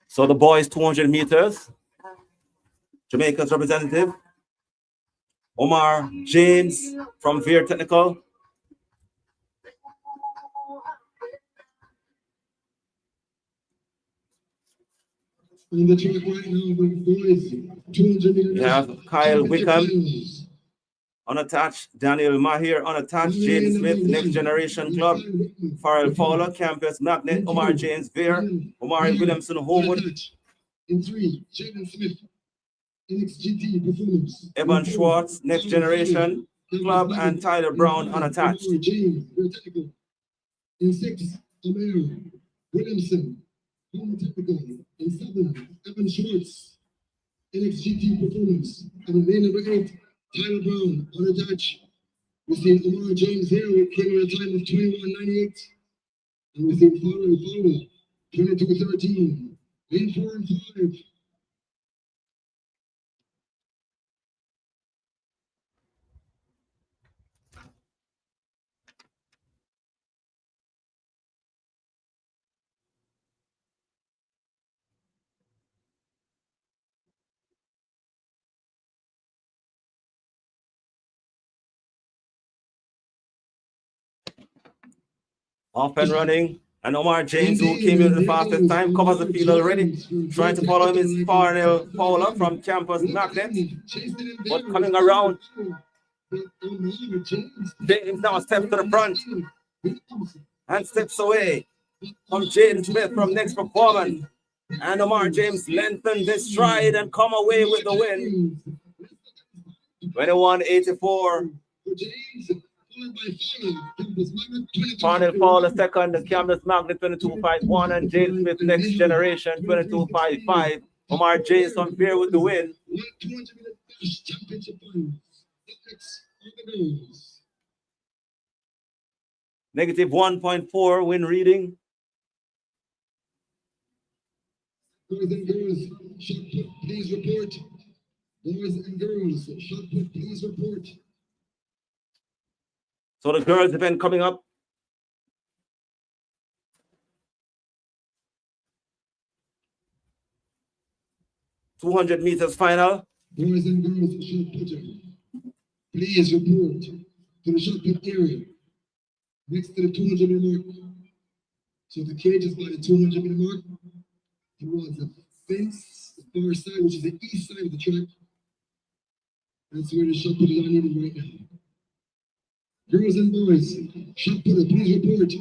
So the boys, 200 meters, Jamaica's representative, Omar James from Veer Technical. On the track right now with boys, 200 meters. We have Kyle Wickham unattached, Daniel Mahir unattached, Jaden Smith, Next Generation Club, Farrell Fowler, Campus Magnet, Omar James Veer, Omari Williamson Homewood, In 3, Jaden Smith, NXGT Performance. Evan Schwartz, Next Generation Club, and Tyler Brown unattached. James, Veer Technical. In 6, Amir Williamson, Home Technical. In 7, Evan Schwartz, NXGT Performance. And in lane number 8, Tyler Brown, unattached. We see Omar James here, who came at a time of 21.98. And we see Farrell Fowler, 22.13. Lane 4 and 5. Off and running. And Omar James, who came in the fastest time, covers the field already. Trying to follow him is Farrell Fowler from Campus Magnet. But coming around, James now steps to the front and steps away from Jaden Smith from Next Performance. And Omar James lengthened this stride and come away with the win. 21.84. Farrell Fowler second, and Campus Magnet 22.51, and Jaden Smith Next Generation 22.55. Omar James from Veer with the win. Negative 1.4 win reading. Boys and girls, shot put, please report. Boys and girls, shot put, please report. So the girls event coming up. $200 meters final. Boys and girls, shot putter, please report to the shot put area next to the 200 meter mark. So the cage is by the 200 meter mark towards the fence, the far side, which is the east side of the track. That's where the shot putters are needed right now. Girls and boys, shot putter, please report.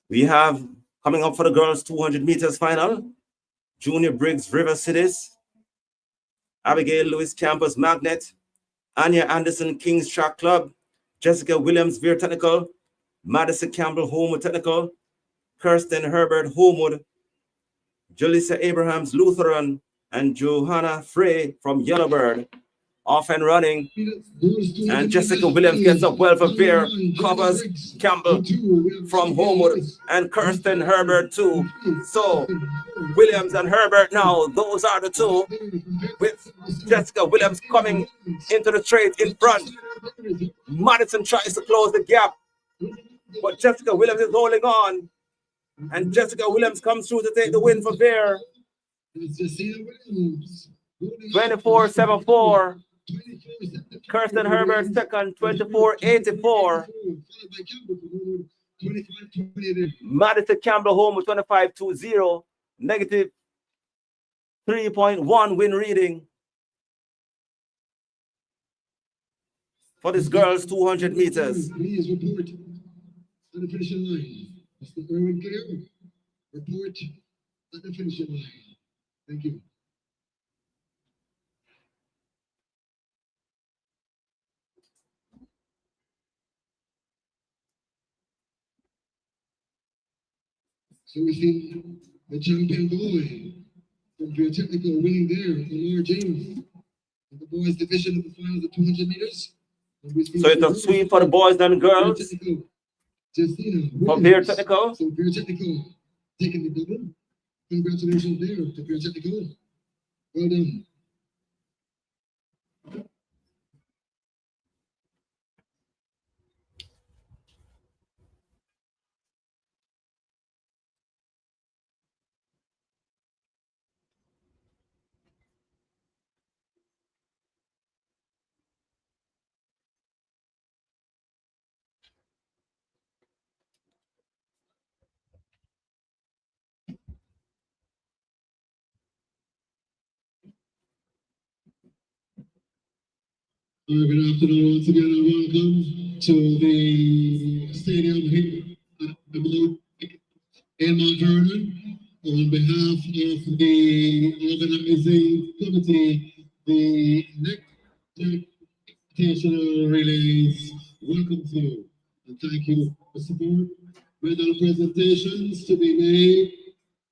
We have coming up for the girls 200 meters final, Junior Briggs River Cities. Abigail Lewis Campus Magnet, Anya Anderson Kings Track Club, Jessica Williams Veer Technical, Madison Campbell Homewood Technical, Kirsten Herbert Homewood, Julissa Abrahams Lutheran, and Johanna Frey from Yellowbird off and running. And Jessica Williams gets up well for Veer, covers Campbell from Homewood, and Kirsten Herbert too. So Williams and Herbert now, those are the two, with Jessica Williams coming into the straight in front. Madison tries to close the gap, but Jessica Williams is holding on, and Jessica Williams comes through to take the win for Veer. 24-74. Kirsten Herbert second, 24-84. Madison Campbell home with 25-20. Negative 3.1 win reading for this girls 200 meters. Please report at the finishing line. Mr. Erwin Clear, report at the finishing line. Thank you. So we see the champion boy from Pure Technical winning there, Omar James, in the boys division of the finals of 200 meters. So it's a sweep for the boys and girls. From Pure Technical. So Pure Technical taking the double. Congratulations there to Pure Technical. Well done. Good afternoon once again and welcome to the stadium here in Mount Vernon. On behalf of the organizing committee, the next invitational relays welcome to you and thank you for support. Medal presentations to be made.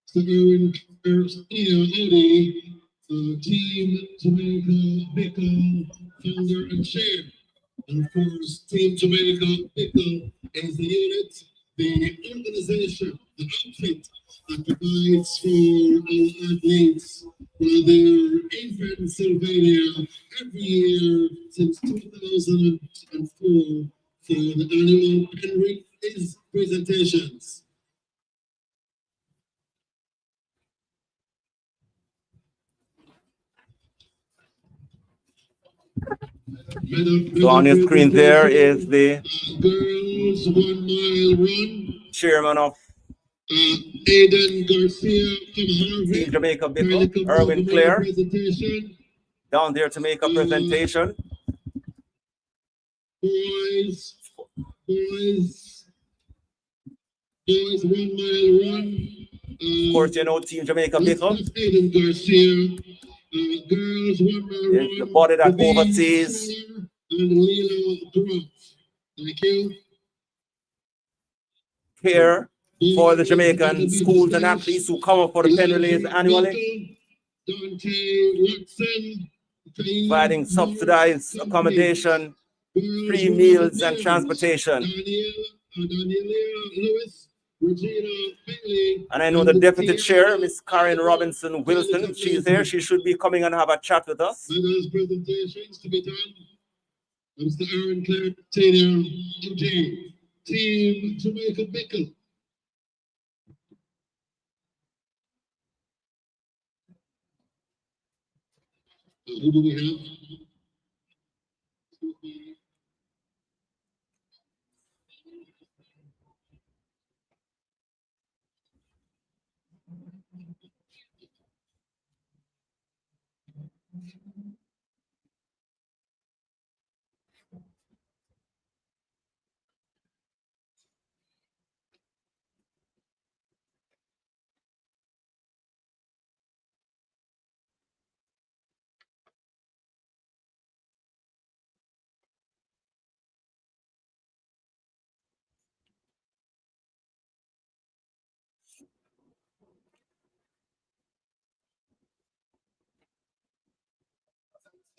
So Erwin Audi, Team Jamaica Pickle, founder and chair. And of course, Team Jamaica Pickle is the unit, the organization, the outfit that provides for our athletes while they're in Pennsylvania every year since 2004 for the annual Henry Is presentations. So on your screen there is the girls 1 mile run. chairman of Aiden Garcia from Harvard. Team Jamaica Pickle, Erwin Clare, down there to make a presentation. Boys 1 mile run. Of course, you know Team Jamaica Pickle Aiden Garcia. Girls 1 mile run. is the body that oversees Thank you. Care for the Jamaican schools and athletes who come up for the pen relays annually, providing subsidized accommodation, free meals and transportation. And I know the deputy chair, Miss Karen Robinson Wilson, she's here. She should be coming and have a chat with us. Presentations to be done. Mr. Aaron Clark Taylor, MJ, Team Jamaica Pickle. Who do we have?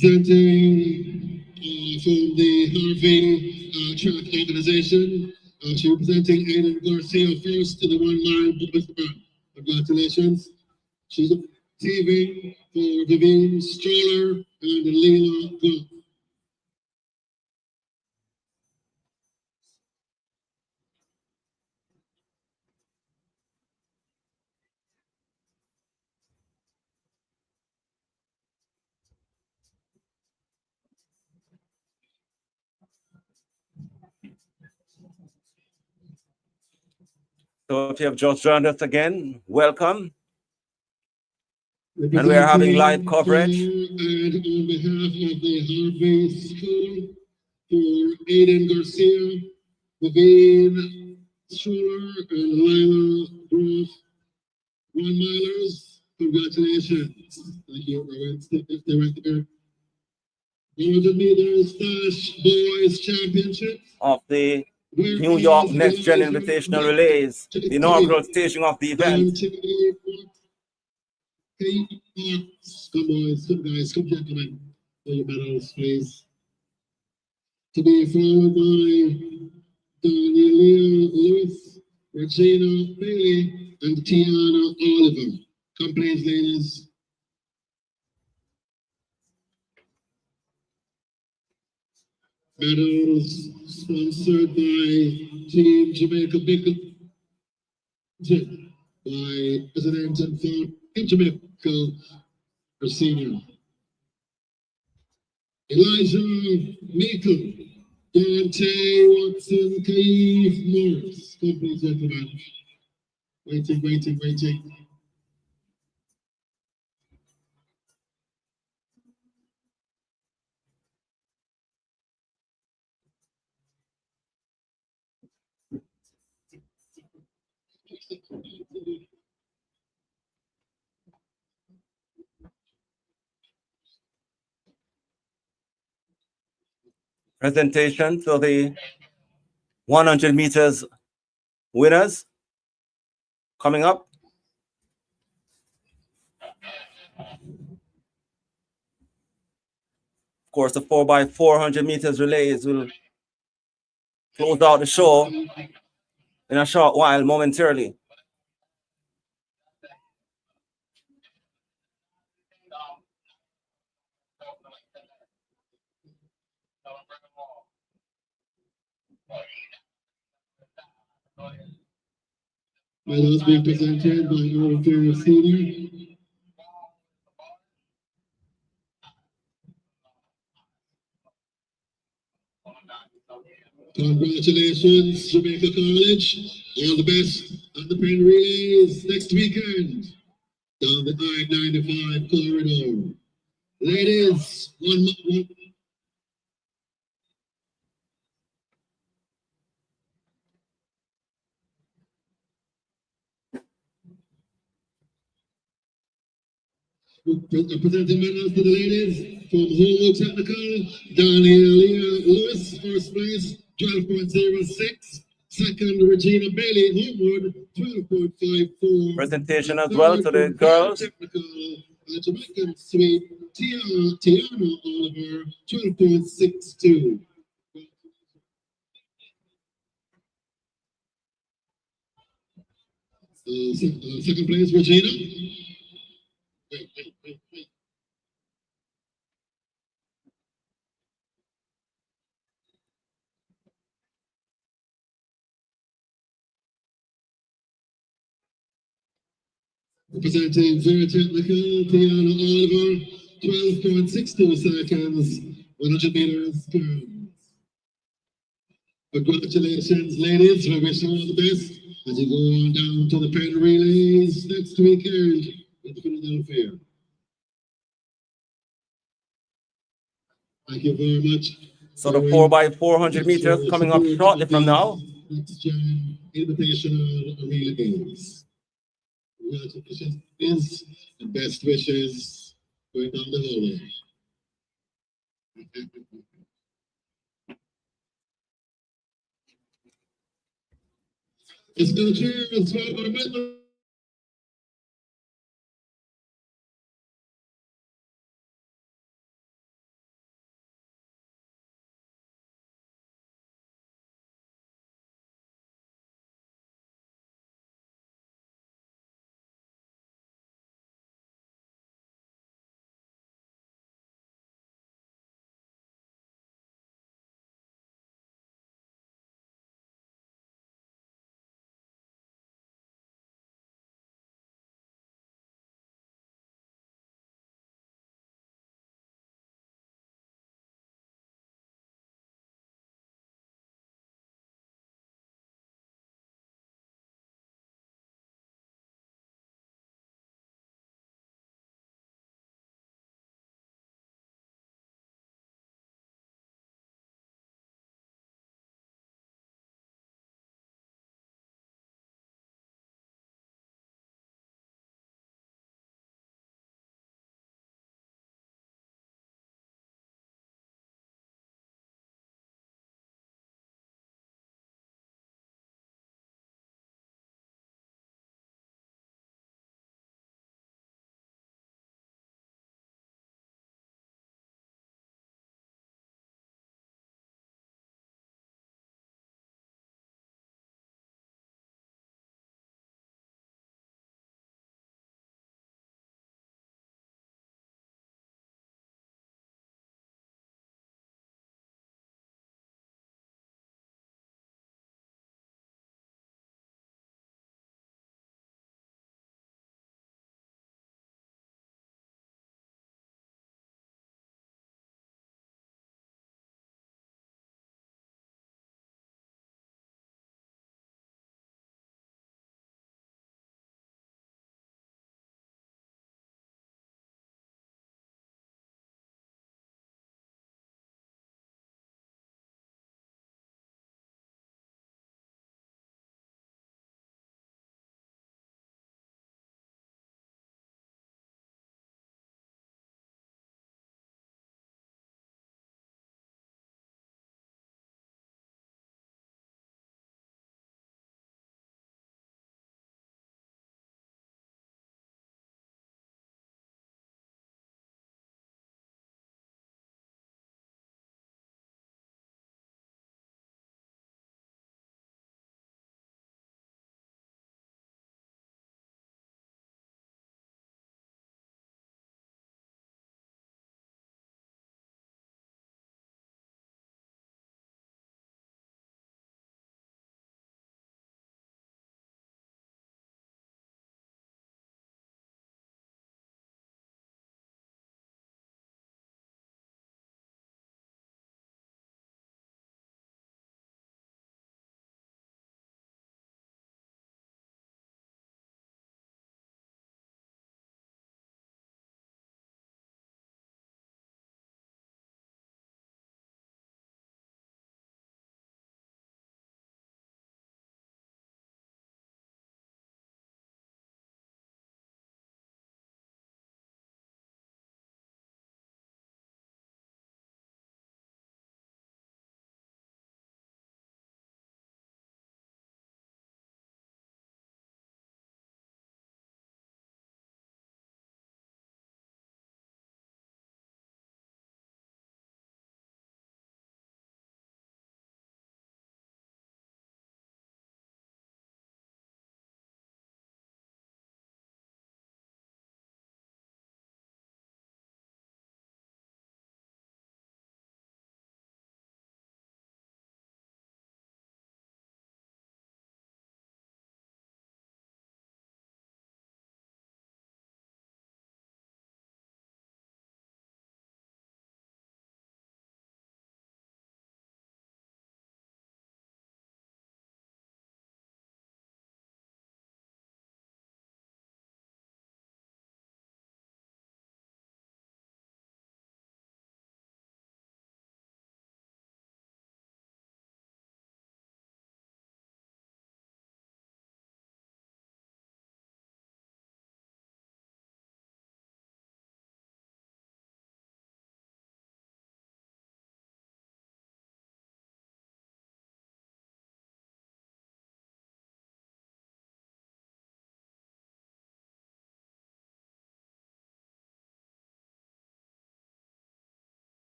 Presenting from the Harvey Track Organization. She's representing Aiden Garcia first to the 1 mile bonus run. Congratulations. She's on TV for Vivian Stroller and Leela Goff. So if you have just joined us again, welcome. And we are having live coverage. And on behalf of the Harvey School, for Aiden Garcia, Vivian Stroller, and Lila Groff, 1 milers, congratulations. Thank you, Robert. Stay right there. 100 meters dash boys championship Of the New York Next Gen Invitational Relays, the inaugural staging of the event. Come boys, come guys, come gentlemen, for your medals, please. To be followed by Daniela Lewis, Regina Bailey, and Tiana Oliver. Come please, ladies. Medals sponsored by Team Jamaica Big by President and Founder in Jamaica, our senior. Elijah Meikle, Dante Watson, Keith Morris. Come please, gentlemen. Waiting. Presentation to the 100 meters winners coming up. Of course, the 4x400 meters relays will close out the show in a short while, momentarily. Medals being presented by our fair senior. Congratulations, Jamaica College. All the best on the pen relays next weekend down the I-95 corridor. Ladies, one. Presenting medals to the ladies from Holo Technical, Daniela Lewis, first place, 12.06. Second, Regina Bailey, Homewood, 12.54. Presentation as well to the girls. Technical, Jamaican Sweep, Tiana Oliver, 12.62. Second place, Regina. Wait. Representing very technical, Tiana Oliver, 12.62 seconds, 100 meters girls. Congratulations, ladies. We wish you all the best as you go on down to the pen relays next weekend in Philadelphia. Thank you very much. So the 4x400 meters coming up shortly from now. Next gen invitational relay games. Congratulations and best wishes going down the hallway. It's going to cheers.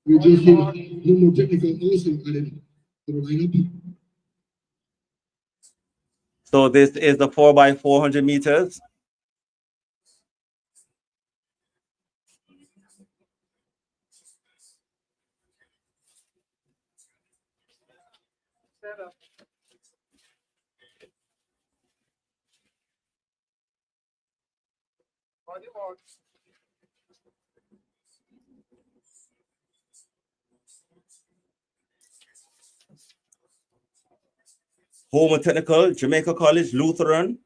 We just see Homo Technical also added to the lineup. So this is the 4x400 meters. Homer Technical, Jamaica College, Lutheran.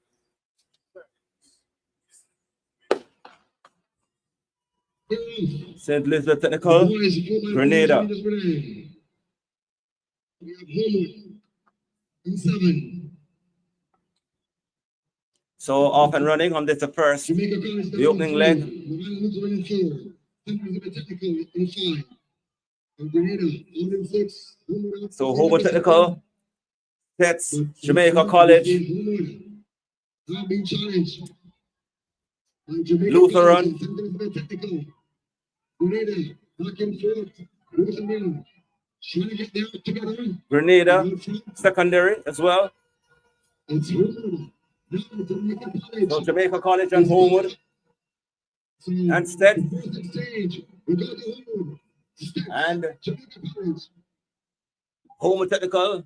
St. Elizabeth Technical, Grenada. We have Homo in 7. So off and running on this the first, the opening leg. So Homer Technical sets Jamaica College, Lutheran, Grenada, secondary as well. So Jamaica College and Homewood and Stead. And Homewood Technical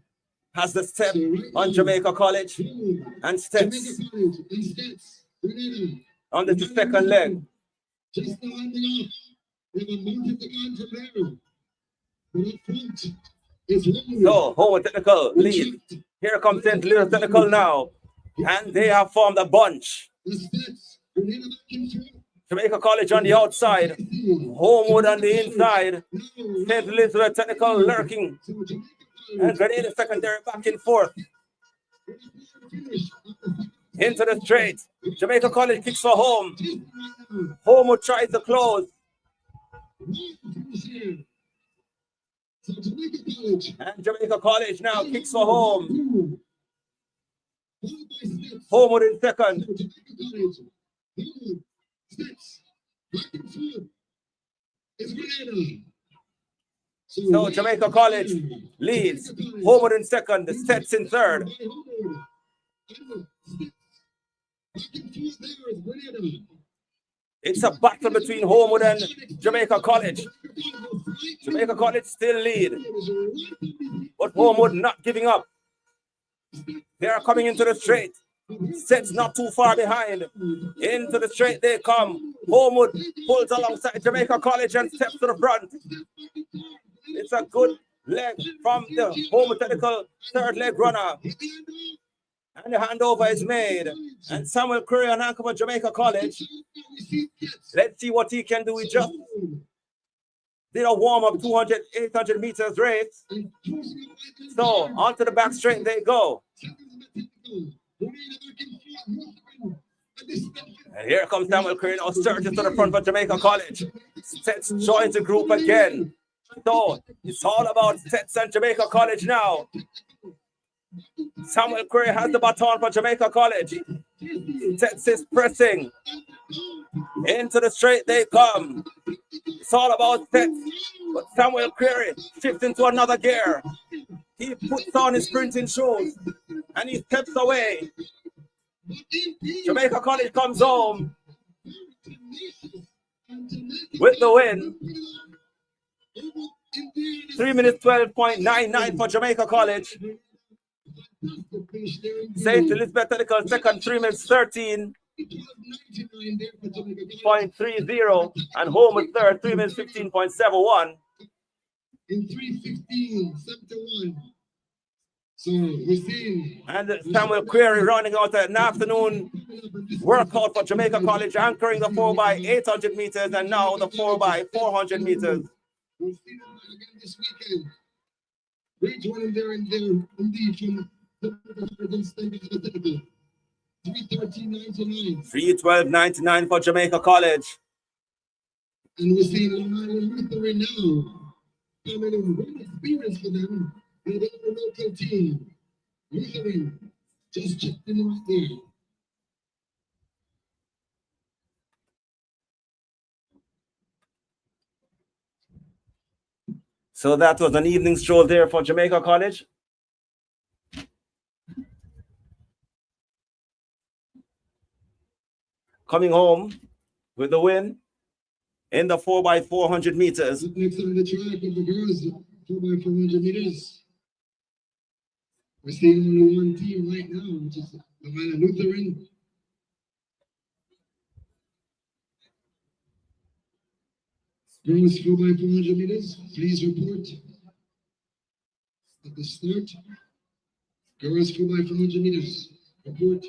has the step on Jamaica College and steps on the second leg. So Homewood Technical lead. Here comes St. Louis Technical now. And they have formed a bunch. Jamaica College on the outside, Homewood on the inside, St. Elizabeth Technical lurking, and Grenada secondary back and forth. Into the straight. Jamaica College kicks for home. Homewood tries to close. And Jamaica College now kicks for home. Homewood in second. So Jamaica College leads. Homewood in second. The Stets in third. It's a battle between Homewood and Jamaica College. Jamaica College still lead, but Homewood not giving up. They are coming into the straight. Sets not too far behind. Into the straight they come. Homewood pulls alongside Jamaica College and steps to the front. It's a good leg from the Homewood Technical third leg runner. And the handover is made. And Samuel Curry on anchor for Jamaica College. Let's see what he can do. He just did a warm-up 200, 800 meters race. So onto the back straight they go. And here comes Samuel Curry now surges to the front for Jamaica College. Stets joins the group again. So it's all about Stets and Jamaica College now. Samuel Curry has the baton for Jamaica College. Stets is pressing. Into the straight they come. It's all about Stets. But Samuel Curry shifts into another gear. He puts on his sprinting shoes and he steps away. Jamaica College comes home with the win. 3 minutes 12.99 for Jamaica College. St. Elizabeth Technical second, 3 minutes 13.30, and Homewood third, 3 minutes 15.71. In 3:15:71. So we're seeing. And Samuel Query running out an afternoon workout for Jamaica College, anchoring the 4x800 meters and now the 4x400 meters. We'll see them again this weekend. Great one there and there, indeed, from the 3:13.99. 3:12.99 for Jamaica College. And we're seeing Lutheran now. Coming in great experience for them. And the local team. Lutheran just checked in right there. So that was an evening stroll there for Jamaica College. Coming home with the win in the 4x400 meters. Next on the track of the girls, 4x400 meters. We're seeing only one team right now, which is Havana Lutheran. Girls 4x400 meters, please report at the start. Girls 4x400 meters, report.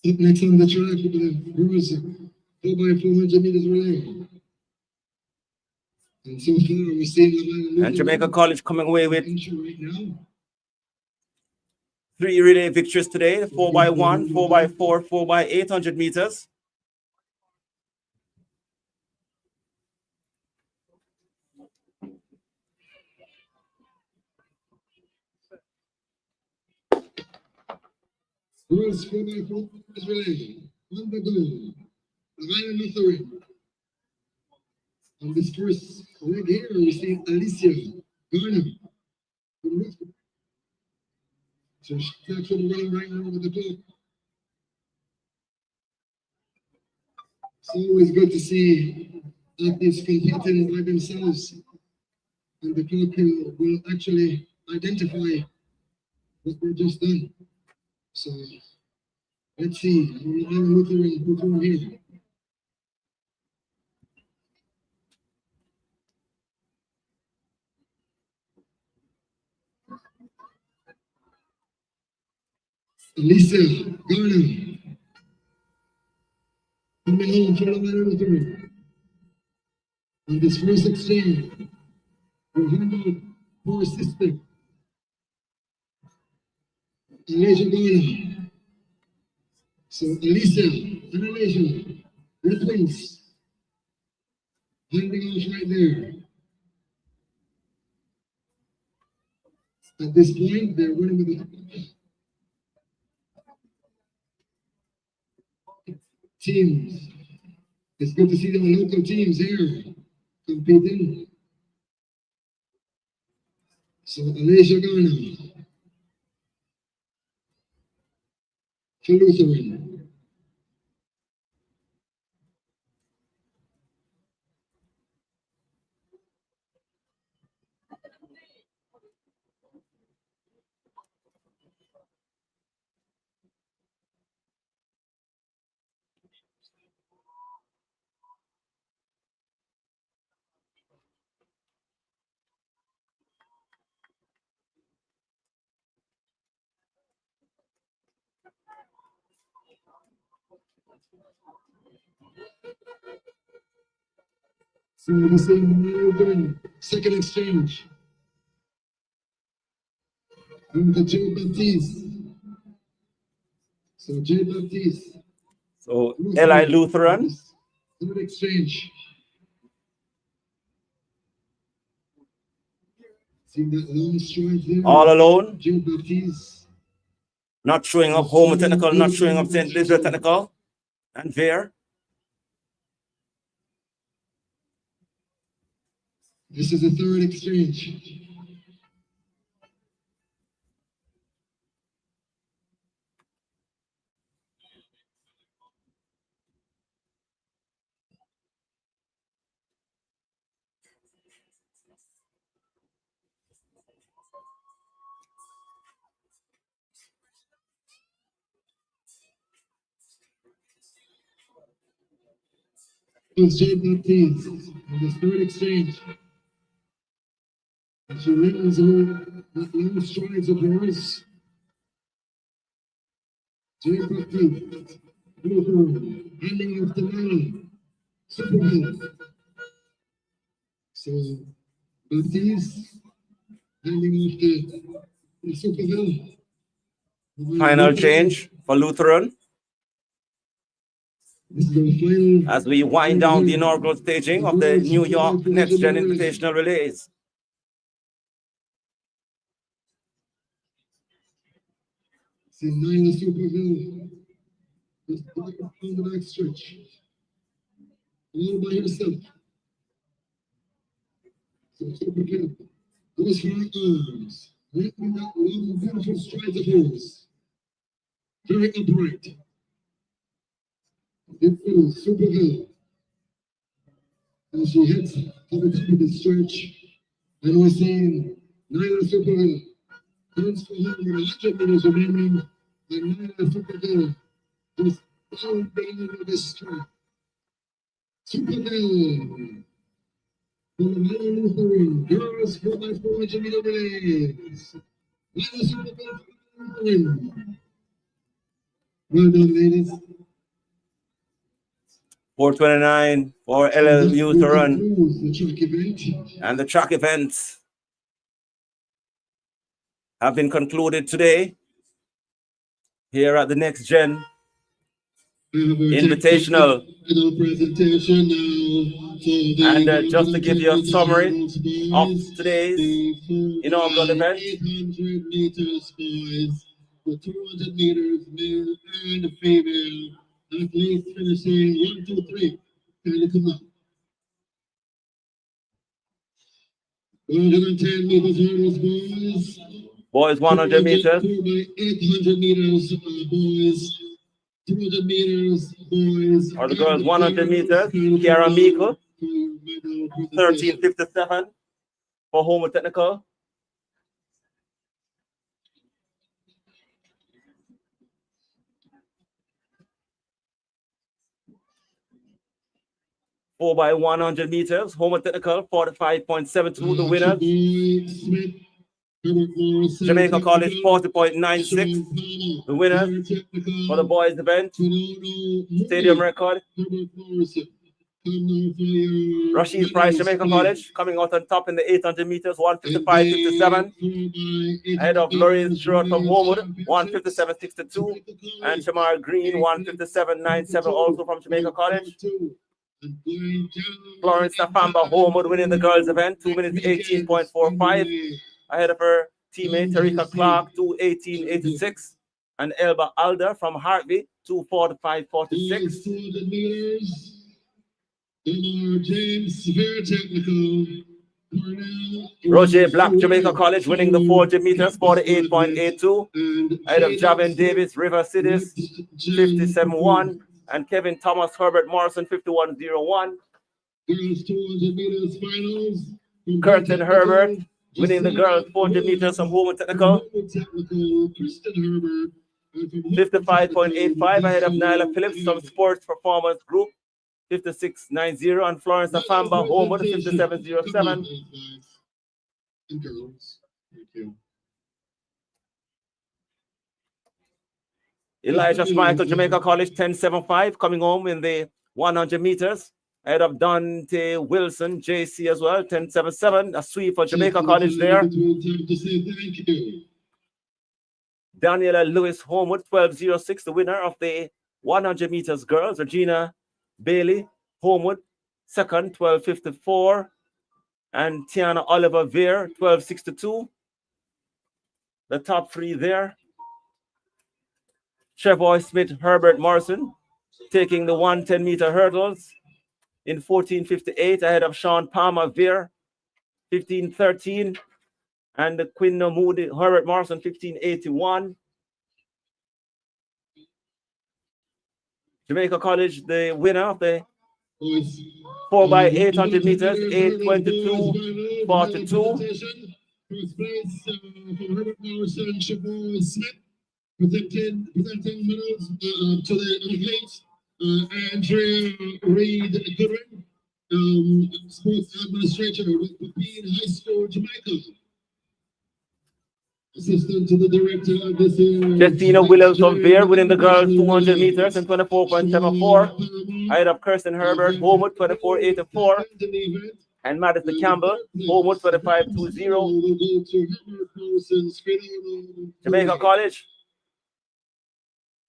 Up next on the track with the girls 4x400 meters relay. And so far we're seeing Havana Lutheran. And Jamaica College coming away with right now. 3 relay victories today, 4x1, 4x4, 4x800 meters. Girls 4x4 relay on the goal. Havana Lutheran. On this first leg here, we see Alicia Garner. So she's actually running right now with the clock. It's always good to see athletes competing by themselves, and the clock will actually identify what they've just done. So let's see. I'm Lutheran perform here. Alicia Garner. Coming home for the Lutheran. On this first exchange, we'll hand out for sister. Alicia Garner. So Alicia and Alicia, the twins, handing off right there. At this point, they're running with the teams. It's good to see the local teams here competing. So Alicia Garner for Lutheran. So we're seeing second exchange. And the J. Baptiste. So J. Baptiste. So Eli Lutheran. Third exchange. See that long stride there? All alone. J. Baptiste. Not showing up home technical, not showing up St. Elizabeth technical. And there. This is the third exchange. It's J. Baptiste in this third exchange. She leans on that long strides of hers. Jane Baptiste, handing off the man, Superman. So Baptiste handing off the Superman. Final change for Lutheran This is the final. as we wind down the inaugural staging of the New York Next Gen Invitational Relays. See Nyla Superville just on the back stretch. All by herself. So Superville goes for her arms. Lifting that long, beautiful strides of hers. Very upright. It feels Superville. As she hits to the top of the stretch. And we're seeing Nyla Superville. Turns for home in 100 meters remaining. And Nyla Superville just down with this track. Superville. For the Mount Lutheran girls 4x400 meter relays. Nyla Superville for the Lutheran. Well done, ladies. 4:29 for LLU to run. The track event. And the track events have been concluded today here at the Next Gen Invitational. Presentation now. And just to give you a summary of today's inaugural event. 800 meters boys, the 200 meters male and female athletes finishing 1, 2, 3. Can you come up? 110 meters hurdles, boys. Boys 100 meters. 800 meters, boys. 200 meters, boys. Or the girls 100 meters. Kiara Meikle, 13:57 for Homer Technical. Four by 100 meters. Homer Technical 45.72. The winners. Jamaica College 40.96. The winners for the boys event. Stadium record. Rashid Price, Jamaica College, coming out on top in the 800 meters, 155.57. Ahead of Lorraine Stewart from Homewood, 157.62. And Shamar Green, 157.97, also from Jamaica College. Florence Nafamba Homewood winning the girls event, 2 minutes 18.45. Ahead of her teammate Tarika Clark, 2:18.86. And Elba Alder from Hartvey, 2:45.46. Roger Black, Jamaica College, winning the 400 meters, 48.82. Ahead of Javin Davis, River Cities, 57.1. And Kevin Thomas Herbert Morrison, 51.01. Curtin Herbert, winning the girls 400 meters from Homer Technical, 55.85. Ahead of Nyla Phillips from Sports Performance Group, 56.90. And Florence Afamba Homewood, 57.07. Elijah Schmeichel, Jamaica College, 10.75, coming home in the 100 meters. Ahead of Dante Wilson, JC as well, 10.77. A sweep for Jamaica College there. Daniela Lewis Homewood, 12.06, the winner of the 100 meters girls. Regina Bailey Homewood, second, 12.54. And Tiana Oliver Veer, 12.62. The top three there. Trevoy Smith, Herbert Morrison, taking the 110-meter hurdles in 14.58, ahead of Sean Palmer Veer, 15.13, and the Quinn Moody, Herbert Morrison, 15.81. Jamaica College, the winner of the 4 by 800 meters, 8:22.42. First place for Herbert Morrison, Trevoy Smith. Presenting medals to the athletes, Andrea Reed Goodwin, sports administrator with Pepin High School, Jamaica. Assistant to the director of this year. Justina Williams from Bear winning the girls 200 meters in 24.74. Ahead of Kirsten Herbert, Homewood 24.84. And Madison Campbell, Homewood 25.20. Jamaica College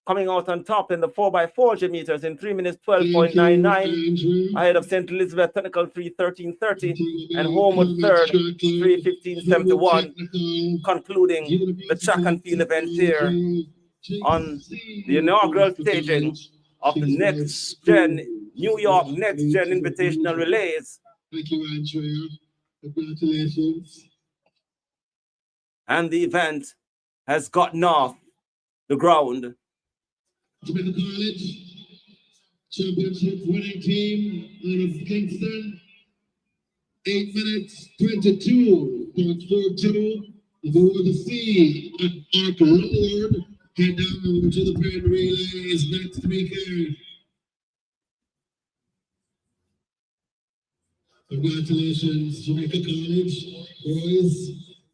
coming out on top in the 4x400 meters in 3 minutes 12.99. Ahead of St. Elizabeth Technical 3:13.30 and Homewood third 3:15.71. Concluding the track and field event here on the inaugural staging of the Next Gen New York Next Gen Invitational Relays. Thank you, Andrea. Congratulations. And the event has gotten off the ground. Jamaica College Championship winning team out of Kingston. 8 minutes 22.42. If you want to see Arc Lord, head down to the pen relays next weekend. Congratulations, Jamaica College boys.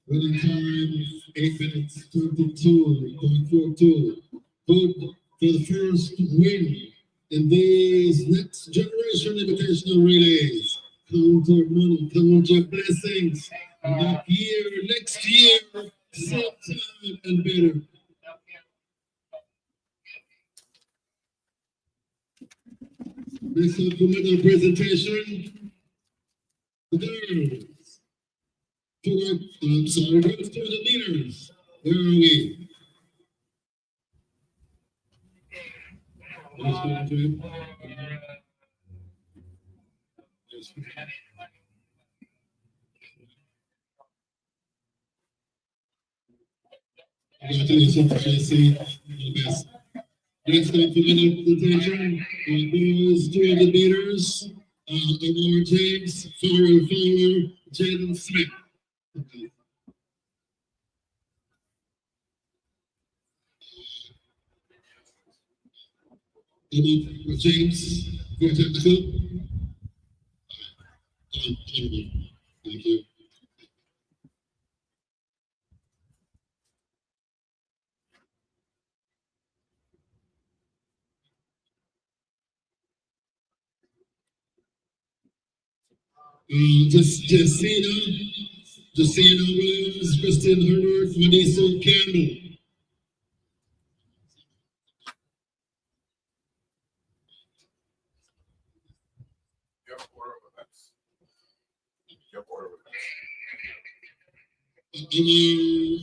Winning time 8 minutes 22.42. Vote for the first win in these next generation invitational relays. Count your money, count your blessings. Next year, same time and better. Next up for medal presentation, the girls. I'm sorry, girls 200 meters. Where are we? Congratulations, Tracy. All the best. Next up for medal presentation, boys 200 meters. Amor James, Farrell Fowler, Jaden Smith. James, your technical. Thank you. Jessina Williams, Kristen Herbert, Vanessa Campbell.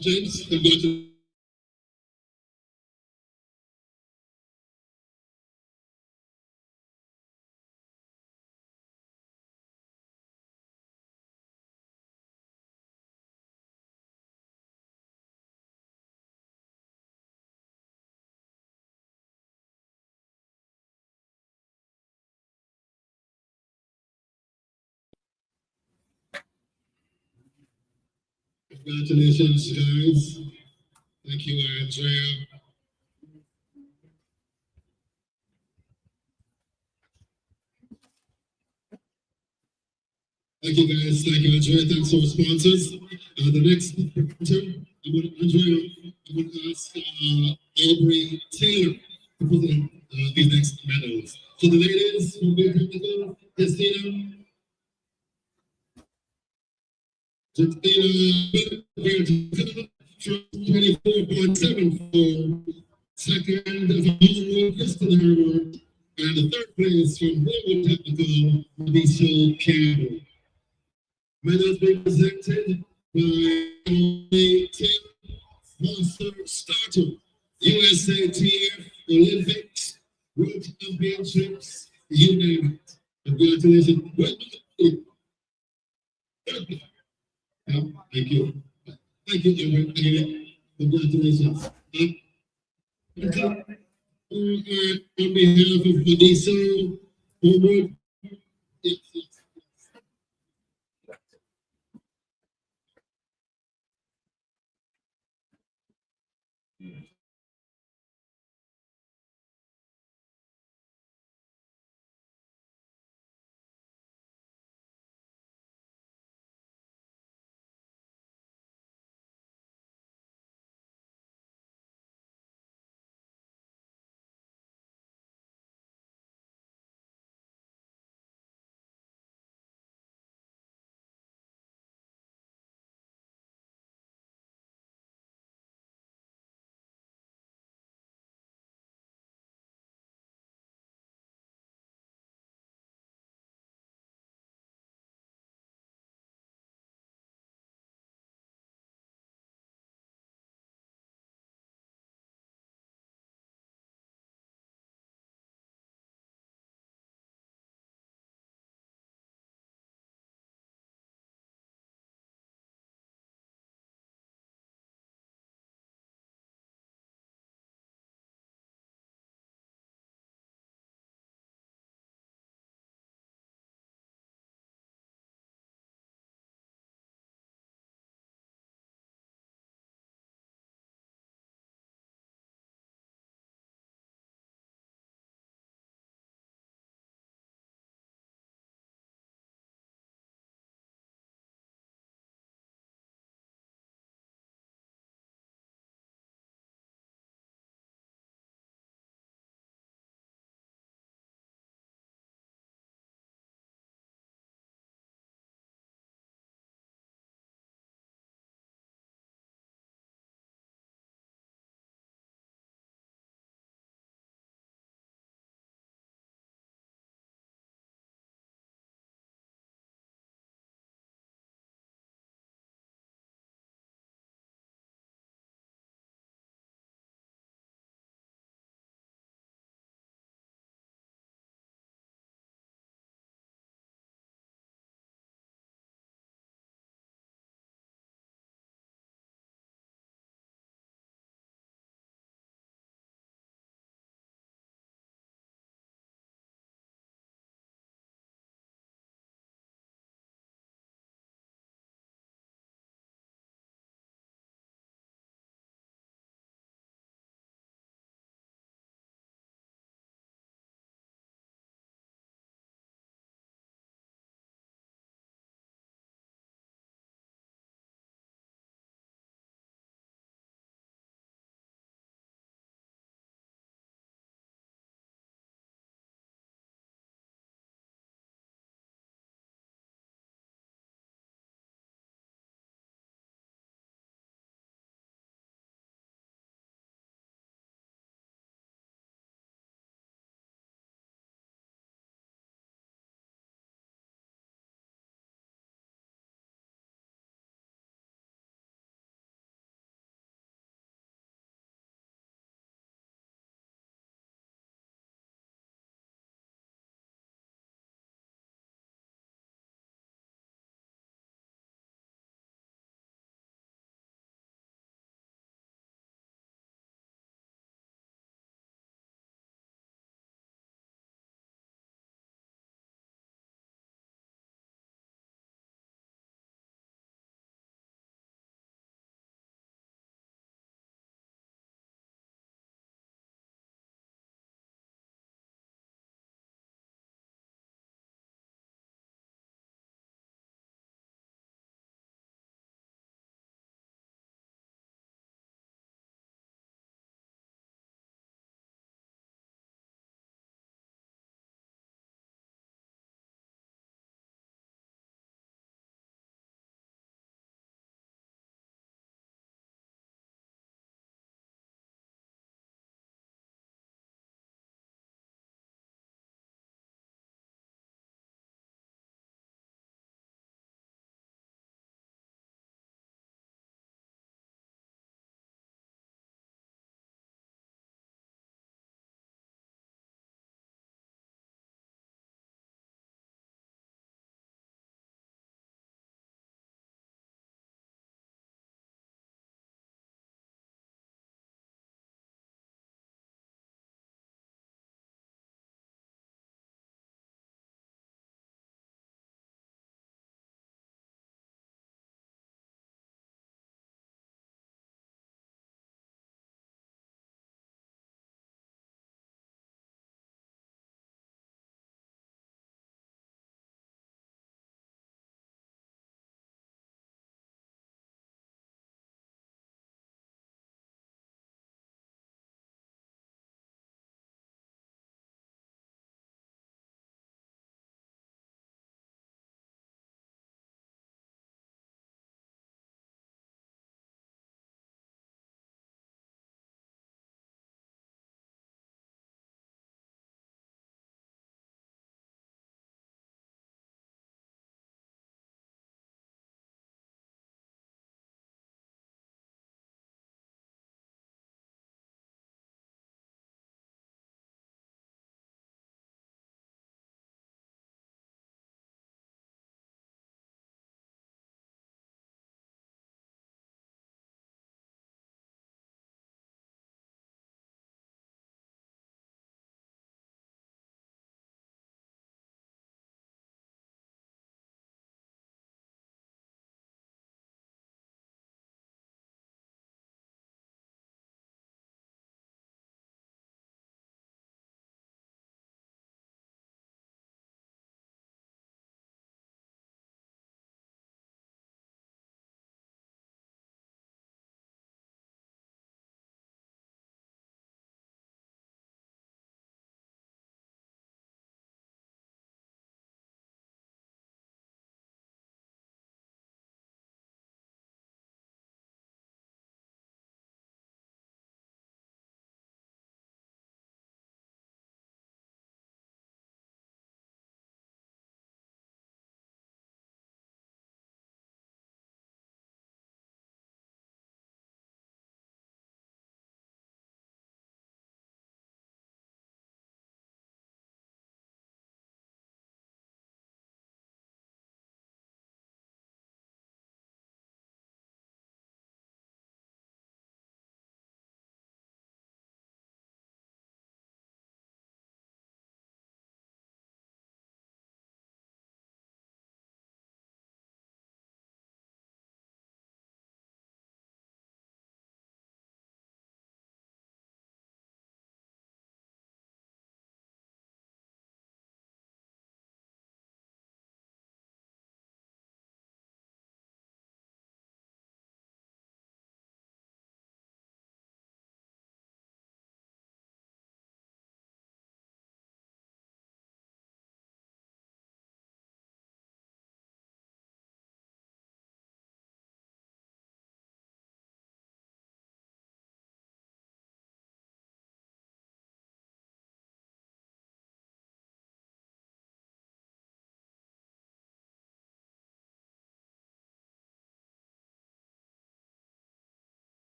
James, congratulations, guys. Thank you, Andrea. Thank you, guys. Thank you, Andrea. Thanks to our sponsors. The next presenter, I'm going to ask Aubrey Taylor to present these next medals. So the ladies from Bay Technical, Christina, 24.74. Second, Kristen Herbert. And the third place from Homewood Technical, Vanessa Campbell. Medals being presented by Taylor, Monster Starter, USATF, Olympics, World Championships, you name it. Congratulations. Thank you. Thank you, everyone. Congratulations. On behalf of Vanessa, Homewood,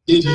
DJ.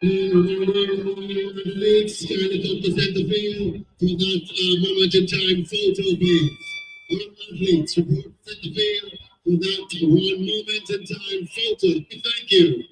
Athletes trying to come to center field for that moment in time photo, please. All athletes report center field for that one moment in time photo. Thank you.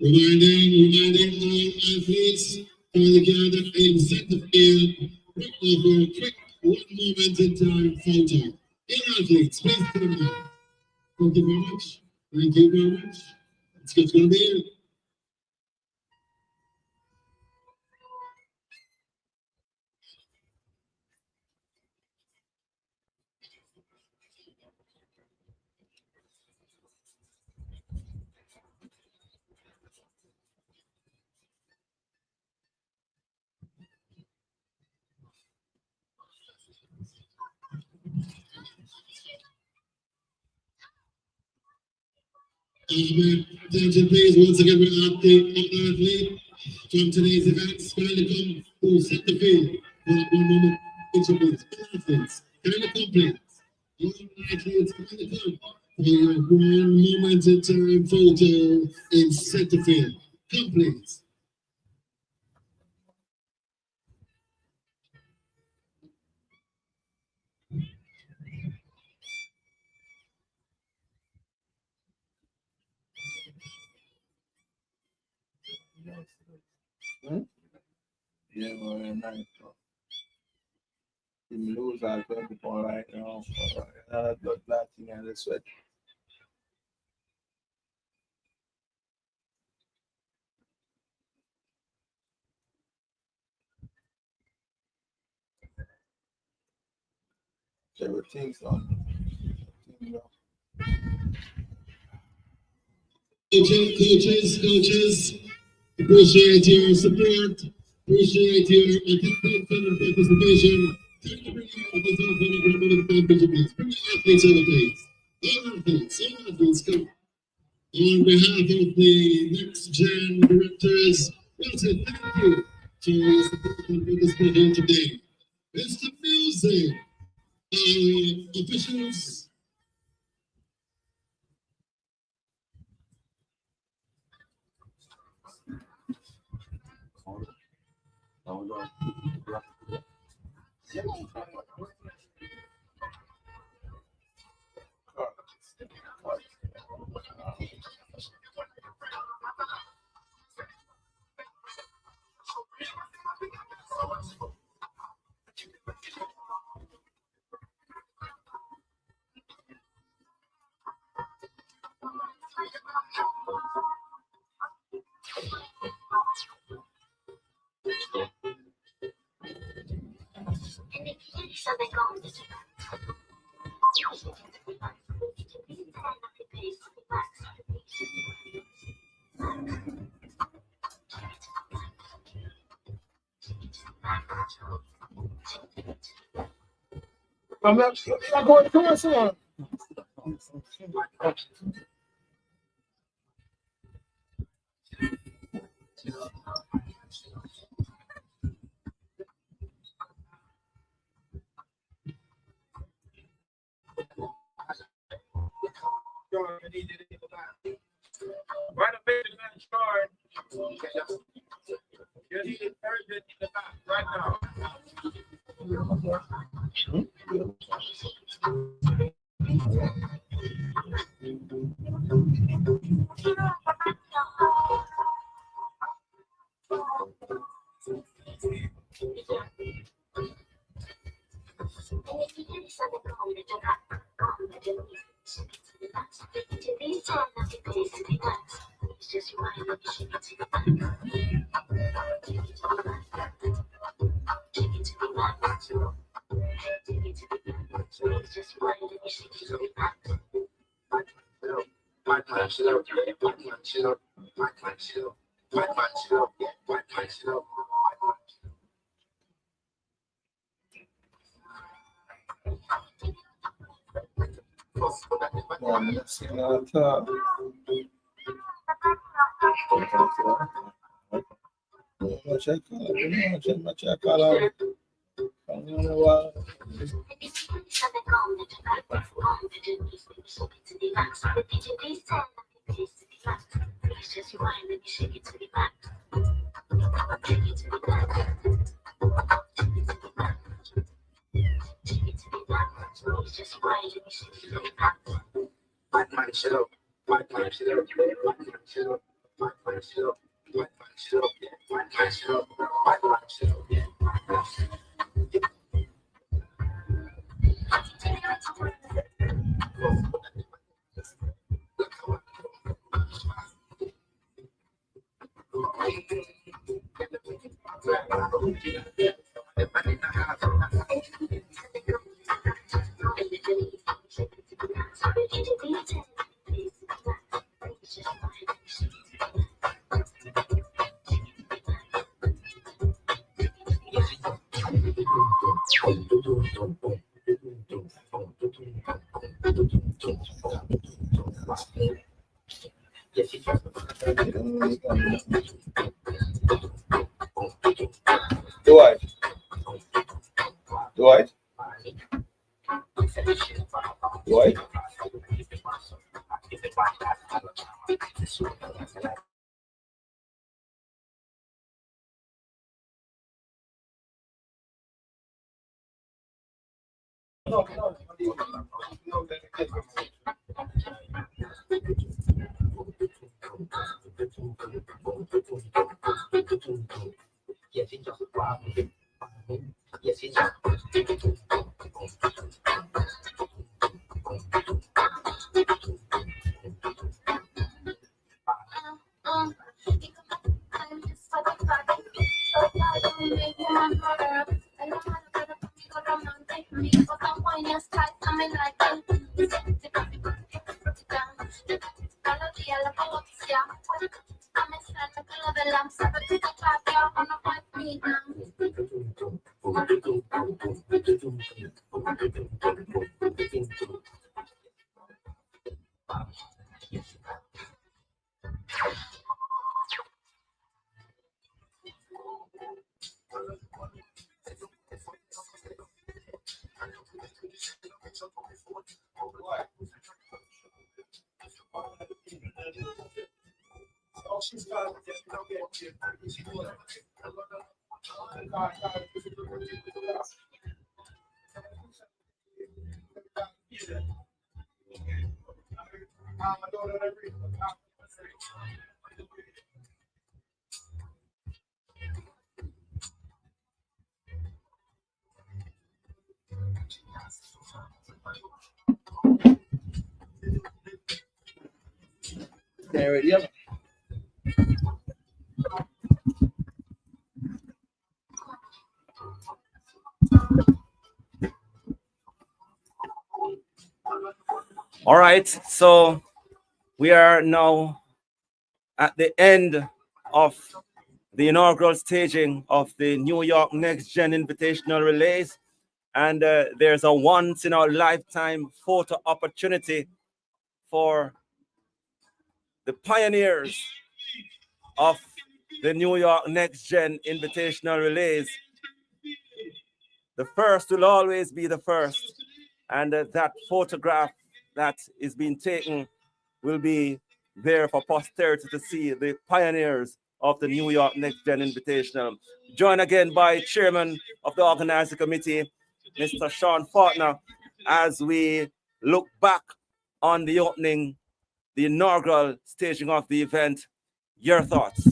Reminding all athletes to gather in center field for a quick one moment in time photo. All athletes, please come down. Thank you very much. Thank you very much. It's going to be it. Attention please, once again we're athlete from today's event, kindly come to set the field for one moment each of these. Athletes, kindly come please. All athletes, kindly come for your one moment in time photo in center field. Come please. Yeah, well, nice. You lose our 24 right now. Blood clotting and the sweat. Everything's on. Coaches, appreciate your support, appreciate your participation. Time to bring out this championship, please. Bring the athletes over, please. All athletes, come. On behalf of the Next Gen directors, I want to say thank you for your support and participation today. Mr. Music, officials. I'm going to Right up in the charge. You need it urgent in the back right now. Dwight. Dwight. Dwight. There it is. All right, so we are now at the end of the inaugural staging of the New York Next Gen Invitational Relays. And there's a once in a lifetime photo opportunity for the pioneers of the New York Next Gen Invitational Relays. The first will always be the first. And that photograph that is being taken will be there for posterity to see the pioneers of the New York Next Gen Invitational. Joined again by Chairman of the Organizing Committee, Mr. Sean Fortner, as we look back on the opening, the inaugural staging of the event. Your thoughts?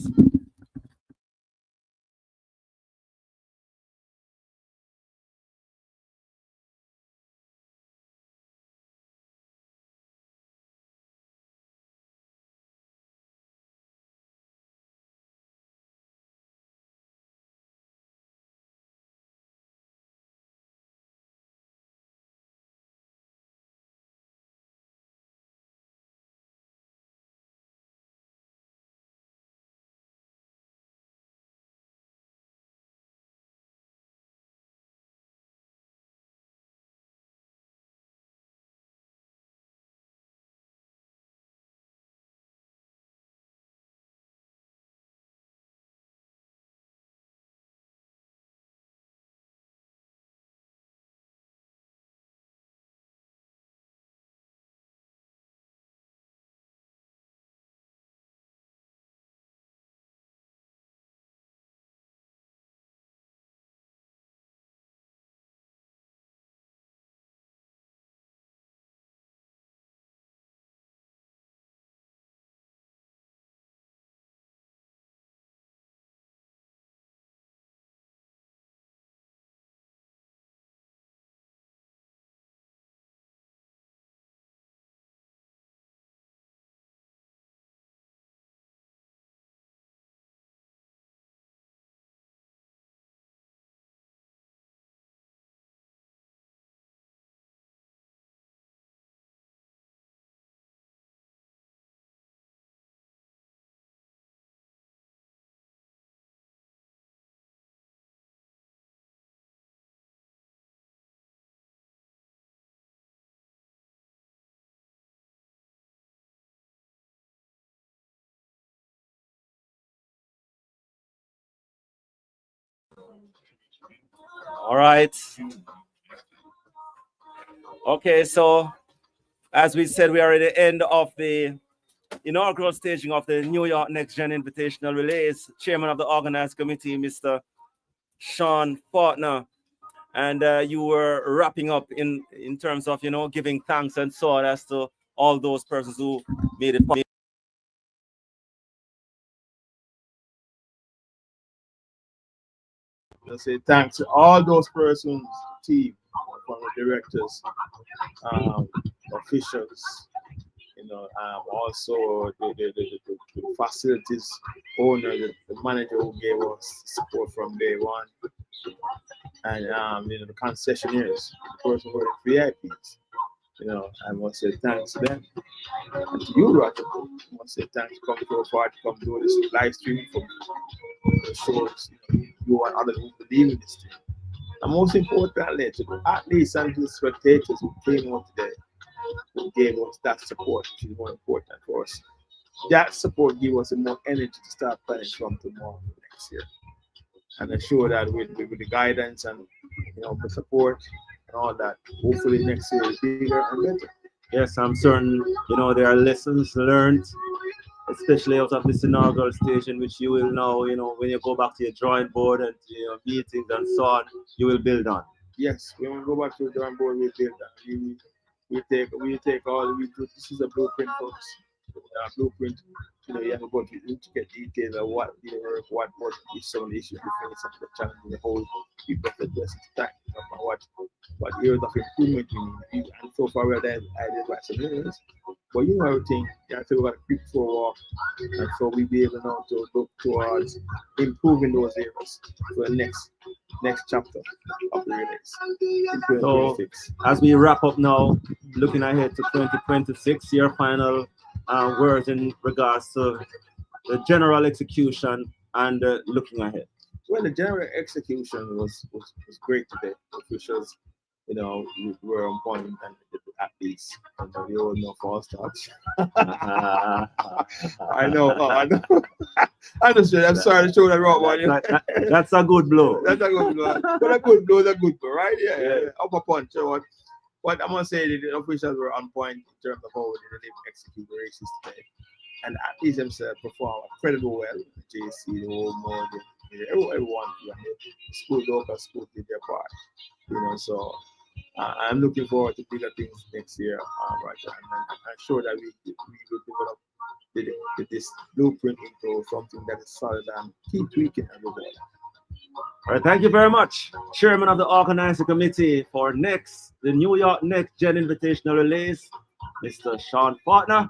All right. Okay, so as we said, we are at the end of the inaugural staging of the New York Next Gen Invitational Relays. Chairman of the Organized Committee, Mr. Sean Fortner, and you were wrapping up in terms of, you know, giving thanks and so on as to all those persons who made it possible. I say thanks to all those persons, team, from the directors, officials, you know, also the facilities owner, the manager who gave us support from day one, and you know, the concessionaires, the person who were the VIPs. You know, I must say thanks to them. And to you, Roger, I must say thanks for coming to a party, come do this live streaming for the shows. You and others who believe in this thing. And most importantly, to the athletes and the spectators who came out today, who gave us that support, which is more important for us. That support gave us more energy to start planning from tomorrow next year. And ensure that with the guidance and, you know, the support and all that, hopefully next year is bigger and better. Yes, I'm certain, you know, there are lessons learned, especially out of this inaugural station, which you will now, you know, when you go back to your drawing board and to your meetings and so on, you will build on. Yes, when we go back to the drawing board, we build that. We take all, this is a blueprint for us. Blueprint, you know, you have to go to get details of what you work, what is some of the issues we face, some of the challenges, the whole people of the best time, what areas of improvement we need. And so far, we're there identified some areas. But you know everything, you have to go quick forward, and so we be able now to look towards improving those areas for the next chapter of the relays. So as we wrap up now, looking ahead to 2026, your final words in regards to the general execution and looking ahead. Well, the general execution was great today. Officials, you know, we were on point and the athletes, and we all know false starts. I know. I understand. I'm sorry to show that wrong one. That's a good blow. That's a good blow. But a good blow is a good blow, right? Yeah. Upper punch or what? But I must say the officials were on point in terms of how they didn't execute the races today. And athletes themselves performed incredibly well. The JC, the whole mode, everyone, the school, local school did their part. So I'm looking forward to bigger things next year, Roger. And I'm sure that we will develop this blueprint into something that is solid and keep tweaking and evolving. All right, thank you very much, Chairman of the Organizing Committee for the New York Next Gen Invitational Relays, Mr. Sean Partner.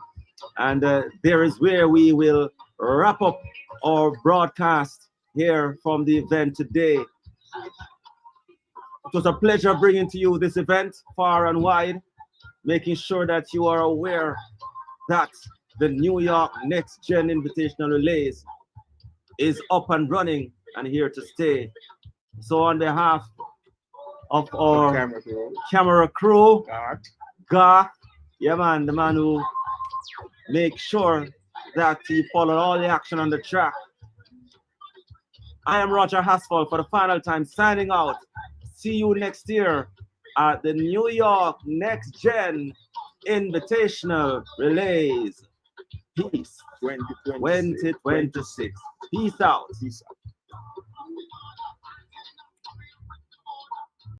And there is where we will wrap up our broadcast here from the event today. It was a pleasure bringing to you this event far and wide, making sure that you are aware that the New York Next Gen Invitational Relays is up and running and here to stay. So on behalf of our camera crew, Garth, yeah man, the man who makes sure that he followed all the action on the track. I am Roger Hasfall for the final time signing out. See you next year at the New York Next Gen Invitational Relays. Peace. 2026. Peace out.